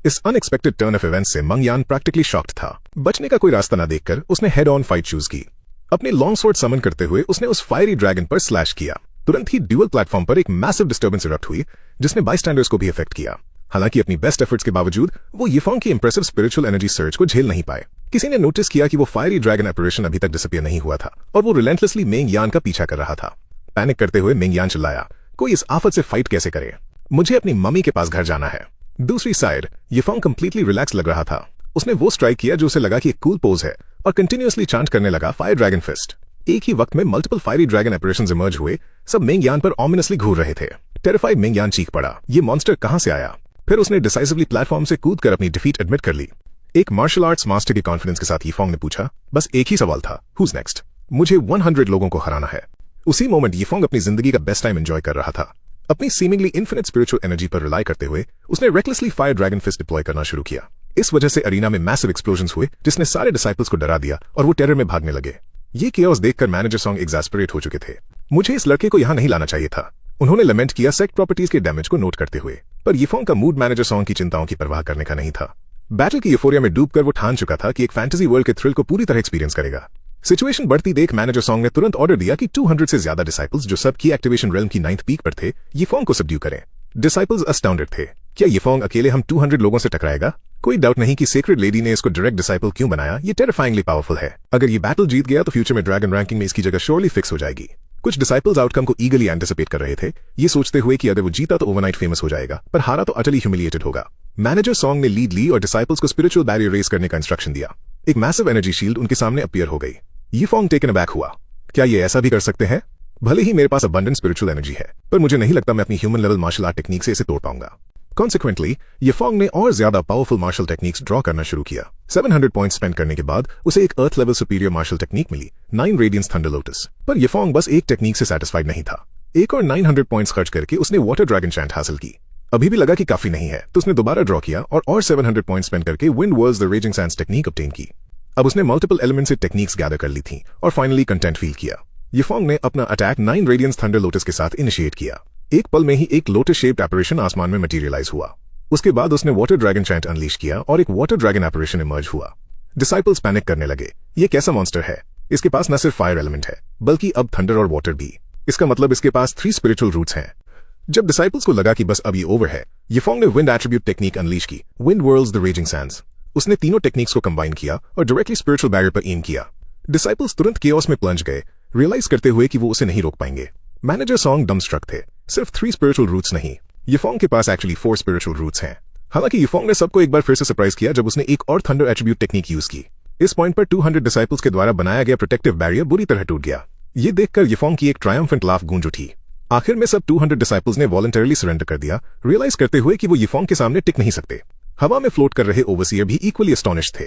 इस अनएक्सपेक्टेड टर्न ऑफ इवेंट्स से मेंग यान प्रैक्टिकली शॉक्ड था। बचने का कोई रास्ता न देखकर उसने हेड ऑन फाइट चूज की। अपनी लॉन्ग स्वॉर्ड समन करते हुए उसने उस फायरी ड्रैगन पर स्लैश किया। तुरंत ही ड्यूअल प्लेटफॉर्म पर एक मैसिव डिस्टर्बेंस इरप्ट हुई जिसने बाईस्टैंडर्स को भी अफेक्ट किया। हालांकि अपनी बेस्ट एफर्ट्स के बावजूद वो यीफोंग की इंप्रेसिव स्पिरिचुअल एनर्जी सर्ज को झेल नहीं पाए। किसी ने नोटिस किया कि वो फायरी ड्रैगन एपरेशन अभी तक डिसअपीयर नहीं हुआ था और वो रिलेंटलेसली मेंग यान का पीछा कर रहा था। पैनिक करते हुए मेंग यान चिल्लाया, कोई इस आफत से फाइट कैसे करे? मुझे अपनी मम्मी के पास घर जाना है। दूसरी साइड यीफोंग कंप्लीटली रिलैक्स लग रहा था। उसने वो स्ट्राइक किया जो उसे लगा कि एक कूल पोज है और कंटिन्यूअसली चांट करने लगा फायर ड्रैगन फिस्ट। एक ही वक्त में multiple fiery dragon operations emerge हुए। सब मेंग यान पर ऑमिनसली घूर रहे थे। टेरिफाइड मेंग यान चीख पड़ा, ये मॉन्स्टर कहां से आया? फिर उसने डिसाइसिवली प्लेटफॉर्म से कूदकर अपनी डिफीट एडमिट कर ली। एक मार्शल आर्ट्स मास्टर के कॉन्फिडेंस के साथ यीफोंग ने पूछा, बस एक ही सवाल था, हुज नेक्स्ट? मुझे 100 लोगों को हराना है। उसी मोमेंट यीफोंग अपनी जिंदगी का बेस्ट टाइम एंजॉय कर रहा था। अपनी सीमिंगली इन्फिनिट स्पिरिचुअल एनर्जी पर रिलाई करते हुए उसने recklessly fire dragon fist deploy करना शुरू किया। इस वजह से अरीना में मैसिव एक्सप्लोजन्स हुए जिसने सारे डिसाइपल्स को डरा दिया और वो टेरर में भागने लगे। ये केओस देखकर मैनेजर सॉन्ग एग्जैस्परेट हो चुके थे। मुझे इस लड़के को यहां नहीं लाना चाहिए था, उन्होंने लमेंट किया सेक्ट प्रॉपर्टीज के डैमेज को नोट करते हुए। पर यीफोंग का मूड मैनेजर सॉन्ग की चिंताओं की परवाह करने का नहीं था। बैटल की यूफोरिया में डूबकर वो ठान चुका था कि एक फैंटेसी वर्ल्ड के थ्रिल को पूरी तरह एक्सपीरियंस करेगा। सिचुएशन बढ़ती देख मैनेजर सॉन्ग ने तुरंत ऑर्डर दिया कि 200 से ज्यादा डिसाइपल्स जो सब की एक्टिवेशन रेल्म की 9th पीक पर थे यीफोंग को सबड्यू करें। डिसाइपल्स अस्टाउंडेड थे। क्या यीफोंग अकेले हम 200 लोगों से टकराएगा? कोई डाउट नहीं कि सेक्रेड लेडी ने इसको डायरेक्ट डिसाइपल क्यों बनाया। ये टेरिफाइंगली पावरफुल है। अगर ये बैटल जीत गया तो फ्यूचर में ड्रैगन रैंकिंग में इसकी जगह श्योरली फिक्स हो जाएगी। कुछ डिसाइपल्स आउटकम को ईगली एंटिसिपेट कर रहे थे, ये सोचते हुए कि अगर वो जीता तो ओवरनाइट फेमस हो जाएगा, पर हारा तो अटली ह्यूमिलिएटेड होगा। मैनेजर सॉन्ग ने लीड ली और डिसाइपल्स को स्पिरिचुअल बैरियर रेस करने का इंस्ट्रक्शन दिया। एक मैसिव एनर्जी शील्ड उनके सामने अपीयर हो गई। यीफोंग टेकन अबैक हुआ, क्या ये ऐसा भी कर सकते हैं? भले ही मेरे पास अबंडेंट स्पिरिचुअल एनर्जी है, पर मुझे नहीं लगता मैं अपनी human level martial art technique से इसे तोड़ पाऊंगा। कॉन्सिक्वेंटली यीफोंग ने और ज्यादा पावरफुल मार्शल टेक्निक्स ड्रॉ करना शुरू किया। 700 पॉइंट्स स्पेंड करने के बाद उसे एक earth level superior martial technique मिली, 9 रेडियंस थंडर लोटस। पर यीफोंग बस एक टेक्निक से सेटिस्फाइड नहीं था। एक और 900 पॉइंट्स खर्च करके उसने वाटर ड्रैगन चैंट हासिल की। अभी भी लगा कि काफी नहीं है तो उसने दोबारा ड्रॉ किया और 700 पॉइंट्स स्पेंड करके wind worlds the raging sands technique obtain की। अब उसने मल्टीपल एलिमेंट से टेक्निक्स गैदर कर ली थी और फाइनली कंटेंट फील किया। यीफोंग ने अपना अटैक 9 रेडियंस थंडर लोटस के साथ इनिशिएट किया। एक पल में ही एक लोटस शेप्ड एपरेशन आसमान में मटेरियलाइज हुआ। उसके बाद उसने वाटर ड्रैगन चैंट अनलीश किया और एक वाटर ड्रैगन एपरेशन इमर्ज हुआ। डिसाइपल्स पैनिक करने लगे, ये कैसा मॉन्स्टर है? इसके पास न सिर्फ फायर एलिमेंट है बल्कि अब थंडर और वाटर भी। इसका मतलब इसके पास 3 स्पिरिचुअल रूट्स हैं। जब डिसाइपल्स को लगा कि बस अब ये ओवर है, यीफोंग ने विंड एट्रीब्यूट टेक्निक अनलीश की, wind worlds the raging sands. उसने तीनों टेक्निक्स को कंबाइन किया और डायरेक्टली स्पिरिचुअल बैरियर पर एम किया। डिसाइपल्स तुरंत केओस में प्लंज गए, रियलाइज करते हुए कि वो उसे नहीं रोक पाएंगे। मैनेजर सॉन्ग डमस्ट्रक थे। सिर्फ 3 स्पिरिचुअल रूट्स नहीं, यीफोंग के पास एक्चुअली 4 स्पिरिचुअल रूट्स हैं। हालांकि यीफोंग ने सबको एक बार फिर से सरप्राइज किया जब उसने एक और थंडर एट्रीब्यूट टेक्निक यूज की। इस पॉइंट पर 200 डिसाइपल्स के द्वारा बनाया गया प्रोटेक्टिव बैरियर बुरी तरह टूट गया। ये देखकर यीफोंग की एक ट्रायम्फेंट लाफ गूंज उठी। आखिर में सब 200 डिसाइपल्स ने वॉलंटरली सरेंडर कर दिया, रियलाइज करते हुए कि वो यीफोंग के सामने टिक नहीं सकते। हवा में फ्लोट कर रहे ओवरसीयर भी इक्वली एस्टॉनिश थे।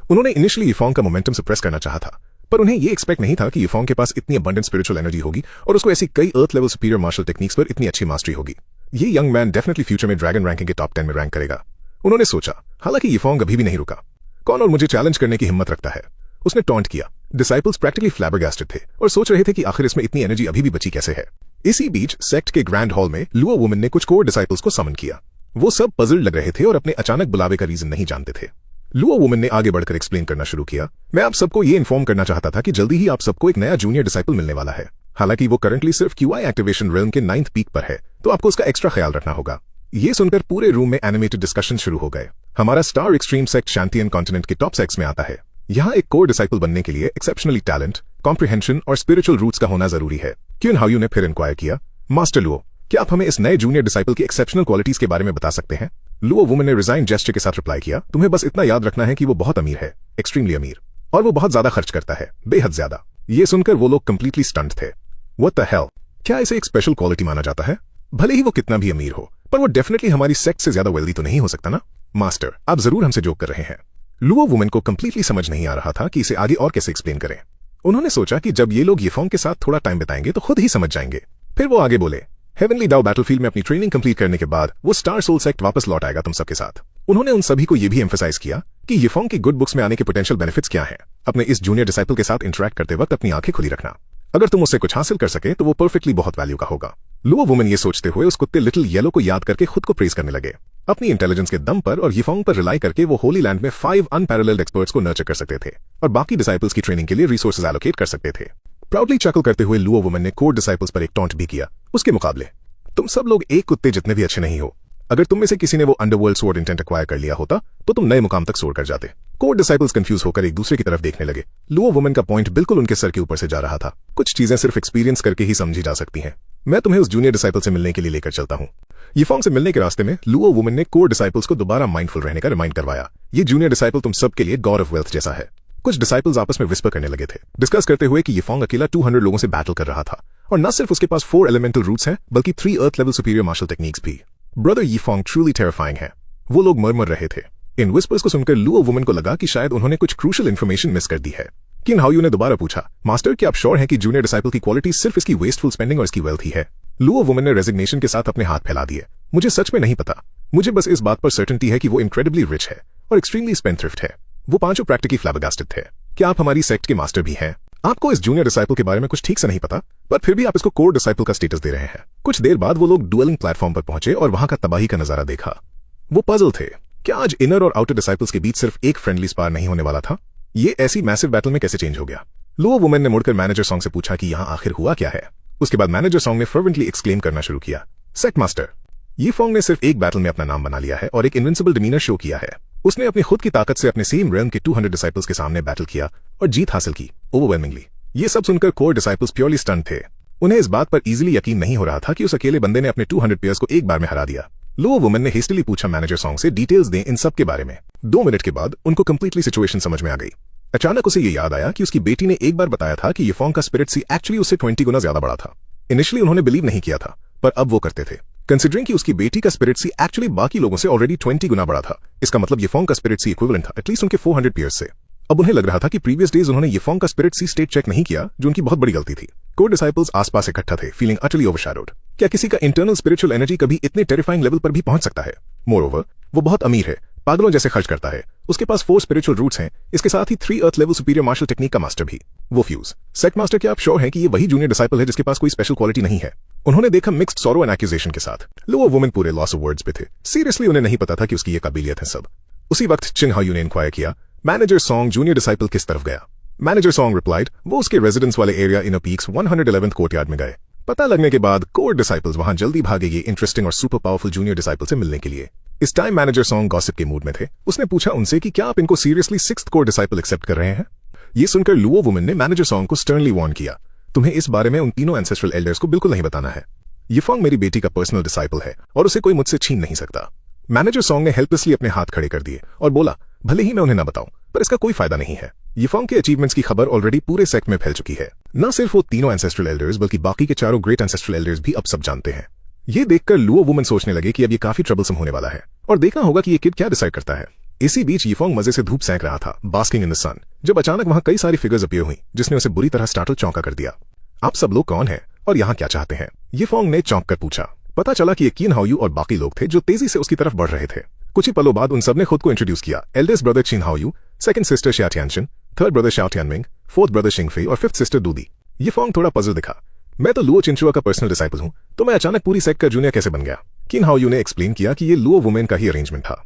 उन्होंने इनिशियली यीफोंग का मोमेंटम सप्रेस करना चाहा था, पर उन्हें ये एक्सपेक्ट नहीं था कि यीफोंग के पास इतनी अबंडेंट स्पिरिचुअल एनर्जी होगी और उसको ऐसी कई earth level superior martial techniques पर इतनी अच्छी मास्टरी होगी। ये यंग मैन डेफिनेटली फ्यूचर में ड्रैगन रैंकिंग के टॉप 10 में रैंक करेगा, उन्होंने सोचा। हालांकि यीफोंग अभी भी नहीं रुका। कौन और मुझे चैलेंज करने की हिम्मत रखता है? उसने टॉन्ट किया। डिसाइपल्स प्रैक्टिकली फ्लैबरगास्टेड थे और सोच रहे थे कि आखिर इसमें इतनी एनर्जी अभी भी बची कैसे है। इसी बीच सेक्ट के ग्रैंड हॉल में लुओ वुमन ने कुछ कोर डिसाइपल्स को समन किया। वो सब पजल्ड लग रहे थे और अपने अचानक बुलावे का रीजन नहीं जानते थे। लुओ वुमन ने आगे बढ़कर एक्सप्लेन करना शुरू किया, मैं आप सबको ये इन्फॉर्म करना चाहता था कि जल्दी ही आप सबको एक नया जूनियर डिसाइपल मिलने वाला है। हालांकि वो करंटली सिर्फ क्यूआई एक्टिवेशन रेल्म के 9th पीक पर है, तो आपको उसका एक्स्ट्रा ख्याल रखना होगा। ये सुनकर पूरे रूम में एनिमेटेड डिस्कशन शुरू हो गए। हमारा स्टार एक्सट्रीम सेक्ट शांतियन कॉन्टिनेंट के टॉप सेक्स में आता है। यहाँ एक कोर डिसाइपल बनने के लिए एक्सेप्शनली टैलेंट, कॉम्प्रिहेंशन और स्पिरिचुअल रूट्स का होना जरूरी है। क्यून हाउ यू ने फिर इंक्वायर किया, मास्टर लुओ, क्या आप हमें इस नए जूनियर डिसाइपल की एक्सेप्शनल क्वालिटीज के बारे में बता सकते हैं? लुओ वुमन ने रिजाइन जेस्चर के साथ रिप्लाई किया, तुम्हें बस इतना याद रखना है कि वो बहुत अमीर है, एक्सट्रीमली अमीर, और वो बहुत ज्यादा खर्च करता है, बेहद ज्यादा। ये सुनकर वो लोग कंप्लीटली स्टंट थे। व्हाट द हेल, क्या इसे एक स्पेशल क्वालिटी माना जाता है? भले ही वो कितना भी अमीर हो, पर वो डेफिनेटली हमारी सेक्ट से ज्यादा वेल्दी तो नहीं हो सकता ना? मास्टर, आप जरूर हमसे जोक कर रहे हैं। लुओ वुमन को कंप्लीटली समझ नहीं आ रहा था कि इसे आगे और कैसे एक्सप्लेन करें। उन्होंने सोचा कि जब ये लोग येफोंग के साथ थोड़ा टाइम बिताएंगे तो खुद ही समझ जाएंगे। फिर वो आगे बोले, हेवनली डाउ बैटलफील्ड में अपनी ट्रेनिंग कंप्लीट करने के बाद वो स्टार सोल सेक्ट वापस लौट आएगा तुम सबके साथ। उन्होंने उन सभी को यह भी एम्फेसाइज किया कि येफोंग की गुड बुक्स में आने के पोटेंशियल बेनिफिट्स क्या हैं। अपने इस जूनियर डिसाइपल के साथ इंटरेक्ट करते वक्त अपनी आंखें खुली रखना। अगर तुम उससे कुछ हासिल कर सके तो वो परफेक्टली बहुत वैल्यू का होगा। लुओ वुमन ये सोचते हुए उस कुत्ते लिटिल येलो को याद करके खुद को प्रेज करने लगे। अपनी इंटेलिजेंस के दम पर और येफोंग पर रिलाई करके वो होली लैंड में 5 अनपैरेलल्ड एक्सपर्ट्स को नर्चर कर सकते थे और बाकी डिसाइपल्स की ट्रेनिंग के लिए रिसोर्सेज एलोकेट कर सकते थे। प्राउडली चकल करते हुए लुओ वुमन ने कोर डिसाइपल्स पर एक टॉन्ट भी किया, उसके मुकाबले तुम सब लोग एक कुत्ते जितने भी अच्छे नहीं हो। अगर तुम में से किसी ने वो अंडरवर्ल्ड स्वॉर्ड इंटेंट एक्वायर कर लिया होता तो तुम नए मुकाम तक सोर कर जाते। कोर डिसाइपल्स कंफ्यूज होकर एक दूसरे की तरफ देखने लगे। लुओ वुमन का पॉइंट बिल्कुल उनके सर के ऊपर से जा रहा था। कुछ चीजें सिर्फ एक्सपीरियंस करके ही समझी जा सकती हैं। मैं तुम्हें उस जूनियर डिसाइपल से मिलने के लिए लेकर चलता हूँ। येफोंग से मिलने के रास्ते में लुओ वुमन ने कोर डिसाइपल्स को दोबारा माइंडफुल रहने का रिमाइंड करवाया। ये जूनियर डिसाइपल तुम सबके लिए गॉड ऑफ वेल्थ जैसा है। कुछ डिसाइपल्स आपस में विस्पर करने लगे थे, डिस्कस करते हुए कि येफोंग अकेला 200 लोगों से बैटल कर रहा था और न सिर्फ उसके पास 4 एलिमेंटल रूट्स हैं बल्कि 3 earth level superior martial techniques भी। ब्रदर येफोंग ट्रूली टेरिफाइंग है, वो लोग मरमर रहे थे। इन विस्पर्स को सुनकर लुओ वुमन को लगा कि शायद उन्होंने कुछ क्रूशियल इन्फॉर्मेशन मिस कर दी है। किन हाउ ने दोबारा पूछा, मास्टर क्या आप श्योर हैं कि जूनियर डिसाइपल की क्वालिटी सिर्फ इसकी वेस्टफुल स्पेंडिंग और इसकी वेल्थ ही है? लुओ वुमन ने रेजिग्नेशन के साथ अपने हाथ फैला दिए। मुझे सच में नहीं पता, मुझे बस इस बात पर सर्टेनिटी है कि वो इनक्रेडिबली रिच है और एक्सट्रीमली स्पेंडथ्रिफ्ट है। वो पांचों प्रैक्टिकली फ्लैबरगास्टेड थे। क्या आप हमारी सेक्ट के मास्टर भी हैं? आपको इस जूनियर डिसाइपल के बारे में कुछ ठीक से नहीं पता, पर फिर भी आप इसको कोर डिसाइपल का स्टेटस दे रहे हैं। कुछ देर बाद वो लोग डुअलिंग प्लेटफॉर्म पर पहुंचे और वहां का तबाही का नजारा देखा। वो पजल थे, क्या आज इनर और आउटर डिसाइपल्स के बीच सिर्फ एक फ्रेंडली स्पार नहीं होने वाला था? ये ऐसी मैसिव बैटल में कैसे चेंज हो गया? लुओ वुमन ने मुड़कर मैनेजर सॉन्ग से पूछा कि यहाँ आखिर हुआ क्या है। उसके बाद मैनेजर सॉन्ग ने फर्वेंटली एक्सक्लेम करना शुरू किया, सेक्ट मास्टर, येफोंग ने सिर्फ एक बैटल में अपना नाम बना लिया है और एक इनविंसिबल डिमीनर शो किया है। उसने अपनी खुद की ताकत से अपने सेम रेल्म के 200 डिसाइपल्स के सामने बैटल किया और जीत हासिल की ओवरवेलमिंगली। ये सब सुनकर कोर डिसाइपल्स प्योरली स्टन थे। उन्हें इस बात पर इजीली यकीन नहीं हो रहा था कि उस अकेले बंदे ने अपने 200 पेयर्स को एक बार में हरा दिया। लुओ वुमन ने हेस्टली पूछा मैनेजर सॉन्ग से डिटेल्स दें इन सब के बारे में। 2 मिनट के बाद उनको कंप्लीटली सिचुएशन समझ में आ गई। अचानक उसे ये याद आया कि उसकी बेटी ने एक बार बताया था कि येफोंग का स्पिरिट सी एक्चुअली उससे 20 गुना ज्यादा बड़ा था। इनिशियली उन्होंने बिलीव नहीं किया था, पर अब वो करते थे। कंसिडरिंग कि उसकी बेटी का स्पिरिट सी एक्चुअली बाकी लोगों से ऑलरेडी 20 गुना बड़ा था, इसका मतलब येफोंग का स्पिरिट सी इक्विवेलेंट था एटलीस्ट उनके 400 पेयर्स से। अब उन्हें लग रहा था कि प्रीवियस डेज उन्होंने येफोंग का स्पिरिट सी स्टेट चेक नहीं किया, जो उनकी बहुत बड़ी गलती थी। कोर डिसाइपल्स आसपास इकट्ठा थे, फीलिंग अटली ओवरशैडोड। क्या किसी का इंटरनल स्पिरिचुअल एनर्जी कभी इतने टेरिफाइंग लेवल पर भी पहुंच सकता है? मोरओवर, वो बहुत अमीर है, पागलों जैसे खर्च करता है। उसके पास 4 स्पिरिचुअल रूट्स हैं, इसके साथ ही 3 earth level superior martial technique का मास्टर भी। वो फ्यूज सेक्ट मास्टर, क्या आप श्योर हैं कि ये वही जूनियर डिसाइपल है जिसके पास कोई स्पेशल क्वालिटी नहीं है? उन्होंने देखा मिक्स्ड सॉरो एंड एक्यूजेशन के साथ। लुओ वुमन पूरे लॉस ऑफ वर्ड्स पे थे। सीरियसली उन्हें नहीं पता था कि उसकी ये काबिलियत है सब। उसी वक्त चिंग हाउ ने इंक्वायर किया, मैनेजर सॉन्ग जूनियर डिसाइपल किस तरफ गया? मैनेजर सॉन्ग रिप्लाइड, वो उसके रेजिडेंस वाले area inner peaks 111th courtyard में गए। पता लगने के बाद कोर डिसाइपल्स वहां जल्दी भागे ये इंटरेस्टिंग और सुपर पावरफुल जूनियर डिसाइपल से मिलने के लिए। इस टाइम मैनेजर सॉन्ग गॉसिप के मूड में थे। उसने पूछा उनसे कि क्या आप इनको seriously 6th core disciple accept कर रहे हैं? ये सुनकर लुओ वुमन ने मैनेजर सॉन्ग को स्टर्नली वार्न किया, तुम्हें इस बारे में उन तीनों एंसेस्ट्रल एल्डर्स को बिल्कुल नहीं बताना है। येफोंग मेरी बेटी का पर्सनल डिसाइपल है और उसे कोई मुझसे छीन नहीं सकता। मैनेजर सॉन्ग ने हेल्पलेसली अपने हाथ खड़े कर दिए और बोला, भले ही मैं उन्हें न बताऊं, पर इसका कोई फायदा नहीं है। येफोंग के अचीवमेंट्स की खबर ऑलरेडी पूरे सेक्ट में फैल चुकी है। न सिर्फ वो तीनों एंसेस्ट्रल एल्डर्स बल्कि बाकी के 4 ग्रेट एंसेस्ट्रल एल्डर्स भी अब सब जानते हैं। ये देखकर लुओ वुमन सोचने लगे कि अब ये काफी ट्रबलसम होने वाला है और देखना होगा कि ये किड क्या डिसाइड करता है। इसी बीच येफोंग मजे से धूप सेंक रहा था, बास्किंग इन द सन, जब अचानक वहां कई सारी फिगर्स अपीयर हुई जिसने उसे बुरी तरह स्टार्टल चौंका कर दिया। आप सब लोग कौन हैं और यहाँ क्या चाहते हैं? येफोंग ने चौंक कर पूछा। पता चला कि ये किन हाउ और बाकी लोग थे जो तेजी से उसकी तरफ बढ़ रहे थे। कुछ ही पलों बाद उन सब ने खुद को इंट्रोड्यूस किया। Eldest brother Chin Hao, second sister Xia Tianshan, third brother Shao Tianming, fourth brother Xingfei और 5th सिस्टर दूदी। येफोंग थोड़ा पजल दिखा। मैं तो लुओ चिंचुआ का पर्सनल डिसाइपल हूं, तो मैं अचानक पूरी सेक्ट का जूनियर कैसे बन गया? किन हाउ ने एक्सप्लेन किया कि ये लुओ वुमेन का ही अरेंजमेंट था।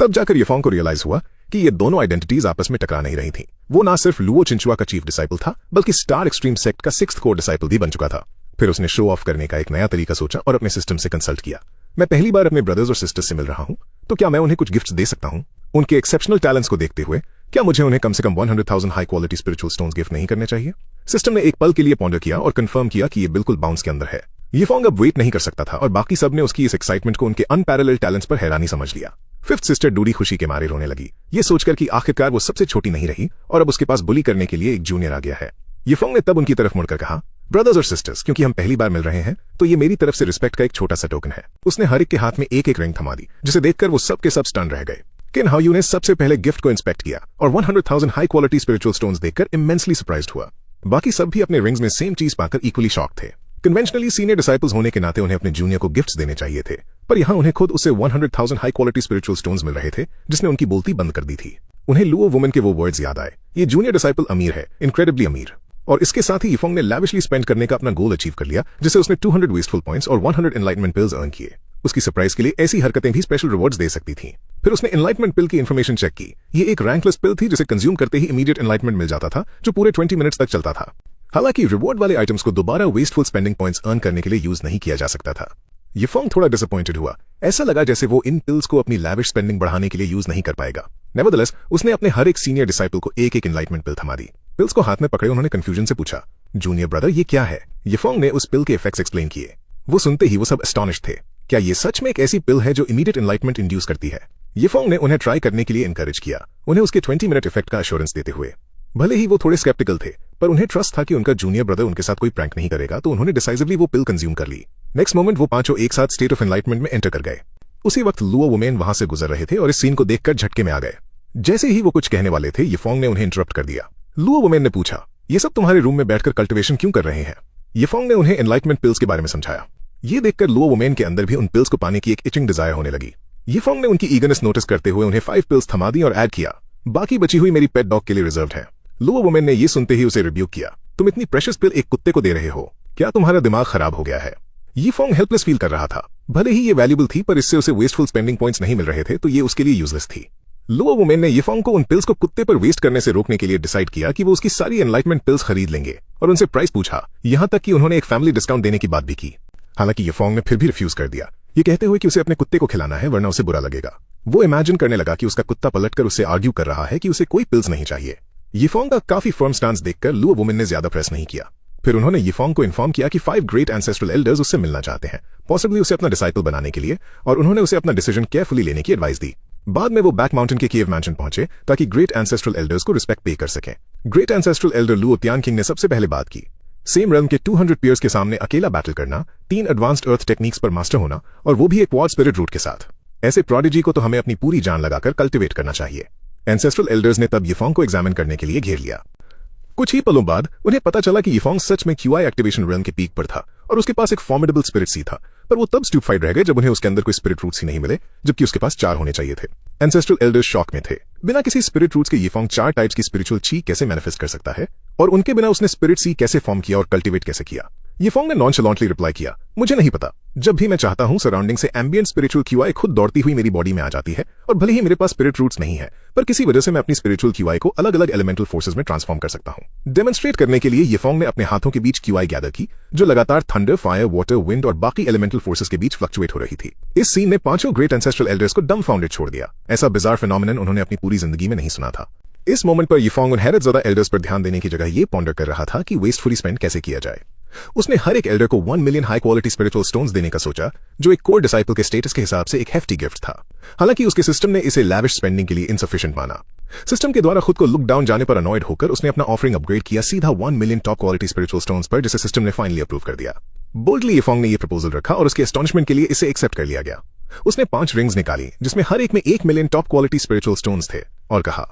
तब जाकर येफोंग को रियलाइज हुआ कि ये दोनों आइडेंटिटीज आपस में टकरा नहीं रही थीं। वो ना सिर्फ लुओ चिंचुआ का चीफ डिसाइपल था, बल्कि स्टार एक्सट्रीम सेक्ट का 6th कोर डिसाइपल भी बन चुका था। फिर उसने शो ऑफ करने का एक नया तरीका सोचा और अपने सिस्टम से कंसल्ट किया। मैं पहली बार अपने ब्रदर्स और सिस्टर्स से मिल रहा हूं, तो क्या मैं उन्हें कुछ गिफ्ट्स दे सकता हूं? उनके एक्सेप्शनल टैलेंट्स को देखते हुए क्या मुझे उन्हें कम से कम 100,000 high quality spiritual stones gift नहीं करने चाहिए? सिस्टम ने एक पल के लिए पॉन्डर किया और कंफर्म किया कि ये बिल्कुल बाउंस के अंदर है। यीफोंग अब वेट नहीं कर सकता था और बाकी सब ने उसकी इस एक्साइटमेंट को उनके अनपैरेलल टैलेंट्स पर हैरानी समझ लिया। फिफ्थ सिस्टर डूडी खुशी के मारे रोने लगी, ये सोचकर कि आखिरकार वो सबसे छोटी नहीं रही और अब उसके पास बुली करने के लिए एक जूनियर आ गया है। यीफोंग ने तब उनकी तरफ मुड़कर कहा, ब्रदर्स और सिस्टर्स, क्योंकि हम पहली बार मिल रहे हैं तो ये मेरी तरफ से रिस्पेक्ट का एक छोटा सा टोकन है। उसने हर एक के हाथ में एक एक रिंग थमा दी, जिसे देखकर वो सब के सब स्टन रह गए। किन हाओयू ने सबसे पहले गिफ्ट को इंस्पेक्ट किया और 100,000 हाई क्वालिटी स्पिरिचुअल स्टोन्स देखकर इमेंसली सरप्राइज्ड हुआ। बाकी सब भी अपने रिंग्स में सेम चीज पाकर इक्वली शॉक थे। कन्वेंशनली सीनियर डिसाइपल्स होने के नाते उन्हें अपने जूनियर को गिफ्ट्स देने चाहिए थे, पर यहां उन्हें खुद उससे 100,000 हाई क्वालिटी स्पिरिचुअल स्टोन्स मिल रहे थे, जिसने उनकी बोलती बंद कर दी थी। उन्हें लुओ वुमेन के वो वर्ड्स याद आए, ये जूनियर डिसाइपल अमीर है, इनक्रेडिबली अमीर। और इसके साथ ही यीफोंग ने लैविशली स्पेंड करने का अपना गोल अचीव कर लिया, जिसे उसने 200 वेस्टफुल पॉइंट्स और 100 एनलाइटमेंट पिल्स अर्न किए। उसकी सरप्राइज के लिए ऐसी हरकतें भी स्पेशल रिवॉर्ड्स दे सकती थीं। फिर उसने एनलाइटमेंट पिल की इन्फॉर्मेशन चेक की। ये एक रैंकलेस पिल थी जिसे कंज्यूम करते ही इमीडिएट एनलाइटमेंट मिल जाता था, जो पूरे 20 मिनट्स तक चलता था। हालांकि रिवॉर्ड वाले आइटम्स को दोबारा वेस्टफुल स्पेंडिंग पॉइंट्स अर्न करने के लिए यूज नहीं किया जा सकता था। यीफोंग थोड़ा डिसअपॉइंटेड हुआ, ऐसा लगा जैसे वो इन पिल्स को अपनी लैविश स्पेंडिंग बढ़ाने के लिए यूज नहीं कर पाएगा। नेवरदलेस उसने अपने हर एक सीनियर डिसाइपल को एक एक एनलाइटमेंट पिल थमा दी। पिल्स को हाथ में पकड़े उन्होंने कंफ्यूजन से पूछा, जूनियर ब्रदर ये क्या है? यीफोंग ने उस पिल के इफेक्ट्स एक्सप्लेन किए। वो सुनते ही वो सब एस्टॉनिश थे। क्या ये सच में एक ऐसी पिल है जो इमीडिएट एनलाइटमेंट इंड्यूस करती है? यीफोंग ने उन्हें ट्राई करने के लिए एनकरेज किया, उन्हें उसके 20 मिनट इफेक्ट का एश्योरेंस देते हुए। भले ही वो थोड़े स्केप्टिकल थे, पर उन्हें ट्रस्ट था कि उनका जूनियर ब्रदर उनके साथ कोई प्रैंक नहीं करेगा, तो उन्होंने डिसाइसिवली वो पिल कंज्यूम कर ली। नेक्स्ट मोमेंट वो पांचों एक साथ स्टेट ऑफ एनलाइटमेंट में एंटर कर गए। उसी वक्त लुओ वुमेन वहां से गुजर रहे थे और इस सीन को देखकर झटके में आ गए। जैसे ही वो कुछ कहने वाले थे, यीफोंग ने उन्हें इंटरप्ट कर दिया। लुओ वुमेन ने पूछा, ये सब तुम्हारे रूम में बैठकर कल्टिवेशन क्यों कर रहे हैं? यीफोंग ने उन्हें एनलाइटमेंट पिल्स के बारे में समझाया। ये देखकर लुओ वुमेन के अंदर भी उन पिल्स को पाने की एक इचिंग डिजायर होने लगी। यीफोंग ने उनकी ईगरनेस नोटिस करते हुए उन्हें 5 पिल्स थमा दी और ऐड किया, बाकी बची हुई मेरी पेट डॉग के लिए रिजर्व्ड है। लुओ वुमेन ने ये सुनते ही उसे रिब्यूक किया, तुम इतनी प्रेशियस पिल एक कुत्ते को दे रहे हो, क्या तुम्हारा दिमाग खराब हो गया है? यीफोंग हेल्पलेस फील कर रहा था। भले ही ये वैल्यूबल थी, पर इससे उसे वेस्टफुल स्पेंडिंग पॉइंट्स नहीं मिल रहे थे, तो ये उसके लिए यूजलेस थी। लुओ वुमेन ने यीफोंग को उन पिल्स को कुत्ते पर वेस्ट करने से रोकने के लिए डिसाइड किया कि वो उसकी सारी एनलाइटमेंट पिल्स खरीद लेंगे और उनसे प्राइस पूछा, यहां तक कि उन्होंने एक फैमिली डिस्काउंट देने की बात भी की। हालांकि यीफोंग ने फिर भी रिफ्यूज कर दिया, ये कहते हुए कि उसे अपने कुत्ते को खिलाना है वरना उसे बुरा लगेगा। वो इमेजिन करने लगा कि उसका कुत्ता पलटकर उससे आर्ग्यू कर रहा है कि उसे कोई पिल्स नहीं चाहिए। यीफोंग का काफी फर्म स्टांस देखकर लुओ वुमेन ने ज्यादा प्रेस नहीं किया। फिर उन्होंने यीफोंग को इन्फॉर्म किया कि 5 ग्रेट एंसेस्ट्रल एल्डर्स उससे मिलना चाहते हैं, पॉसिबली उसे अपना डिसाइपल बनाने के लिए, और उन्होंने उसे अपना डिसीजन केयरफुली लेने की एडवाइस दी। बाद में वो बैक माउंटेन के केव मैंशन पहुंचे ताकि ग्रेट एंसेस्ट्रल एल्डर्स को रिस्पेक्ट पे कर सकें। ग्रेट एंसेस्ट्रल एल्डर लुओ तियानकिंग ने सबसे पहले बात की। सेम रेल्म के 200 पीयर्स के सामने अकेला बैटल करना, 3 एडवांस्ड अर्थ टेक्निक्स पर मास्टर होना, और वो भी एक वॉर्ड स्पिरिट रूट के साथ। ऐसे प्रोडिजी को तो हमें अपनी पूरी जान लगाकर कल्टिवेट करना चाहिए। एंसेस्ट्रल एल्डर्स ने तब यीफोंग को एग्जामिन करने के लिए घेर लिया। कुछ ही पलों बाद उन्हें पता चला कि यीफोंग सच में क्यूआई एक्टिवेशन रेल्म के पीक पर था और उसके पास एक फॉर्मिडेबल स्पिरिट सी था, पर वो तब स्टूपेफाइड रह गए जब उन्हें उसके अंदर कोई स्पिरिट रूट्स ही नहीं मिले, जबकि उसके पास 4 होने चाहिए थे। एंसेस्ट्रल एल्डर्स शॉक में थे। बिना किसी स्पिरिट रूट्स के यीफोंग 4 टाइप्स की स्पिरिचुअल ची कैसे मैनिफेस्ट कर सकता है, और उनके बिना उसने स्पिरिट सी कैसे फॉर्म किया और कल्टिवेट कैसे किया? यीफोंग ने नॉनचलेंटली रिप्लाई किया, मुझे नहीं पता। जब भी मैं चाहता हूं, सराउंडिंग से एम्बिएंट स्पिरिचुअल क्यूआई खुद दौड़ती हुई मेरी बॉडी में आ जाती है, और भले ही मेरे पास स्पिरिट रूट्स नहीं है, पर किसी वजह से मैं अपनी स्पिरिचुअल क्यूआई को अलग अलग एलिमेंटल फोर्सेज में ट्रांसफॉर्म कर सकता हूं। डेमोन्स्ट्रेट करने के लिए यीफोंग ने अपने हाथों के बीच क्यूआई गैदर की, जो लगातार थंडर, फायर, वाटर, विंड और बाकी एलिमेंटल फोर्सेज के बीच फ्लक्चुएट हो रही थी। इस सीन ने 5 ग्रेट एंसेस्ट्रल एल्डर्स को डम्बफाउंडेड छोड़ दिया। ऐसा बिजार फिनोमिनन उन्होंने अपनी पूरी जिंदगी में नहीं सुना था। इस मोमेंट पर यीफोंग उन हैरतज़दा एल्डर्स पर ध्यान देने की जगह ये पॉन्डर कर रहा था कि वेस्टफुली स्पेंड कैसे किया जाए। उसने हर एक एल्डर को 1 million high quality spiritual stones देने का सोचा, जो एक कोर डिसाइपल के स्टेटस के हिसाब से एक हेफ्टी गिफ्ट था। हालांकि उसके सिस्टम ने इसे लैविश स्पेंडिंग के लिए इनसफिशिएंट माना। सिस्टम के द्वारा खुद को लुक डाउन जाने पर अनॉयड होकर उसने अपना ऑफरिंग अपग्रेड किया सीधा 1 million top quality spiritual stones पर, जिसे सिस्टम ने फाइनली अप्रूव कर दिया। बोल्डली यीफोंग ने यह प्रपोजल रखा और उसके एस्टॉनिशमेंट के लिए इसे एक्सेप्ट कर लिया गया। उसने 5 रिंग्स निकाली, जिसमें हर एक में 1 million top quality spiritual stones थे, और कहा,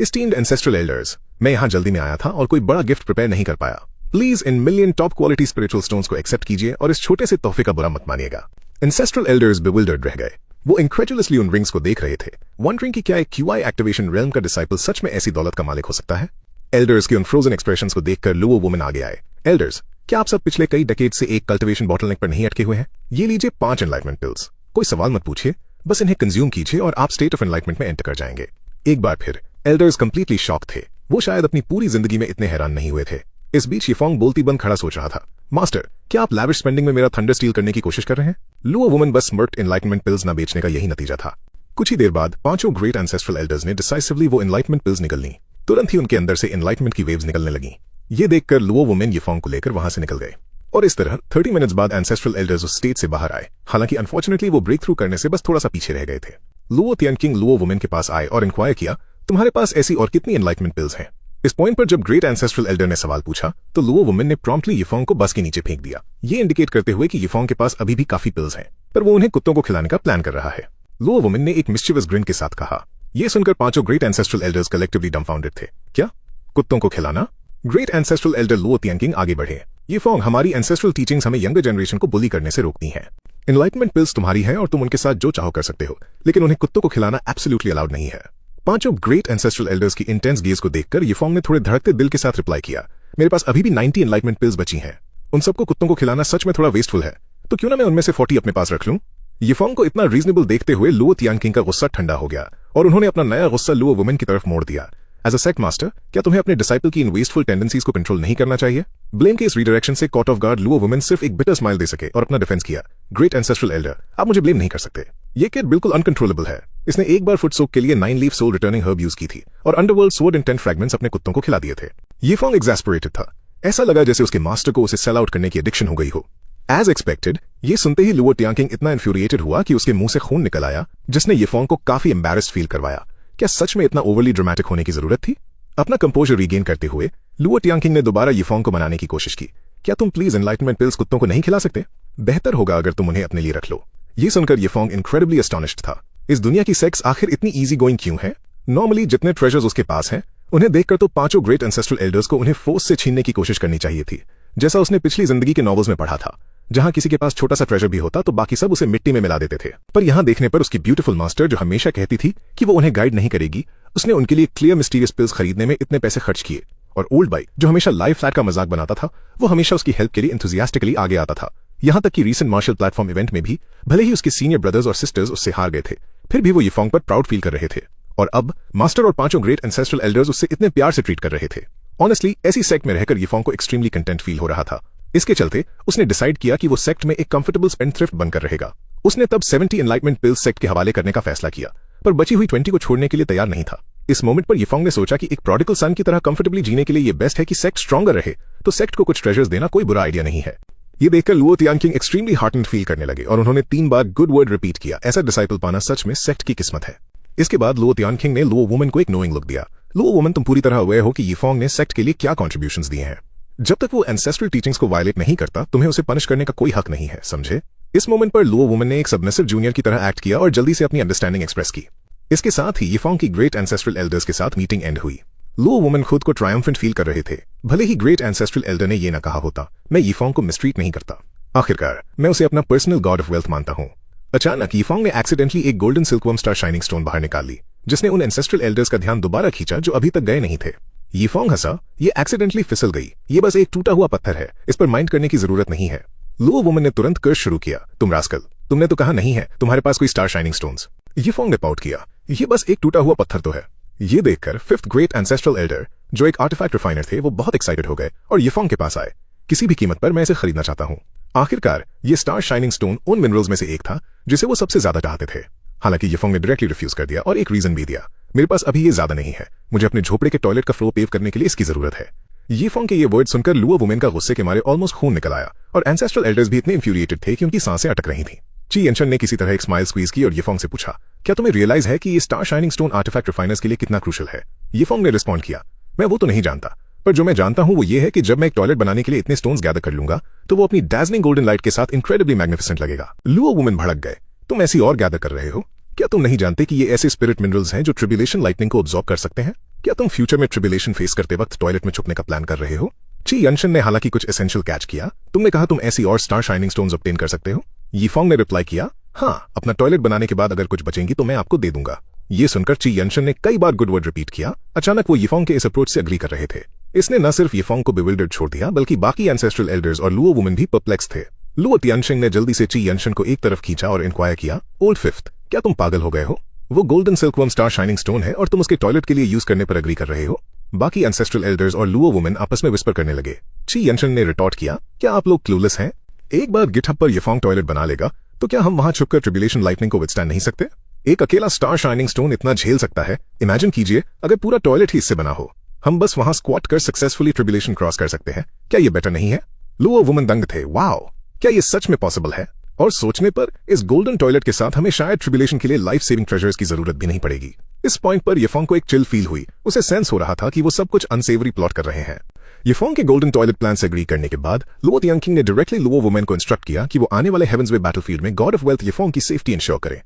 एस्टीम्ड एंसेस्ट्रल एल्डर्स, मैं यहां जल्दी में आया था और कोई बड़ा गिफ्ट प्रिपेयर नहीं कर पाया। Please in million top quality spiritual stones को एक्सेप्ट कीजिए और इस छोटे से तोहफे का बुरा मत मानिएगा। एंसेस्ट्रल एल्डर्स बिविल्डर्ड रह गए। वो इनक्रेडुलसली उन रिंग्स को देख रहे थे, वंडरिंग कि क्या एक क्यूआई एक्टिवेशन रेल्म का डिसाइपल सच में ऐसी दौलत का मालिक हो सकता है। एल्डर्स के उन फ्रोजन एक्सप्रेशंस को देखकर लुओ वुमेन आगे आए। एल्डर्स, क्या आप सब पिछले कई डेकेड से एक कल्टिवेशन बॉटलनेक पर नहीं अटके हुए हैं? ये लीजिए 5 एनलाइटमेंट पिल्स। कोई सवाल मत पूछिए, बस इन्हें कंज्यूम कीजिए और आप स्टेट ऑफ एनलाइटमेंट में एंटर कर जाएंगे। एक बार फिर एल्डर्स कंप्लीटली शॉक थे। वो शायद अपनी पूरी जिंदगी में इतने हैरान नहीं हुए थे। इस बीच यीफोंग बोलती बंद खड़ा सोच रहा था, मास्टर, क्या आप लैविश स्पेंडिंग में मेरा थंडर स्टील करने की कोशिश कर रहे हैं? लुओ वुमन बस स्मर्ट एनलाइटमेंट पिल्स ना बेचने का यही नतीजा था। कुछ ही देर बाद पांचों ग्रेट एंसेस्ट्रल एल्डर्स ने डिसाइसिवली वो एनलाइटमेंट पिल्स निकल ली। तुरंत ही उनके अंदर से एनलाइटमेंट की वेव्स निकलने लगी। ये देखकर लुओ वुमेन यीफोंग को लेकर वहां से निकल गए और इस तरह 30 मिनट्स बाद एंसेस्ट्रल एल्डर्स उस स्टेट से बाहर आए। हालांकि अनफॉर्चुनेटली वो ब्रेक थ्रू करने से बस थोड़ा सा पीछे रह गए थे। लुओ तियानकिंग लुओ वुमेन के पास आए और इंक्वायर किया, तुम्हारे पास ऐसी और कितनी एनलाइटमेंट पिल्स हैं? इस पॉइंट पर जब ग्रेट एंसेस्ट्रल एल्डर ने सवाल पूछा तो लुओ वुमेन ने प्रॉम्प्टली यीफोंग को बस के नीचे फेंक दिया, ये इंडिकेट करते हुए कि यीफोंग के पास अभी भी काफी पिल्स हैं, पर वो उन्हें कुत्तों को खिलाने का प्लान कर रहा है। लुओ वुमेन ने एक मिस्चिवस ग्रिन के साथ कहा। यह सुनकर पांचों ग्रेट एंसेस्ट्रल एल्डर्स कलेक्टिवली डम्फाउंडेड थे। क्या कुत्तों को खिलाना? ग्रेट एंसेस्ट्रल एल्डर लुओ तियानकिंग आगे बढ़े। यीफोंग, हमारी एंसेस्ट्रल टीचिंग्स हमें यंगर जनरेशन को बुली करने से रोकती हैं। एनलाइटमेंट पिल्स तुम्हारी हैं और तुम उनके साथ जो चाहो कर सकते हो, लेकिन उन्हें कुत्तों को खिलाना एब्सोल्युटली अलाउड नहीं है। पांचों ग्रेट एंसेस्ट्रल एल्डर्स की इंटेंस गेज को देखकर यीफोंग ने थोड़े धड़कते दिल के साथ रिप्लाई किया, मेरे पास अभी भी 90 एनलाइटमेंट पिल्स बची हैं। उन सबको कुत्तों को खिलाना सच में थोड़ा वेस्टफुल है, तो क्यों ना मैं उनमें से 40 अपने पास रख लूं? यीफोंग को इतना रीजनेबल देखते हुए लुओ तियानकिंग का गुस्सा ठंडा हो गया और उन्होंने अपना नया गुस्सा लुओ वुमेन की तरफ मोड़ दिया। एज अ सेक्ट मास्टर, क्या तुम्हें अपने डिसाइपल की इन वेस्टफुल टेंडेंसीज को कंट्रोल नहीं करना चाहिए? ब्लेम के इस रीडायरेक्शन से caught off guard Luo Wumen सिर्फ एक बिटर स्माइल दे सके और अपना डिफेंस किया। ग्रेट एंसेस्ट्रल एल्डर, आप मुझे ब्लेम नहीं कर सकते। ये किड बिल्कुल अनकंट्रोलेबल है। इसने एक बार फुट सोक के लिए 9 leaf soul returning herb use की थी और अंडरवर्ल्ड स्वॉर्ड एंड 10 फ्रैगमेंट्स अपने कुत्तों को खिला दिए थे। यीफोंग एग्जैस्परेटेड था। ऐसा लगा जैसे उसके मास्टर को उसे सेल आउट करने की एडिक्शन हो गई हो। एज एक्सपेक्टेड, ये सुनते ही लुओ तियानकिंग इतना इन्फ्यूरिएटेड हुआ कि उसके मुंह से खून निकल आया, जिसने यीफोंग को काफी एम्बैरेस्ड फील करवाया। क्या सच में इतना ओवरली ड्रामेटिक होने की जरूरत थी? अपना कंपोजर रीगेन करते हुए लुओ तियानकिंग ने दोबारा यीफोंग को मनाने की कोशिश की। क्या तुम प्लीज एनलाइटमेंट पिल्स कुत्तों को नहीं खिला सकते? बेहतर होगा अगर तुम उन्हें अपने लिए रख लो। ये सुनकर यीफोंग इनक्रेडिबली एस्टोनिश्ड था। इस दुनिया की सेक्स आखिर इतनी इजी गोइंग क्यों है? नॉर्मली जितने ट्रेजर्स उसके पास हैं, उन्हें देखकर तो पांचों ग्रेट एंसेस्ट्रल एल्डर्स को उन्हें फोर्स से छीनने की कोशिश करनी चाहिए थी, जैसा उसने पिछली जिंदगी के नॉवेल्स में पढ़ा था, जहां किसी के पास छोटा सा ट्रेजर भी होता तो बाकी सब उसे मिट्टी में मिला देते थे। पर यहां देखने पर उसकी ब्यूटीफुल मास्टर, जो हमेशा कहती थी कि वो उन्हें गाइड नहीं करेगी, उसने उनके लिए क्लियर मिस्टीरियस पिल्स खरीदने में इतने पैसे खर्च किए। और ओल्ड बाई, जो हमेशा लाइव फ्लैट का मजाक बनाता था, वो हमेशा उसकी हेल्प के लिए एंथुसियास्टिकली आगे आता था। यहां तक कि रीसेंट मार्शल प्लेटफॉर्म इवेंट में भी भले ही उसके सीनियर ब्रदर्स और सिस्टर्स उससे हार गए थे, फिर भी वो यीफोंग पर प्राउड फील कर रहे थे। और अब मास्टर और पांचों ग्रेट एंसेस्ट्रल एल्डर्स उससे इतने प्यार से ट्रीट कर रहे थे। ऑनेस्टली, ऐसी सेक्ट में रहकर यीफोंग को एक्सट्रीमली कंटेंट फील हो रहा था। इसके चलते उसने डिसाइड किया कि वो सेक्ट में एक कंफर्टेबल स्पेंडथ्रिफ्ट बनकर रहेगा। उसने तब 70 एनलाइटमेंट पिल्स सेक्ट के हवाले करने का फैसला किया, पर बची हुई 20 को छोड़ने के लिए तैयार नहीं था। इस मोमेंट पर यीफोंग ने सोचा कि एक प्रोडिगल सन की तरह कंफर्टेबली जीने के लिए ये बेस्ट है कि सेक्ट स्ट्रॉन्गर रहे, तो सेक्ट को कुछ ट्रेजर्स देना कोई बुरा आइडिया नहीं है। ये देखकर लुओ तियानकिंग एक्सट्रीमली हार्टन्ड फील करने लगे और उन्होंने 3 बार गुड वर्ड रिपीट किया। ऐसा डिसाइपल पाना सच में सेक्ट की किस्मत है। इसके बाद लुओ तियानकिंग ने लुओ वुमेन को एक नोइंग लुक दिया। लुओ वुमेन, तुम पूरी तरह अवेयर हो कि यीफोंग ने सेक्ट के लिए क्या कॉन्ट्रीब्यूशंस दिए हैं। जब तक वो एंसेस्ट्रल टीचिंग्स को वायलेट नहीं करता, तुम्हें उसे पनिश करने का कोई हक नहीं है, समझे? इस मोमेंट पर लुओ वुमेन ने एक सबमिसिव जूनियर की तरह एक्ट किया और जल्दी से अपनी अंडरस्टैंडिंग एक्सप्रेस की। इसके साथ ही यीफोंग की ग्रेट एंसेस्ट्रल एल्डर्स के साथ मीटिंग एंड हुई। लुओ वुमेन खुद को ट्रायम्फेंट फील कर रहे थे। भले ही ग्रेट एंसेस्ट्रल एल्डर ने ये ना कहा होता, मैं यीफोंग को मिसट्रीट नहीं करता। आखिरकार मैं उसे अपना पर्सनल गॉड ऑफ वेल्थ मानता हूं। अचानक यीफोंग ने एक्सीडेंटली एक golden silkworm star shining stone बाहर निकाल ली, जिसने उन एंसेस्ट्रल एल्डर्स का ध्यान दोबारा खींचा जो अभी तक गए नहीं थे। यीफोंग हंसा, ये एक्सीडेंटली फिसल गई, ये बस एक टूटा हुआ पत्थर है, इस पर माइंड करने की जरूरत नहीं है। लुओ वुमेन ने तुरंत कर्स शुरू किया, तुम रास्कल, तुमने तो कहा नहीं है तुम्हारे पास कोई स्टार शाइनिंग स्टोन्स। यीफोंग ने पाउट किया, ये बस एक टूटा हुआ पत्थर तो है। ये देखकर 5th ग्रेट एंसेस्ट्रल एल्डर, जो एक आर्टिफैक्ट रिफाइनर थे, वो बहुत एक्साइटेड हो गए और यीफोंग के पास आए। किसी भी कीमत पर मैं इसे खरीदना चाहता हूं। आखिरकार ये स्टार शाइनिंग स्टोन उन मिनरल्स में से एक था जिसे वो सबसे ज्यादा चाहते थे। हालांकि यीफोंग ने डायरेक्टली रिफ्यूज कर दिया और एक रीजन भी दिया, मेरे पास अभी ये ज्यादा नहीं है, मुझे अपने झोपड़े के टॉयलेट का फ्लोर पेव करने के लिए इसकी जरूरत है। यीफोंग के ये वर्ड सुनकर लुओ वुमेन का गुस्से के मारे ऑलमोस्ट खून निकल आया और एंसेस्ट्रल एल्डर्स भी इतने इंफ्यूरिएटेड थे कि उनकी सांसें अटक रही थी। ची यनशन ने किसी तरह एक स्माइल स्क्वीज की और यीफोंग से पूछा, क्या तुम्हें रियलाइज है कि ये star shining stone artifact refiners के लिए कितना क्रूशियल है? यीफोंग ने रिस्पॉन्ड किया, मैं वो तो नहीं जानता, पर जो मैं जानता हूं वो ये है कि जब मैं एक टॉयलेट बनाने के लिए इतने स्टोन्स गैदर कर लूंगा तो वो अपनी डैजलिंग गोल्डन लाइट के साथ इनक्रेडिबली मैग्निफिसेंट लगेगा। लुओ वुमेन भड़क गए, तुम ऐसी और गैदर कर रहे हो? क्या तुम नहीं जानते कि ये ऐसे स्पिरिट मिनरल्स हैं जो ट्रिब्यूलेशन लाइटनिंग को ऑब्जॉर्ब कर सकते हैं? क्या तुम फ्यूचर में ट्रिब्यूलेशन फेस करते वक्त टॉयलेट में छुपने का प्लान कर रहे हो? ची यनशन ने हालांकि कुछ एसेंशियल कैच किया, तुमने कहा तुम ऐसी और स्टार शाइनिंग स्टोन्स ऑब्टेन कर सकते हो? यीफोंग ने रिप्लाई किया, हाँ, अपना टॉयलेट बनाने के बाद अगर कुछ बचेंगी तो मैं आपको दे दूंगा। ये सुनकर ची यनशन ने कई बार गुड वर्ड रिपीट किया। अचानक वो यीफोंग के इस अप्रोच से अग्री कर रहे थे। इसने न सिर्फ यीफोंग को बिविल्डर्ड छोड़ दिया, बल्कि बाकी एंसेस्ट्रल एल्डर्स और लुओ वुमेन भी परप्लेक्स थे। लुओ तियानशिंग ने जल्दी से ची यनशन को एक तरफ खींचा और इंक्वायर किया, ओल्ड 5th, क्या तुम पागल हो गए हो? वो golden silkworm star shining stone है और तुम उसके टॉयलेट के लिए यूज करने पर अग्री कर रहे हो? बाकी एंसेस्ट्रल एल्डर्स और लुओ वुमेन आपस में विस्पर करने लगे, ची यंशन ने रिटॉर्ट किया, क्या आप लोग क्लूलेस हैं? एक बार गिटहब पर येफोंग टॉयलेट बना लेगा तो क्या हम वहां छुपकर ट्रिब्यूलेशन लाइटनिंग को विथस्टैंड नहीं सकते? एक अकेला स्टार शाइनिंग स्टोन इतना झेल सकता है? इमेजिन कीजिए अगर पूरा टॉयलेट ही इससे बना हो। हम बस वहां स्क्वाट कर सक्सेसफुली ट्रिब्यूलेशन क्रॉस कर सकते हैं। क्या ये बेटर नहीं है? लुओ वुमन दंग थे। वाओ, क्या ये सच में पॉसिबल है? और सोचने पर इस गोल्डन टॉयलेट के साथ हमें शायद ट्रिब्यूलेशन के लिए लाइफ सेविंग ट्रेजर्स की जरूरत भी नहीं पड़ेगी। इस पॉइंट पर येफोंग को एक चिल फील हुई। उसे सेंस हो रहा था कि वो सब कुछ अनसेवरी प्लॉट कर रहे हैं। येफोंग के गोल्डन टॉयलेट प्लान से एग्री करने के बाद लुओ तियांकिंग ने डायरेक्टली लुओ वुमन को इंस्ट्रक्ट किया कि वो आने वाले हेवंस वे बैटलफील्ड में गॉड ऑफ वेल्थ येफोंग की सेफ्टी इंश्योर करें।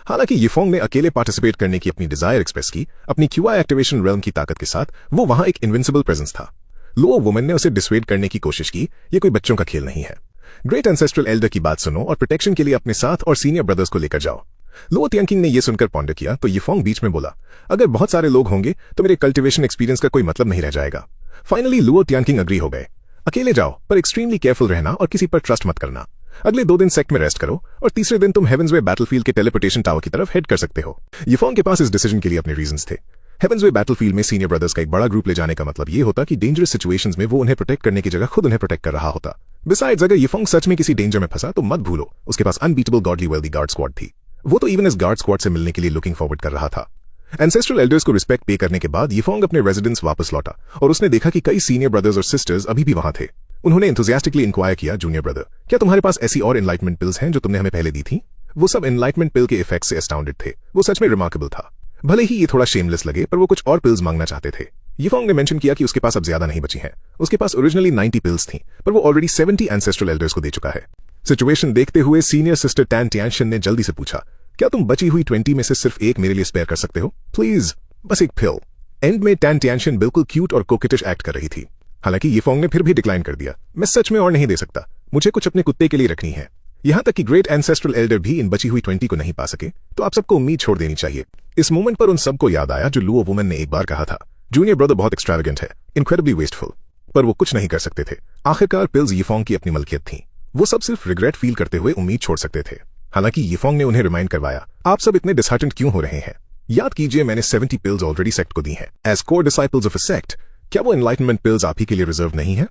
हालांकि येफोंग ने अकेले पार्टिसिपेट करने की अपनी डिजायर एक्सप्रेस की, अपनी क्यूआई एक्टिवेशन रेल्म की ताकत के साथ वो वहां एक इनविंसिबल प्रेजेंस था। लुओ वुमन ने उसे डिसवेड करने की कोशिश की, ये कोई बच्चों का खेल नहीं है। ग्रेट एंसेस्ट्रल एल्डर की बात सुनो और प्रोटेक्शन के लिए अपने साथ और सीनियर ब्रदर्स को लेकर जाओ। लुओ तियांकिंग ने यह सुनकर पॉन्डर किया तो येफोंग बीच में बोला, अगर बहुत सारे लोग होंगे तो मेरे कल्टिवेशन एक्सपीरियंस का कोई मतलब नहीं रह जाएगा। फाइनली लुओ तियांकिंग अग्री हो गए। अकेले जाओ पर एक्सट्रीमली केयरफुल रहना और किसी पर ट्रस्ट मत करना। अगले 2 दिन सेक्ट में रेस्ट करो और तीसरे दिन तुम हेवंस वे बैटलफील्ड के टेलीपोर्टेशन टावर की तरफ हेड कर सकते हो। येफोंग के पास इस डिसीजन के लिए अपने रीजंस थे। हेवंस वे बैटलफील्ड में सीनियर ब्रदर्स का एक बड़ा ग्रुप ले जाने का मतलब ये होता कि डेंजरस सिचुएशंस में वो उन्हें प्रोटेक्ट करने की जगह खुद उन्हें प्रोटेक्ट कर रहा होता। बिसाइड्स अगर येफोंग सच में किसी डेंजर में फंसा तो मत भूलो उसके पास unbeatable godly wealthy guard squad थी। वो तो इवन इस गार्ड स्क्वाड से मिलने के लिए लुकिंग फॉरवर्ड कर रहा था। एंसेस्ट्रल एल्डर्स को रिस्पेक्ट पे करने के बाद येफोंग अपने रेजिडेंस वापस लौटा और उसने देखा कि कई सीनियर ब्रदर्स और सिस्टर्स अभी भी वहां थे। उन्होंने एंथुसियास्टिकली इंक्वायर किया, जूनियर ब्रदर क्या तुम्हारे पास ऐसी और एनलाइटमेंट पिल्स हैं जो तुमने हमें पहले दी थी? वो सब एनलाइटमेंट पिल के इफेक्ट से एस्टाउंडेड थे। वो सच में रिमार्केबल था। भले ही ये थोड़ा शेमलेस लगे पर वो कुछ और पिल्स मांगना चाहते थे। येफोंग ने मेंशन किया कि उसके पास अब ज्यादा नहीं बची हैं। उसके पास ओरिजिनली 90 पिल्स थी पर वो ऑलरेडी 70 एंसेस्ट्रल एल्डर्स को दे चुका है। सिचुएशन देखते हुए सीनियर सिस्टर टैन टियांशन ने जल्दी से पूछा, क्या तुम बची हुई 20 में से सिर्फ एक मेरे लिए स्पेयर कर सकते हो? प्लीज, बस एक पिल। एंड में टैन टियांशन बिल्कुल क्यूट और कोकेटिश एक्ट कर रही थी। हालांकि येफोंग ने फिर भी डिक्लाइन कर दिया, मैं सच में और नहीं दे सकता, मुझे कुछ अपने कुत्ते के लिए रखनी है। यहां तक कि ग्रेट एंसेस्ट्रल एल्डर भी इन बची हुई 20 को नहीं पा सके तो आप सबको उम्मीद छोड़ देनी चाहिए। इस मोमेंट पर उन सबको याद आया जो लुओ वुमन ने एक बार कहा था, जूनियर ब्रदर बहुत एक्सट्रावेगेंट है, इनक्रेडिबली वेस्टफुल। पर वो कुछ नहीं कर सकते थे। आखिरकार पिल्स येफोंग की अपनी मलकियत थी। वो सब सिर्फ रिग्रेट फील करते हुए उम्मीद छोड़ सकते थे। हालांकि येफोंग ने उन्हें रिमाइंड करवाया, आप सब इतने डिसहार्टेंड क्यों हो रहे हैं? याद कीजिए मैंने 70 पिल्स ऑलरेडी सेक्ट को दी हैं। As core disciples of a sect, क्या वो एनलाइटमेंट पिल्स आप ही के लिए रिजर्व नहीं है?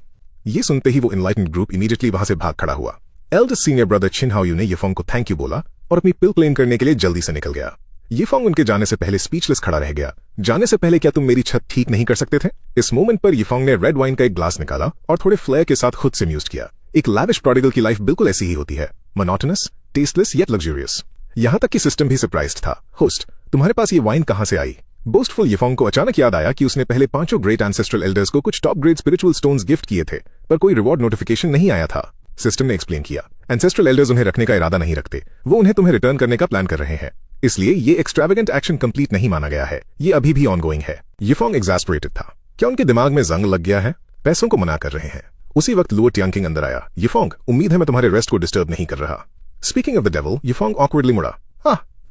ये सुनते ही वो एनलाइटमेंट ग्रुप इमीडिएटली वहां से भाग खड़ा हुआ। एल्डेस्ट सीनियर ब्रदर छिन हाओयू ने येफोंग को थैंक यू बोला और अपनी पिल क्लेम करने के लिए जल्दी से निकल गया। येफोंग उनके जाने से पहले स्पीचलेस खड़ा रह गया। जाने से पहले क्या तुम मेरी छत ठीक नहीं कर सकते थे? इस मोमेंट पर येफोंग ने रेड वाइन का एक ग्लास निकाला और थोड़े फ्लेयर के साथ खुद से म्यूज किया। एक लैविश प्रोडिगल की लाइफ बिल्कुल ऐसी ही होती है, मोनोटोनस, टेस्टलेस येट लग्जरियस। यहां तक कि सिस्टम भी सरप्राइज्ड था। होस्ट, तुम्हारे पास ये वाइन कहां से आई? बोस्टफुल येफोंग को अचानक याद आया कि उसने पहले 5 ग्रेट एंसेस्ट्रल एल्डर्स को कुछ top grade spiritual stones gift किए थे पर कोई रिवॉर्ड नोटिफिकेशन नहीं आया था। सिस्टम ने एक्सप्लेन किया, एंसेस्ट्रल एल्डर्स उन्हें रखने का इरादा नहीं रखते, वो उन्हें तुम्हें रिटर्न करने का प्लान कर रहे हैं। इसलिए ये एक्सट्रावेगेंट एक्शन कंप्लीट नहीं माना गया है, ये अभी भी ऑनगोइंग है। येफोंग एग्जैस्परेटेड था। क्या उनके दिमाग में जंग लग गया है? पैसों को मना कर रहे हैं। उसी वक्त लुओ तियांकिंग अंदर आया। येफोंग, उम्मीद है मैं तुम्हारे रेस्ट को डिस्टर्ब नहीं कर रहा। Speaking of the devil, Yefeng awkwardly मुड़ा।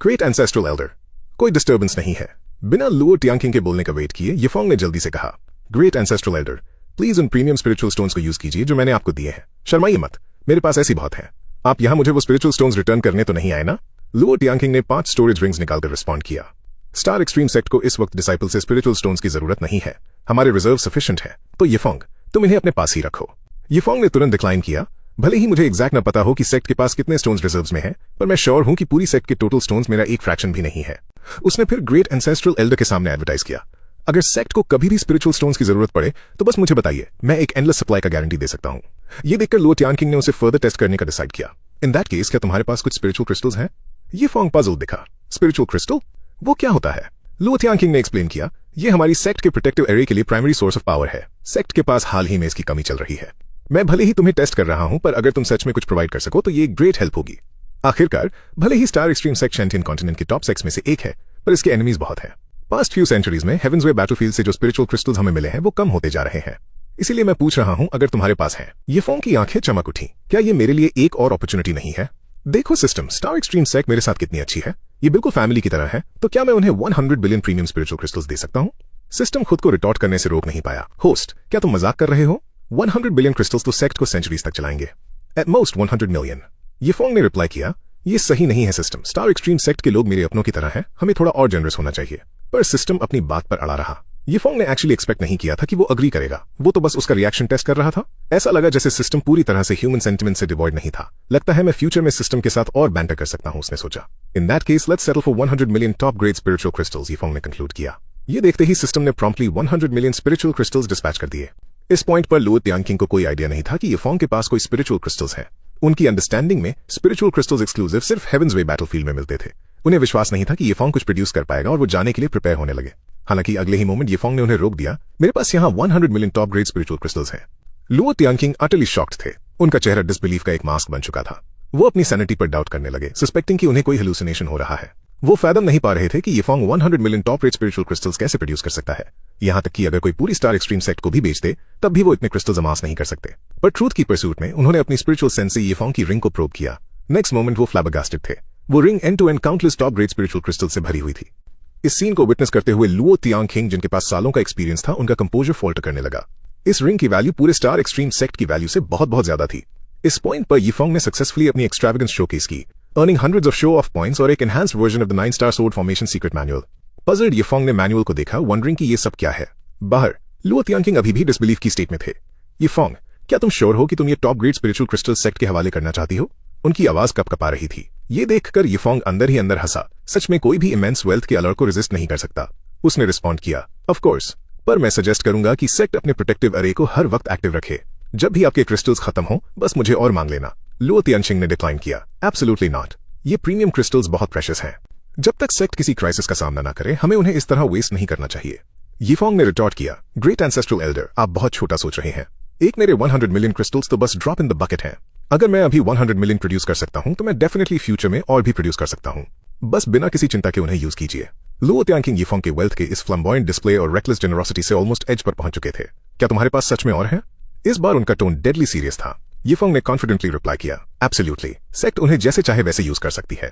ग्रेट एंसेस्ट्रल एल्डर, कोई डिस्टर्बेंस नहीं है। बिना लुओ तियांकिंग के बोलने का वेट किए येफोंग ने जल्दी से कहा, ग्रेट एंसेस्ट्रल एल्डर, प्लीज उन प्रीमियम स्पिरिचुअल स्टोन्स को यूज कीजिए जो मैंने आपको दिए हैं। शर्माइए मत, मेरे पास ऐसी बहुत हैं। आप यहां मुझे वो स्पिरिचुअल स्टोन्स रिटर्न करने तो नहीं आए ना? लुओ तियांकिंग ने 5 स्टोरेज रिंग्स निकालकर रिस्पॉन्ड किया। स्टार एक्सट्रीम सेक्ट को इस वक्त डिसाइपल से स्पिरिचुअल स्टोन्स की जरूरत नहीं है, हमारे रिजर्व सफिशिएंट है, तो येफोंग तुम इन्हें अपने पास ही रखो। येफोंग ने तुरंत डिक्लाइन किया, भले ही मुझे एग्जैक्ट न पता हो कि सेक्ट के पास कितने स्टोन्स रिजर्व्स में हैं, पर मैं श्योर हूं कि पूरी सेक्ट के टोटल स्टोन्स मेरा एक फ्रैक्शन भी नहीं है। उसने फिर ग्रेट एंसेस्ट्रल एल्डर के सामने एडवर्टाइज किया, अगर सेक्ट को कभी भी स्पिरिचुअल स्टोन्स की जरूरत पड़े तो बस मुझे बताइए, मैं एक एंडलेस सप्लाई का गारंटी दे सकता हूं। ये देखकर लुओ तियांकिंग ने उसे फर्दर टेस्ट करने का डिसाइड किया। इन दैट केस क्या तुम्हारे पास कुछ स्पिरिचुअल क्रिस्टल्स हैं? येफोंग पजल दिखा। स्पिरिचुअल क्रिस्टल, वो क्या होता है? लुओ तियांकिंग ने एक्सप्लेन किया, ये हमारी सेक्ट के प्रोटेक्टिव एरिया के लिए प्राइमरी सोर्स ऑफ पावर है। सेक्ट के पास हाल ही में इसकी कमी चल रही है। मैं भले ही तुम्हें टेस्ट कर रहा हूं पर अगर तुम सच में कुछ प्रोवाइड कर सको तो ये एक ग्रेट हेल्प होगी। आखिरकार भले ही स्टार एक्सट्रीम सेक्ट शेंटियन कॉन्टिनेंट के टॉप सेक्स में से एक है पर इसके एनिमीज बहुत हैं। पास्ट फ्यू सेंचुरीज में हेवंस वे बैटलफील्ड से जो स्पिरिचुअल क्रिस्टल्स हमें मिले हैं वो कम होते जा रहे हैं। इसीलिए मैं पूछ रहा हूं, अगर तुम्हारे पास है। येफोंग की आंखें चमक उठी, क्या ये मेरे लिए एक और अपॉर्चुनिटी नहीं है? देखो सिस्टम, स्टार एक्सट्रीम सेक्ट मेरे साथ कितनी अच्छी है, ये बिल्कुल फैमिली की तरह है, तो क्या मैं उन्हें 100 बिलियन प्रीमियम स्पिरिचुअल क्रिस्टल्स दे सकता हूं? सिस्टम खुद को रिटॉर्ट करने से रोक नहीं पाया। होस्ट, क्या तुम मजाक कर रहे हो? 100 बिलियन क्रिस्टल्स तो सेक्ट को सेंचुरीज तक चलाएंगे, एट मोस्ट 100 मिलियन। येफोंग ने रिप्लाई किया, ये सही नहीं है सिस्टम, स्टार एक्सट्रीम सेक्ट के लोग मेरे अपनों की तरह हैं, हमें थोड़ा और जनरस होना चाहिए। पर सिस्टम अपनी बात पर अड़ा रहा। यीफोंग ने एक्चुअली एक्सपेक्ट नहीं किया था कि वो अग्री करेगा, वो तो बस उसका रिएक्शन टेस्ट कर रहा था। ऐसा लगा जैसे सिस्टम पूरी तरह से ह्यूमन सेंटिमेंट से डिवॉइड नहीं था। लगता है मैं फ्यूचर में सिस्टम के साथ और बैंटर कर सकता हूं, उसने सोचा। In that case let's settle for 100 million top grade spiritual crystals, Yifeng ने कंक्लूड किया। ये देखते ही सिस्टम ने promptly 100 million spiritual crystals dispatch कर दिए। इस पॉइंट पर लुओ तियांगकिंग को कोई आइडिया नहीं था कि यीफोंग के पास कोई स्पिरिचुअल क्रिस्टल्स हैं। उनकी अंडरस्टैंडिंग में स्पिरिचुअल क्रिस्टल्स एक्सक्लूसिव सिर्फ हेवंस वे बैटलफील्ड में मिलते थे। उन्हें विश्वास नहीं था कि यीफोंग कुछ प्रोड्यूस कर पाएगा और वो जाने के लिए प्रिपेयर होने लगे। हालांकि अगले ही मोमेंट यीफोंग ने उन्हें रोक दिया। मेरे पास यहाँ 100 million top grade spiritual crystals हैं। लुओ तियांगकिंग अटली शॉक्ड थे। उनका चेहरा डिसबिलीफ का एक मास्क बन चुका था। वो अपनी सैनिटी पर डाउट करने लगे, सस्पेक्टिंग कि उन्हें कोई हेलुसिनेशन हो रहा है। वो फैदम नहीं पा रहे थे कि यीफोंग 100 million top grade spiritual crystals कैसे प्रोड्यूस कर सकता है। यहां तक कि अगर कोई पूरी स्टार एक्सट्रीम सेक्ट को भी बेच दे तब भी वो इतने क्रिस्टल्स अमास नहीं कर सकते। पर ट्रूथ की परसूट में उन्होंने अपनी स्पिरिचुअल सेंस से यीफोंग की रिंग को प्रोब किया। नेक्स्ट मोमेंट वो फ्लैबरगास्टेड थे। वो ring end to end countless top grade spiritual crystal से भरी हुई थी। इस सीन को विटनेस करते हुए लुओ तियांगकिंग, जिनके पास सालों का एक्सपीरियंस था, उनका कंपोजर फॉल्ट करने लगा। इस रिंग की वैल्यू पूरे स्टार एक्सट्रीम सेक्ट की वैल्यू से बहुत ज्यादा थी। इस पॉइंट पर यीफोंग ने सक्सेसफुली अपनी एक्सट्रावेगेंस शोकेस की, earning hundreds of show off points और एक enhanced version of the 9 star sword formation secret manual. Puzzled Yifeng ने मैनुअल को देखा, वंडरिंग कि ये सब क्या है। बाहर लुओ तियांगकिंग अभी भी डिसबिलीफ की स्टेट में थे। यीफोंग, क्या तुम श्योर हो कि तुम ये top grade spiritual crystal sect के हवाले करना चाहती हो? उनकी आवाज कपकपा रही थी। ये देखकर यीफोंग अंदर ही अंदर हंसा। सच में कोई भी इमेंस वेल्थ के अलर्ट को रेजिस्ट नहीं कर सकता। उसने रिस्पॉन्ड किया, ऑफ कोर्स, पर मैं सजेस्ट करूंगा कि सेक्ट अपने प्रोटेक्टिव अरे को हर वक्त एक्टिव रखे। जब भी आपके क्रिस्टल्स खत्म हो बस मुझे और मांग लेना। लुओ तियांगकिंग ने डिक्लाइन किया, एब्सोल्युटली नॉट। ये प्रीमियम क्रिस्टल्स बहुत प्रेशियस हैं। जब तक सेक्ट किसी क्राइसिस का सामना न करे हमें उन्हें इस तरह वेस्ट नहीं करना चाहिए। यीफोंग ने रिटॉर्ट किया, ग्रेट एंसेस्ट्रल एल्डर, आप बहुत छोटा सोच रहे हैं। एक मेरे 100 मिलियन क्रिस्टल्स तो बस ड्रॉप इन द बकेट हैं। अगर मैं अभी 100 मिलियन प्रोड्यूस कर सकता हूं तो मैं डेफिनेटली फ्यूचर में और भी प्रोड्यूस कर सकता हूं। बस बिना किसी चिंता के उन्हें यूज कीजिए। लुओ तियांगकिंग यीफोंग के वेल्थ के इस फ्लैम्बॉयंट डिस्प्ले और रेकलेस जेनरोसिटी से ऑलमोस्ट एज पर पहुंच चुके थे। क्या तुम्हारे पास सच में और है? इस बार उनका टोन डेडली सीरियस था। यीफोंग ने कॉन्फिडेंटली रिप्लाई किया, एब्सोल्युटली, सेक्ट उन्हें जैसे चाहे वैसे यूज कर सकती है।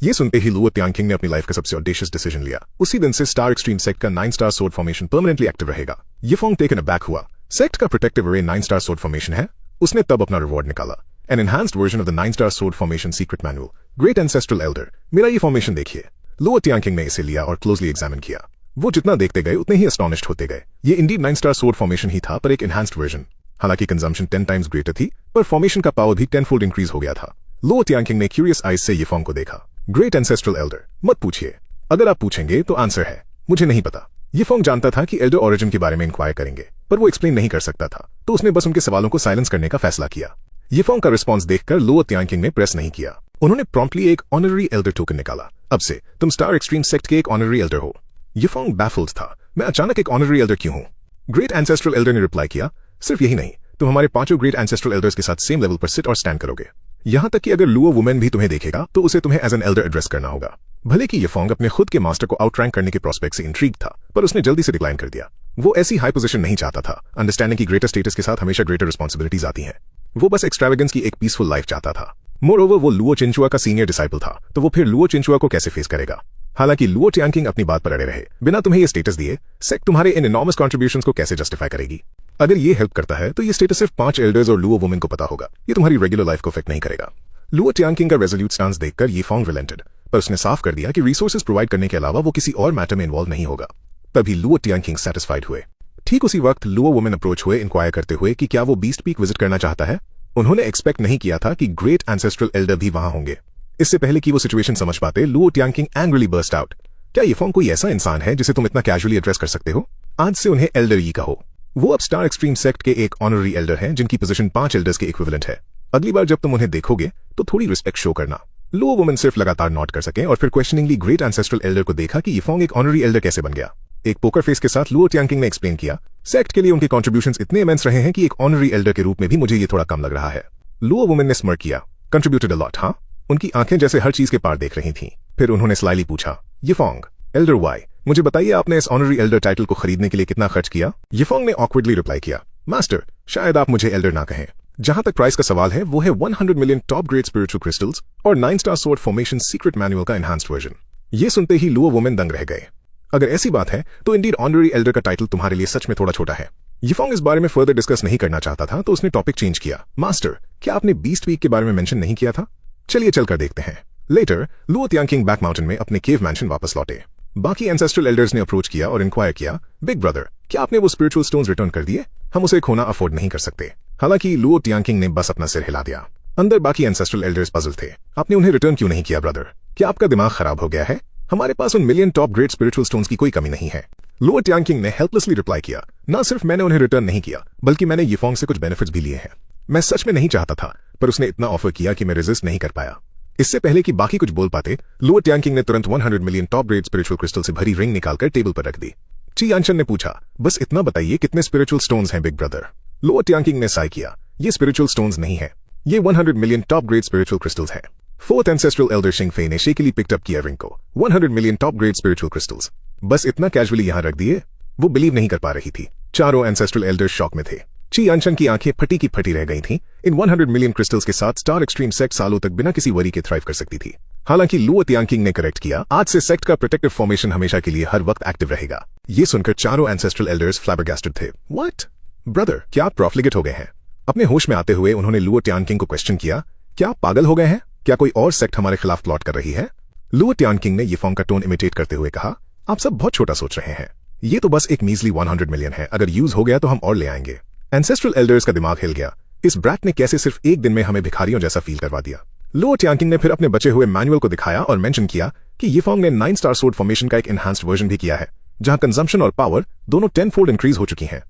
ये सुनते ही लुओ तियांगकिंग ने अपनी लाइफ का सबसे ऑडेशियस डिसीजन लिया। उसी दिन से स्टार एक्सट्रीम सेक्ट का 9 star sword formation permanently active रहेगा। यीफोंग टेकन अबैक हुआ। सेक्ट का प्रोटेक्टिव अरे 9 स्टार सोर्ड फॉर्मेशन है। उसने तब अपना रिवॉर्ड निकाला, an enhanced version of the 9 star sword formation secret manual, great ancestral elder. मेरा ये फॉर्मेशन देखिए। लुओ तियांगकिंग ने इसे लिया और क्लोजली एग्जामिन किया। वो जितना देखते गए उतने ही एस्टॉनिश्ड होते गए। ये इंडीड 9 स्टार सोर्ड फॉर्मेशन ही था, पर एक एनहांस्ड वर्जन। हालांकि कंजम्पशन 10 टाइम्स ग्रेटर थी, पर फॉर्मेशन का पावर भी 10 फोल्ड इंक्रीज हो गया था। लुओ तियांगकिंग ने क्यूरियस आइज से यीफोंग को देखा। ग्रेट एंसेस्ट्रल एल्डर, मत पूछिए। अगर आप पूछेंगे तो आंसर है, मुझे नहीं पता। यीफोंग जानता था कि एल्डर ओरिजिन के बारे में इंक्वायर करेंगे, पर वो एक्सप्लेन नहीं कर सकता था, तो उसने बस उनके सवालों को साइलेंस करने का फैसला किया। यीफोंग का रिस्पॉन्स देखकर लुओ तियांगकिंग ने प्रेस नहीं किया। उन्होंने प्रॉम्प्टली एक ऑनररी एल्डर टोकन निकाला। अब से तुम स्टार एक्सट्रीम सेक्ट के एक ऑनररी एल्डर हो। यीफोंग बैफल्ड था, मैं अचानक एक ऑनररी एल्डर क्यों हूं? ग्रेट एंसेस्ट्रल एल्डर ने रिप्लाई किया, सिर्फ यही नहीं, तुम हमारे 5 ग्रेट एंसेस्ट्रल एल्डर्स के साथ सेम लेवल पर सिट और स्टैंड करोगे। यहां तक कि अगर लुओ वुमेन भी तुम्हें देखेगा तो उसे तुम्हें एज एन एल्डर एड्रेस करना होगा। भले कि यीफोंग अपने खुद के मास्टर को आउटरैंक करने के प्रोस्पेक्ट से इंट्रीग था, पर उसने जल्दी से डिक्लाइन कर दिया। वो ऐसी हाई पोजीशन नहीं चाहता था। अंडरस्टैंडिंग की ग्रेटर स्टेटस के साथ हमेशा ग्रेटर रिस्पॉन्सिबिलिटीज आती हैं। वो बस एक्सट्रावेगेंस की एक पीसफुल लाइफ चाहता था। मोरओवर वो लुओ चिंचुआ का सीनियर डिसाइपल था, तो वो फिर लुओ चिंचुआ को कैसे फेस करेगा? हालांकि लुओ तियांगकिंग अपनी बात पर अड़े रहे, बिना तुम्हें ये स्टेटस दिए सेक्ट तुम्हारे इन इनॉर्मस कॉन्ट्रीब्यूशंस को कैसे जस्टिफाई करेगी? अगर ये हेल्प करता है तो ये स्टेटस सिर्फ 5 एल्डर्स और लुओ वुमेन को पता होगा। ये तुम्हारी रेगुलर लाइफ को अफेक्ट नहीं करेगा। लुओ तियांगकिंग का रेजोल्यूट स्टांस देखकर यीफोंग रिलेंटेड, पर उसने साफ कर दिया कि रिसोर्सेज प्रोवाइड करने के अलावा वो किसी और मैटर में इन्वॉल्व नहीं होगा। तभी लुओ तियांगकिंग सेटिस्फाइड हुए। ठीक उसी वक्त लुओ वुमेन अप्रोच हुए इंक्वायर करते हुए कि क्या वो बीस्ट पीक विजिट करना चाहता है। उन्होंने एक्सपेक्ट नहीं किया था कि ग्रेट एंसेस्ट्रल एल्डर भी वहां होंगे। इससे पहले कि वो सिचुएशन समझ पाते, लुओ तियांगकिंग एंग्रीली बर्स्ट आउट, क्या यीफोंग कोई ऐसा इंसान है जिसे तुम इतना कैजुअली एड्रेस कर सकते हो? आज से उन्हें एल्डर ही कहो। वो अब स्टार एक्सट्रीम सेक्ट के एक ऑनररी एल्डर हैं, जिनकी पोजीशन 5 एल्डर्स के इक्विवेलेंट है। अगली बार जब तुम उन्हें देखोगे तो थोड़ी रिस्पेक्ट शो करना। लुओ वुमेन सिर्फ लगातार नॉट कर सके और फिर क्वेश्चनिंगली ग्रेट एंसेस्ट्रल एल्डर को देखा कि यीफोंग एक ऑनररी एल्डर कैसे बन गया। एक पोकर फेस के साथ लुओ तियांगकिंग ने एक्सप्लेन किया, सेक्ट के लिए उनके कॉन्ट्रीब्यूशंस इतने इमेंस रहे हैं कि एक ऑनररी एल्डर के रूप में भी मुझे ये थोड़ा कम लग रहा है। लुओ वुमेन ने स्मर्क किया, कंट्रीब्यूटेड अ लॉट, हाँ? उनकी आंखें जैसे हर चीज के पार देख रही थीं। फिर उन्होंने स्लाइली पूछा, यीफोंग, एल्डर वाई, मुझे बताइए आपने इस ऑनररी एल्डर टाइटल को खरीदने के लिए कितना खर्च किया? यीफोंग ने ऑकवर्डली रिप्लाई किया, मास्टर, शायद आप मुझे एल्डर ना कहें। जहां तक प्राइस का सवाल है वो है 100 million top grade spiritual crystals और 9 star sword formation secret manual का एनहांस्ड वर्जन। ये सुनते ही लुओ वुमेन दंग रह गए। अगर ऐसी बात है तो इंडीड ऑनररी एल्डर का टाइटल तुम्हारे लिए सच में थोड़ा छोटा है। यीफोंग इस बारे में फर्दर डिस्कस नहीं करना चाहता था, तो उसने टॉपिक चेंज किया, मास्टर, क्या आपने बीस्ट वीक के बारे में मेंशन नहीं किया था? चलिए चलकर देखते हैं। लेटर लुओ तियांगकिंग बैक माउंटेन में अपने केव मैंशन वापस लौटे। बाकी एंसेस्ट्रल एल्डर्स ने अप्रोच किया और इंक्वायर किया, बिग ब्रदर क्या आपने वो स्पिरिचुअल स्टोन्स रिटर्न कर दिए? हम उसे खोना अफोर्ड नहीं कर सकते। हालांकि लुओ टियांकिंग ने बस अपना सिर हिला दिया। अंदर बाकी एंसेस्ट्रल एल्डर्स पजल थे। आपने उन्हें रिटर्न क्यों नहीं किया ब्रदर? क्या आपका दिमाग खराब हो गया है? हमारे पास उन million top grade spiritual stones की कोई कमी नहीं है। लुओ टियांकिंग ने हेल्पलेसली रिप्लाई किया, ना सिर्फ मैंने उन्हें रिटर्न नहीं किया बल्कि मैंने यीफोंग से कुछ बेनिफिट्स भी लिए हैं। मैं सच में नहीं चाहता था, पर उसने इतना ऑफर किया कि मैं रेजिस्ट नहीं कर पाया। इससे पहले कि बाकी कुछ बोल पाते, लुओ टियांकिंग ने तुरंत 100 million top grade spiritual crystal से भरी रिंग निकालकर टेबल पर रख दी। ची यानशन ने पूछा, बस इतना बताइए कितने स्पिरिचुअल स्टोन्स हैं बिग ब्रदर? लुओ टियांकिंग ने साई किया, ये स्पिरिचुअल स्टोन्स नहीं है, ये 100 million top grade spiritual crystals हैं। फोर्थ एंसेस्ट्रल एल्डर शिंग फे ने शेकली पिक्ड अप किया रिंग को। 100 million top grade spiritual crystals, बस इतना कैजुअली यहां रख दिए? वो बिलीव नहीं कर पा रही थी। चारों एंसेस्ट्रल एल्डर्स शॉक में थे। ची यानशन की आंखें फटी की फटी रह गई थीं। इन 100 मिलियन क्रिस्टल्स के साथ स्टार एक्सट्रीम सेक्ट सालों तक बिना किसी वरी के थ्राइव कर सकती थी। हालांकि लुओ टियांकिंग ने करेक्ट किया, आज से सेक्ट का प्रोटेक्टिव फॉर्मेशन हमेशा के लिए हर वक्त एक्टिव रहेगा। ये सुनकर चारों एंसेस्ट्रल एल्डर्स फ्लैबरगैस्टेड थे। व्हाट ब्रदर, क्या आप प्रोफ्लिगेट हो गए हैं? अपने होश में आते हुए उन्होंने लुओ टियांकिंग को क्वेश्चन किया, क्या आप पागल हो गए हैं? क्या कोई और सेक्ट हमारे खिलाफ प्लॉट कर रही है? लुओ टियांकिंग ने यीफोंग का टोन इमिटेट करते हुए कहा, आप सब बहुत छोटा सोच रहे हैं। ये तो बस एक मीजली 100 मिलियन है, अगर यूज हो गया तो हम और ले आएंगे। एंसेस्ट्रल एल्डर्स का दिमाग हिल गया। इस ब्रैट ने कैसे सिर्फ एक दिन में हमें भिखारियों जैसा फील करवा दिया। लुओ टियांकिंग ने फिर अपने बचे हुए मैनुअल को दिखाया और मेंशन किया कि यीफोंग ने 9 स्टार सोर्ड फॉर्मेशन का एक एनहांस्ड वर्जन भी किया है, जहां कंजम्पशन और पावर दोनों 10 फोल्ड इंक्रीज हो चुकी हैं।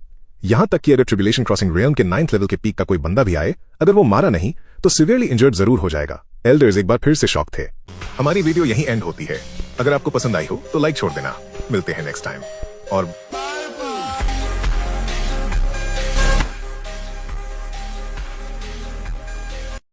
यहां तक कि अगर ट्रिब्यूलेशन क्रॉसिंग रियल्म के 9th लेवल के पीक का कोई बंदा भी आए, अगर वो मारा नहीं तो सिवियरली इंजर्ड जरूर हो जाएगा। एल्डर्स एक बार फिर से शॉक थे। हमारी वीडियो यहीं एंड होती है। अगर आपको पसंद आई हो तो लाइक छोड़ देना। मिलते हैं नेक्स्ट टाइम। और